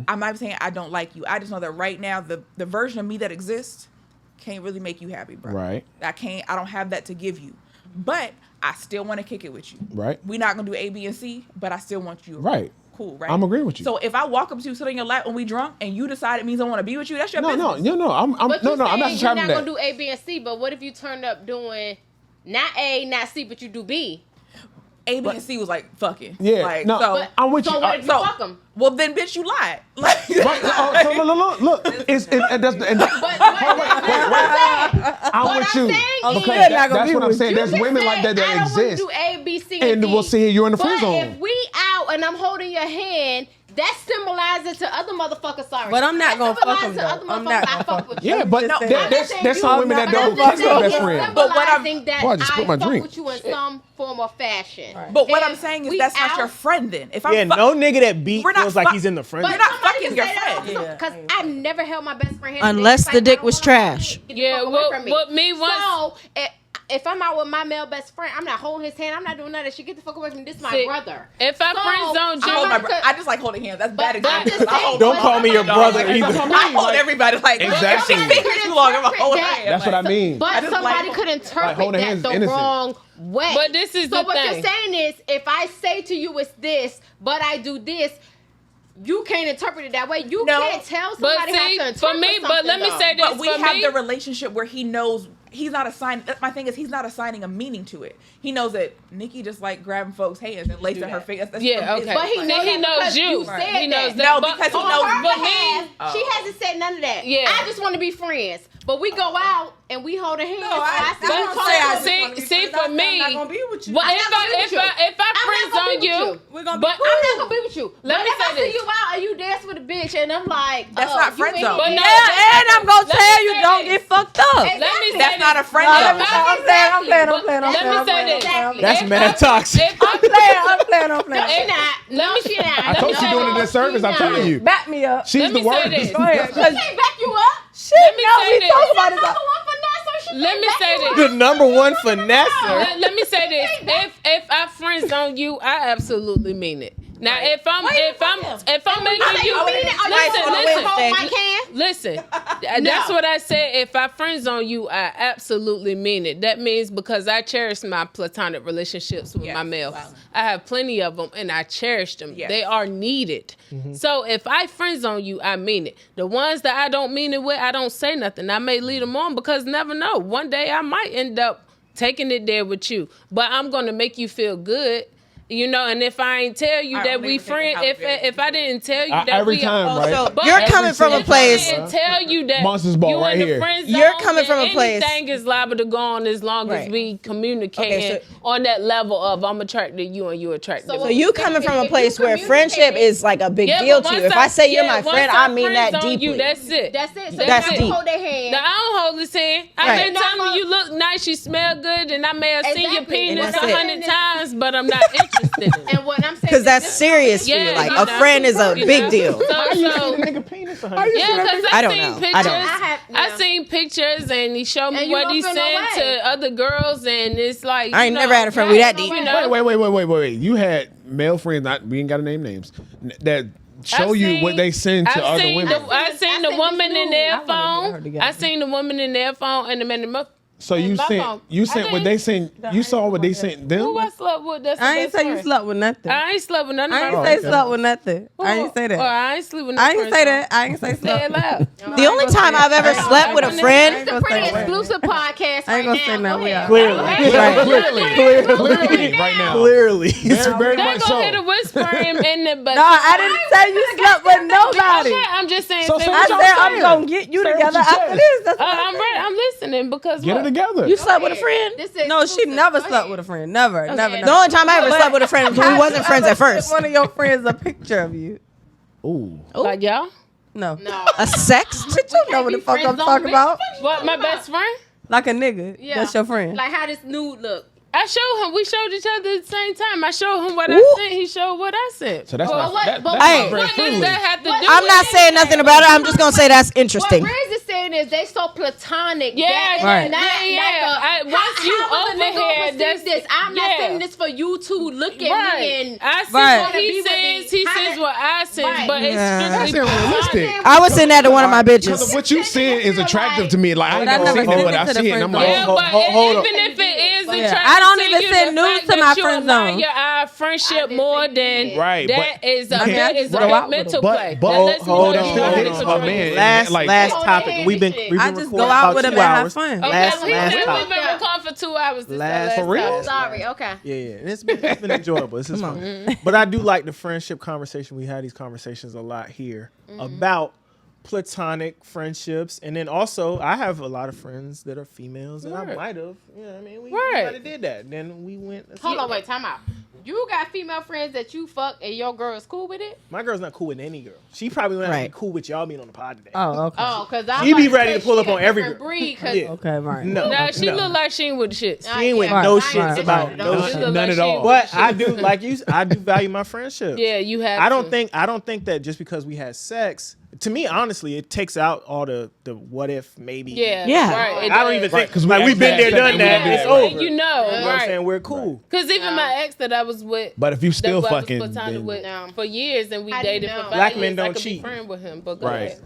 I might be saying I don't like you. I just know that right now the version of me that exists can't really make you happy, bro. Right. I don't have that to give you. But I still want to kick it with you. Right. We're not gonna do A, B, and C, but I still want you. Right. Cool, right? I'm agreeing with you. So if I walk up to you, sit on your lap, and we drunk, and you decide it means I want to be with you, that's your No, business. no. I'm But no, you no. I'm not saying trying you're to not that. gonna do A, B, and C. But what if you turned up doing not A, not C, but you do B? A, B, and C was like fucking. Yeah, Like, no, so, I'm with So you. what if you so- fuck them? well, then, bitch, you lied. Like, Right. So look. It's and that's and I'm What with I'm you saying because is- that's what I'm saying. There's women like that I don't want to exist, do A, B, C, and D. we'll see you're in the friend But zone. if we out and I'm holding your hand, that symbolizes to other motherfuckers. Sorry, But I'm not That gonna fuck symbolizes them, to other though. I'm not motherfuckers I gonna fuck fuck with you. Yeah, but No, there's some women that don't kiss their best friend. But what I'm- symbolizing that Boy, I just I spilled my fuck drink. with you in some form or fashion. but what And I'm saying is we that's not out, your friend then. If I'm Yeah, no nigga that beat We're not feels like fuck- he's in the friend. But You're not somebody fucking can your say that friend. because I've never held my best friend hand. Unless It's the like, dick I don't was wanna trash. get the Yeah, fuck away well, from me. but me once- So if I'm out with my male best friend, I'm not holding his hand. I'm not doing none of that shit. Get the fuck away from me. This is my See, brother. If I So, friend zone I, hold you, my bro- I just like holding hands. That's bad But I'm example. just I hold- saying, Don't call me your brother either. I hold everybody like Exactly. If she speaks too long, I'm gonna hold her hand. That's what I Like, mean. But just somebody like- could interpret holding that hands the is innocent. wrong way. But this is so the what thing. you're saying is, if I say to you it's this, but I do this, you can't interpret it that way. You No. can't tell but somebody how see, to interpret for me, but let me something, say though. this But we for have me. the relationship where he knows he's not assigning. My thing is, he's not assigning a meaning to it. He knows that Nikki just like grabbing folks' hands and lacing her face. Yeah, okay. But he knows you. Right. He knows that. No, because he knows me. She hasn't said none of that. Yeah. I just want to be friends. But we go out and we hold hands. See, for me, I'm not gonna be with you. Well, if I friends on you, we're gonna but be cool. I'm not gonna be with you. Let but me if say I see this. you out and you dance with a bitch and I'm like, That's not friend zone. But no, And I'm gonna tell you, don't get fucked up. Let me say That's not a friend No, zone. I'm playing. Let me say this. That's mad toxic. I'm She not. Let me She not. I told you doing a disservice. I'm telling you. Back me up. She's Let the me say worst. this. Go ahead. She can't back you up. Let me say this. Talk about it. Let me say this. The number one finesser. Let me say this. If I friend zone you, I absolutely mean it. Now, if I'm making you listen. That's what I said. If I friend zone you, I absolutely mean it. That means because I cherish my platonic relationships with my males. Wow. I have plenty of them, and I cherish them. Yes. They are needed. Mm-hmm. So if I friend zone you, I mean it. The ones that I don't mean it with, I don't say nothing. I may lead them on because never know. One day I might end up taking it there with you, but I'm gonna make you feel good. You know, and if I ain't tell you that we friends, if I didn't tell you that every we time, right? So you're coming from a place. I didn't tell you that Monsters Ball you right in the here. friend zone, You're coming from a place. Anything is liable to go on as long as we communicate on that level of I'm attracted to you and you attracted to me. So you coming from a place where friendship is like a big deal to you. If I say you're my friend, I mean that deeply. That's it. That's it. So That's you deep. hold their hand. Now, I don't hold his hand. I've been telling you look nice, you smell good, and I may have seen your penis 100 times, but I'm not interested in it. And what I'm saying because that's serious for you. Like a friend is a big deal. I seen pictures and he showed me what he sent to other girls, and it's like I ain't never had a friend with that deep. Wait. You had male friends. We ain't got to name names. That show you what they send to other women. I seen the woman in their phone. I seen the woman in their phone and the man in my. So you sent what they sent. You saw what they sent them. Who I slept with? That's I ain't say you slept with nothing. I ain't slept with none of I my ain't say slept with nothing. I ain't say that. I ain't sleep with. I ain't say that. I ain't say slept. The only time I've ever slept with a friend. It's the pretty exclusive podcast. I ain't gonna say no. We are Clearly, right now. Clearly, very much so. Hit a whisper in the but no, I didn't say you slept with nobody. Okay, I'm just saying. So I said I'm gonna get you together after this. That's what I'm ready. I'm listening because get it together. You slept with a friend? No, she never slept with a friend. Never. The only time I ever slept with a friend was when we wasn't friends at first. One of your friends a picture of you. Ooh. Like y'all? No. A sex? But you know what the fuck I'm talking about? What, my best friend? Like a nigga. Yeah. That's your friend. Like how this nude look. I showed him. We showed each other at the same time. I showed him what I sent. He showed what I sent. So that's But not what- that, but that's Hey. not what very does friendly. that have to do I'm with not saying nothing about it. I'm just gonna say that's interesting. What Riz is saying is they so platonic. Yeah, that right. Once you over here, that's this. I'm not saying this for you to look at me and I see Right. what he says. He says what I says, but it's That's strictly unrealistic. I would send that to one of my Because of bitches. what you saying is attractive to me. Like I ain't But I never never seen sent what it I to the see, and I'm friend like, Yeah, Hold- but hold even up. if it is Yeah. attractive I don't to even you, send the nudes fact to my that you friend zone. admire our friendship more than Right, that but- is a I mean, I bit just is a go bit out with mental them. play. But That lets me hold know on, you still are hitting into my friends. man. Last Like- topic. We've been I just recording go out about with 2 him and have hours. fun. Okay, Last we've topic. been recording for 2 hours. This Last- for real? Sorry, okay. Yeah, and it's been enjoyable. This is fun. But I do like the friendship conversation. We had these conversations a lot here about platonic friendships, and then also I have a lot of friends that are females, and I might have, you know what I mean, we might have did that. Then we went. Hold on, wait, time out. You got female friends that you fuck and your girl is cool with it? My girl's not cool with any girl. She probably wouldn't Right. be cool with y'all being on the pod today. Oh, okay. Oh, because I'm She be about ready say to pull she up a on every different girl. breed, 'cause Yeah. Okay, right. No, Nah, she no. look like she ain't with the shits. She ain't with no shits about Right. no Right. shit. Look None like at she all. ain't with But the I shits. do like you. I do value my friendships. Yeah, you have. I don't to. think that just because we had sex, to me, honestly, it takes out all the what if maybe. Yeah, Yeah. Right, it I don't does. even think Because like we've been there, actually done that. had It's sex. over. You know, You know what I'm right? saying? We're cool. Because even my ex that I was with, But if you still that I was fucking, platonic then- with for years, and we How do you dated know? for 5 Black years, men don't I could cheat. be friend with him, but go Right. ahead.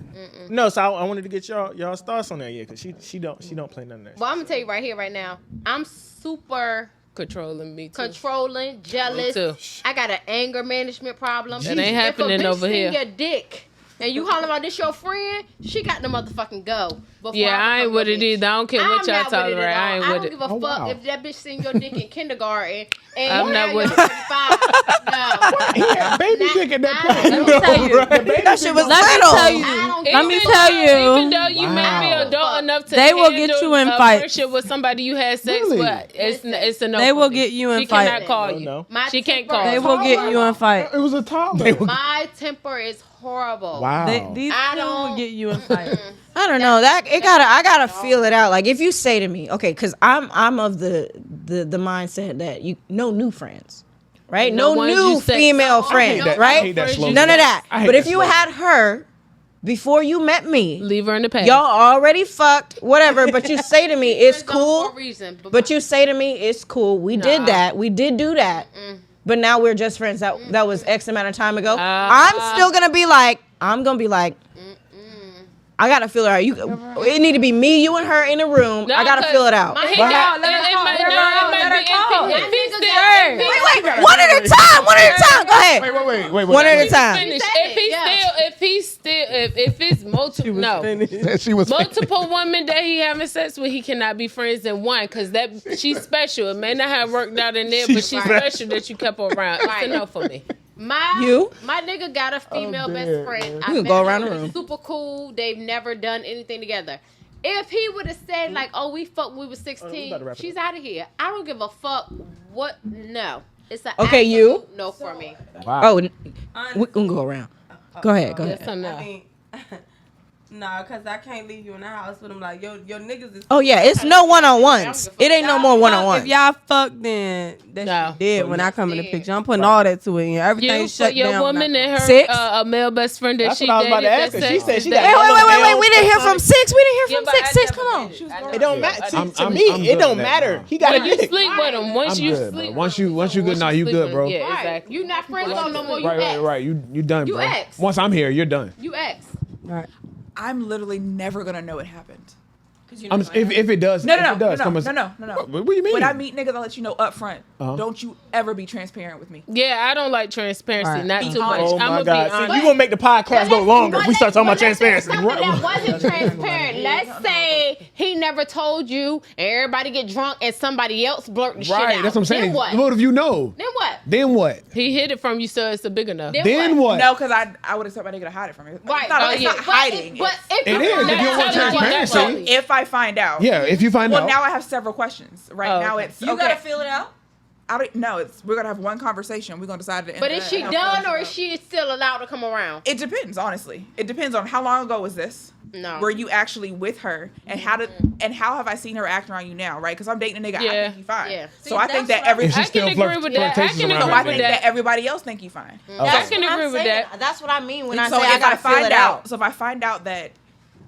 No, so I wanted to get y'all's thoughts on that, yeah, because she don't play none of that. Well, I'm going to tell you right here, right now. I'm super Controlling me too. controlling, jealous. Me too. I got an anger management problem. That ain't happening if a bitch over here. send your dick and you hollering about this your friend, she got to motherfucking go. Yeah, I ain't with it either. I don't care what y'all talking about. I ain't with it. I don't give a fuck if that bitch seen your dick in kindergarten and I'm not with it. 35. No. Baby dick at that point. That shit was Let me tell you. Even though you may be adult enough to They will get you in fights. friendship with somebody you had sex with, it's a no. They will get you in She fights. cannot call you. She can't call. They will get you in fight. It was a toddler. My temper is horrible. Wow. These two will get you in fight. I don't know that I gotta feel it out. Like if you say to me, okay, because I'm of the mindset that no new friends, right? No new female friends, right? I hate that slogan. None of that. I hate But if that you slogan. had her before you met me, leave her in the past. Y'all already fucked, whatever. But you say to me, it's cool. For a reason, But you say to me, it's cool. We did that. We did do that. But now we're just friends. That was X amount of time ago. I'm still gonna be like, I gotta feel it out. It need to be me, you, and her in a room. I gotta feel it out. Wait, One at a time. Go ahead. Wait. One at a time. If it's multiple, She was multiple women that he having sex with, he cannot be friends in one because she's special. It may not have worked out in there, but she's special that you kept her around. It's a no for me. My nigga got a female best friend. You can go around the room. Super cool. They've never done anything together. If he would have said like, "Oh, we fucked when we were 16," she's out of here. I don't give a fuck. What? No, it's an Okay, you. no for me. Wow. Oh, we can go around. Go ahead. Nah, because I can't leave you in the house with him. Like, your niggas is... Oh, yeah. It's no one-on-ones. It ain't no more one-on-ones. If y'all fuck, then that's dead when I come in the picture. I'm putting all that to it. Everything shut down. Your woman and her a male best friend that That's she what I was about to dated. ask her. She said she got Wait. We didn't hear from 6. We didn't hear from 6. Come on. It don't matter. To me, I'm it good don't at that, matter. bro. He got But you sleep with him. Once you good, sleep, bro. Once you good, nah, you good, bro. Yeah, Right. exactly. You not friends on no more. You ex. Right. You done, You bro. ex. Once I'm here, you're done. You ex. Right. I'm literally never gonna know it happened. If it does, No. What do you mean? When I meet niggas, I'll let you know up front. Uh-huh. Don't you ever be transparent with me. Yeah, I don't like transparency. Right. Not too much. Oh I'm my gonna God! be honest. See, you gonna make the podcast go longer if we start talking about transparency. That wasn't transparent. Let's say he never told you, and everybody get drunk, and somebody else blurt the shit out. Right, that's what I'm saying. Then what? What if you know? Then what? He hid it from you, so it's a big enough. Then what? No, because I would expect my nigga to hide it from me. Right. It's not hiding. But if It is, if you don't want transparency. If I find out. Yeah, if you find Well, out. now I have several questions. Right now it's You gotta feel it out. I don't know. We're gonna have one conversation. We're gonna decide at the end. But of is that she how done, far or she is she still allowed to come around? It depends, honestly. It depends on how long ago was this. No. Were you actually with her, and how have I seen her act around you now? Right? Because I'm dating a nigga. Yeah. I think he fine. Yeah. So I think that If she I still can agree with that. I flirtatious can around So agree I her. with think that that. everybody else think you fine. I can agree with that. That's what I mean when I So say I if gotta I feel find it out, out. so if I find out that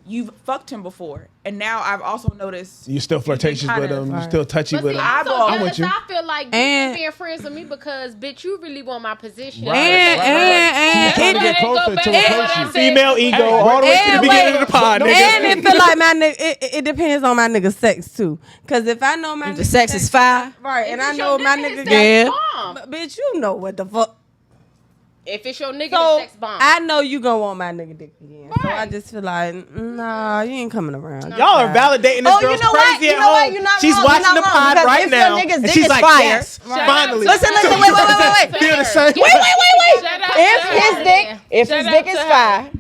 you've fucked him before, and now I've also noticed You still flirtatious kind with of- him. You still touchy But with see, him. I'm so I'm jealous. with you. I feel like And- you being friends with me because, bitch, you really want my position. And Trying to get It go closer back to to a what I person. said. Female ego Hey, all the way to the and beginning wait. of the pod, nigga. And it feel like my nigga, it depends on my nigga sex too. Cause if I know my The nigga sex is fire. right, and I If know it's my your nigga it's Yeah. sex bomb. But bitch, you know what the fuck. If it's your nigga, So it's sex bomb. I know you gonna want my nigga dick again. So I Right. just feel like, nah, you ain't coming around. Y'all are validating this Oh, you girl's know what? crazy You at know what? home. You're not She's wrong. You're watching not the wrong, pod because right if your now, nigga's and dick she's is like, fire- yes, Shout finally. out Listen, wait. Feel the same. Wait. Shout out If to his her. dick, if Shout his out dick to is her. fire,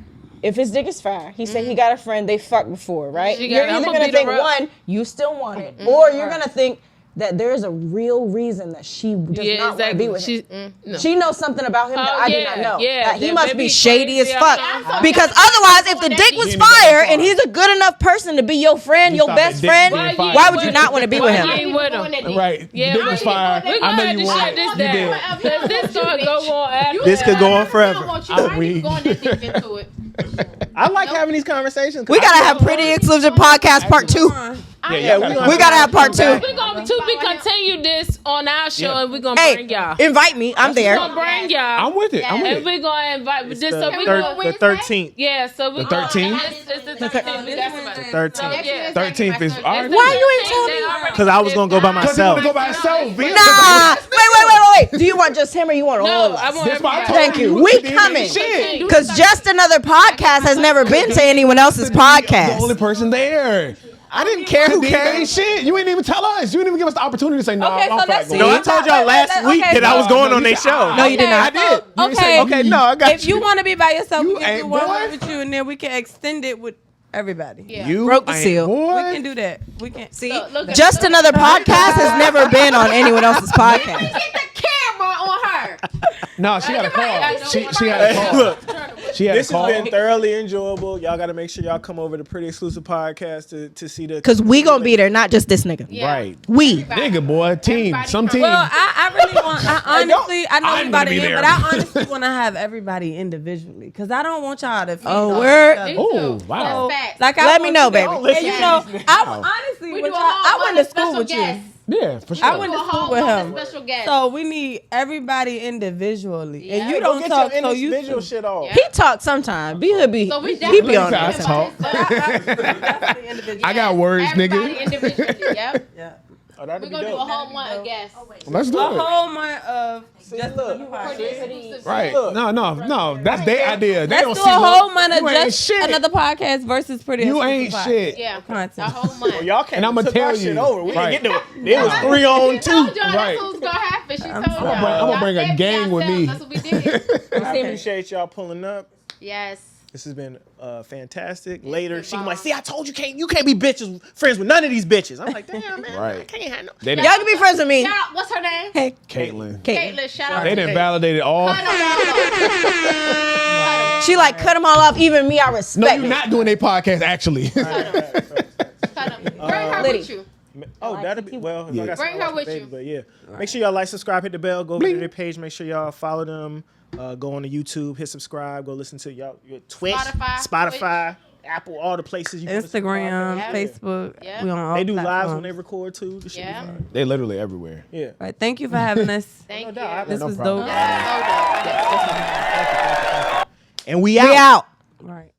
if his dick is fire, he said he got a friend they fucked before, right? She You're got- I'm either gonna gonna beat think her up. one, you still want it, or you're gonna think that there's a real reason that she does Yeah, not want to be exactly. with him. No. She knows something about him that Oh, I do yeah, not know. yeah, That he that must maybe be shady as crazy. fuck. I'm so Because jealous. otherwise, if the dick was He ain't even fire that and he's a good enough person to be your friend, your stop best at dick friend, being fire. why would you not want to be with Why him? you ain't with him? Right. Yeah, Dick was fire. We're I gonna know have you to want shut it. this You did. down. Cause this gonna go on after. This could go on I forever. don't want you. I ain't even going that deep into it. I like having these conversations. We gotta have Pretty Exclusive Podcast Part 2. Yeah, We gotta have Part 2. We're going to be continue this on our show, and we're gonna Hey, bring y'all. invite me. I'm We're there. gonna bring y'all. I'm with it. I'm with And it. we're gonna invite just so we The 13th. Yeah, so we The 13th? It's the 13th. We got somebody. 13th. So, yeah. 13th is all right. Why you ain't telling me? Because I was gonna go by Because he want myself. to go by himself. Nah, Wait. Do you want just him or you want all of us? I want everybody. Thank you. You We did coming. shit. Because just another podcast has never been to anyone else's The podcast. only person there. I didn't care who came. Shit, you ain't even tell us. You didn't even give us the opportunity to say no. Okay, so let's see. No, I told y'all last week that I was going on their show. No, you did not. I did. You Okay. Okay, no, I got If you want to be by yourself, we You can do ain't one boy. with you, and then we can extend it with everybody. Yeah. You Broke the ain't seal. boy. We can do that. We can See, Look, just another podcast has never been on anyone else's podcast. Get the camera on her. No, she had a call. She had a call. Look, She had this a call. has been thoroughly enjoyable. Y'all got to make sure y'all come over to Pretty Exclusive Podcast to see the. Because we gonna be there, not just this nigga. Yeah. Right. We. Nigga, boy. Team. Everybody Some from- team. Well, I really want. I honestly, I know I'm we about gonna to be end, there. but I honestly want to have everybody individually because I don't want y'all to. feed Oh, off word. each other. Oh, wow. That's facts. Like, I Let me want know, you to- baby. And you know, I honestly, We with do a y'all, whole I went bunch to of school special with you. guests. Yeah, for sure. I went to Do a school whole with bunch him. of special guests. So we need everybody individually, Yeah. and you Don't don't get talk your so you. individual shit off. Yeah. He talk sometime. He be So we he definitely be on I there. talk. Definitely individually. I got words, Everybody nigga. individually, yep. Yeah. Oh, that'd We're be gonna do a dope. whole month of guests. Let's do A it. whole month of just look. the podcast. Right. Look. No. That's their idea. They don't Let's do see a whole month of you ain't just shit. another podcast versus Pretty You Exclusive ain't Podcast. shit. Yeah, Content. a whole month. Well, y'all can't. And I'ma took tell our shit you. over. We Right. didn't get to it. It was 3 on 2. Told y'all Right. that's what was gonna happen. She told y'all. I'ma bring a Y'all gang said with me. That's what we did. I appreciate y'all pulling up. Yes. This has been fantastic. Later, she can be like, see, I told you can't be bitches friends with none of these bitches. I'm like, damn, man, Right. I can't have no. They Y'all done, can be friends with me. Y'all, what's her name? Hey, Caitlyn. Caitlyn. Shout out They to done Caitlyn. validated all. Cut 'em off. She like cut them all off. Even me, I No, respect you're it. not doing their podcast actually. Cut 'em. Bring her Liddy. with you. Oh, that'd be well. If Yeah. I got Bring something her with baby, you. But yeah, make sure y'all like, subscribe, hit the bell, go over to their page. Make sure y'all follow them. Go on to YouTube, hit subscribe. Go listen to your Twitch, Spotify, Apple, all the places you can listen to Instagram, podcasts. Facebook. Yeah. We on all They do lives platforms. when they record too. This shit be Yeah. fire. They literally everywhere. Yeah. All right, thank you for having us. Thank you. doubt. This No was problem. dope. Hold up. And we We out. Right.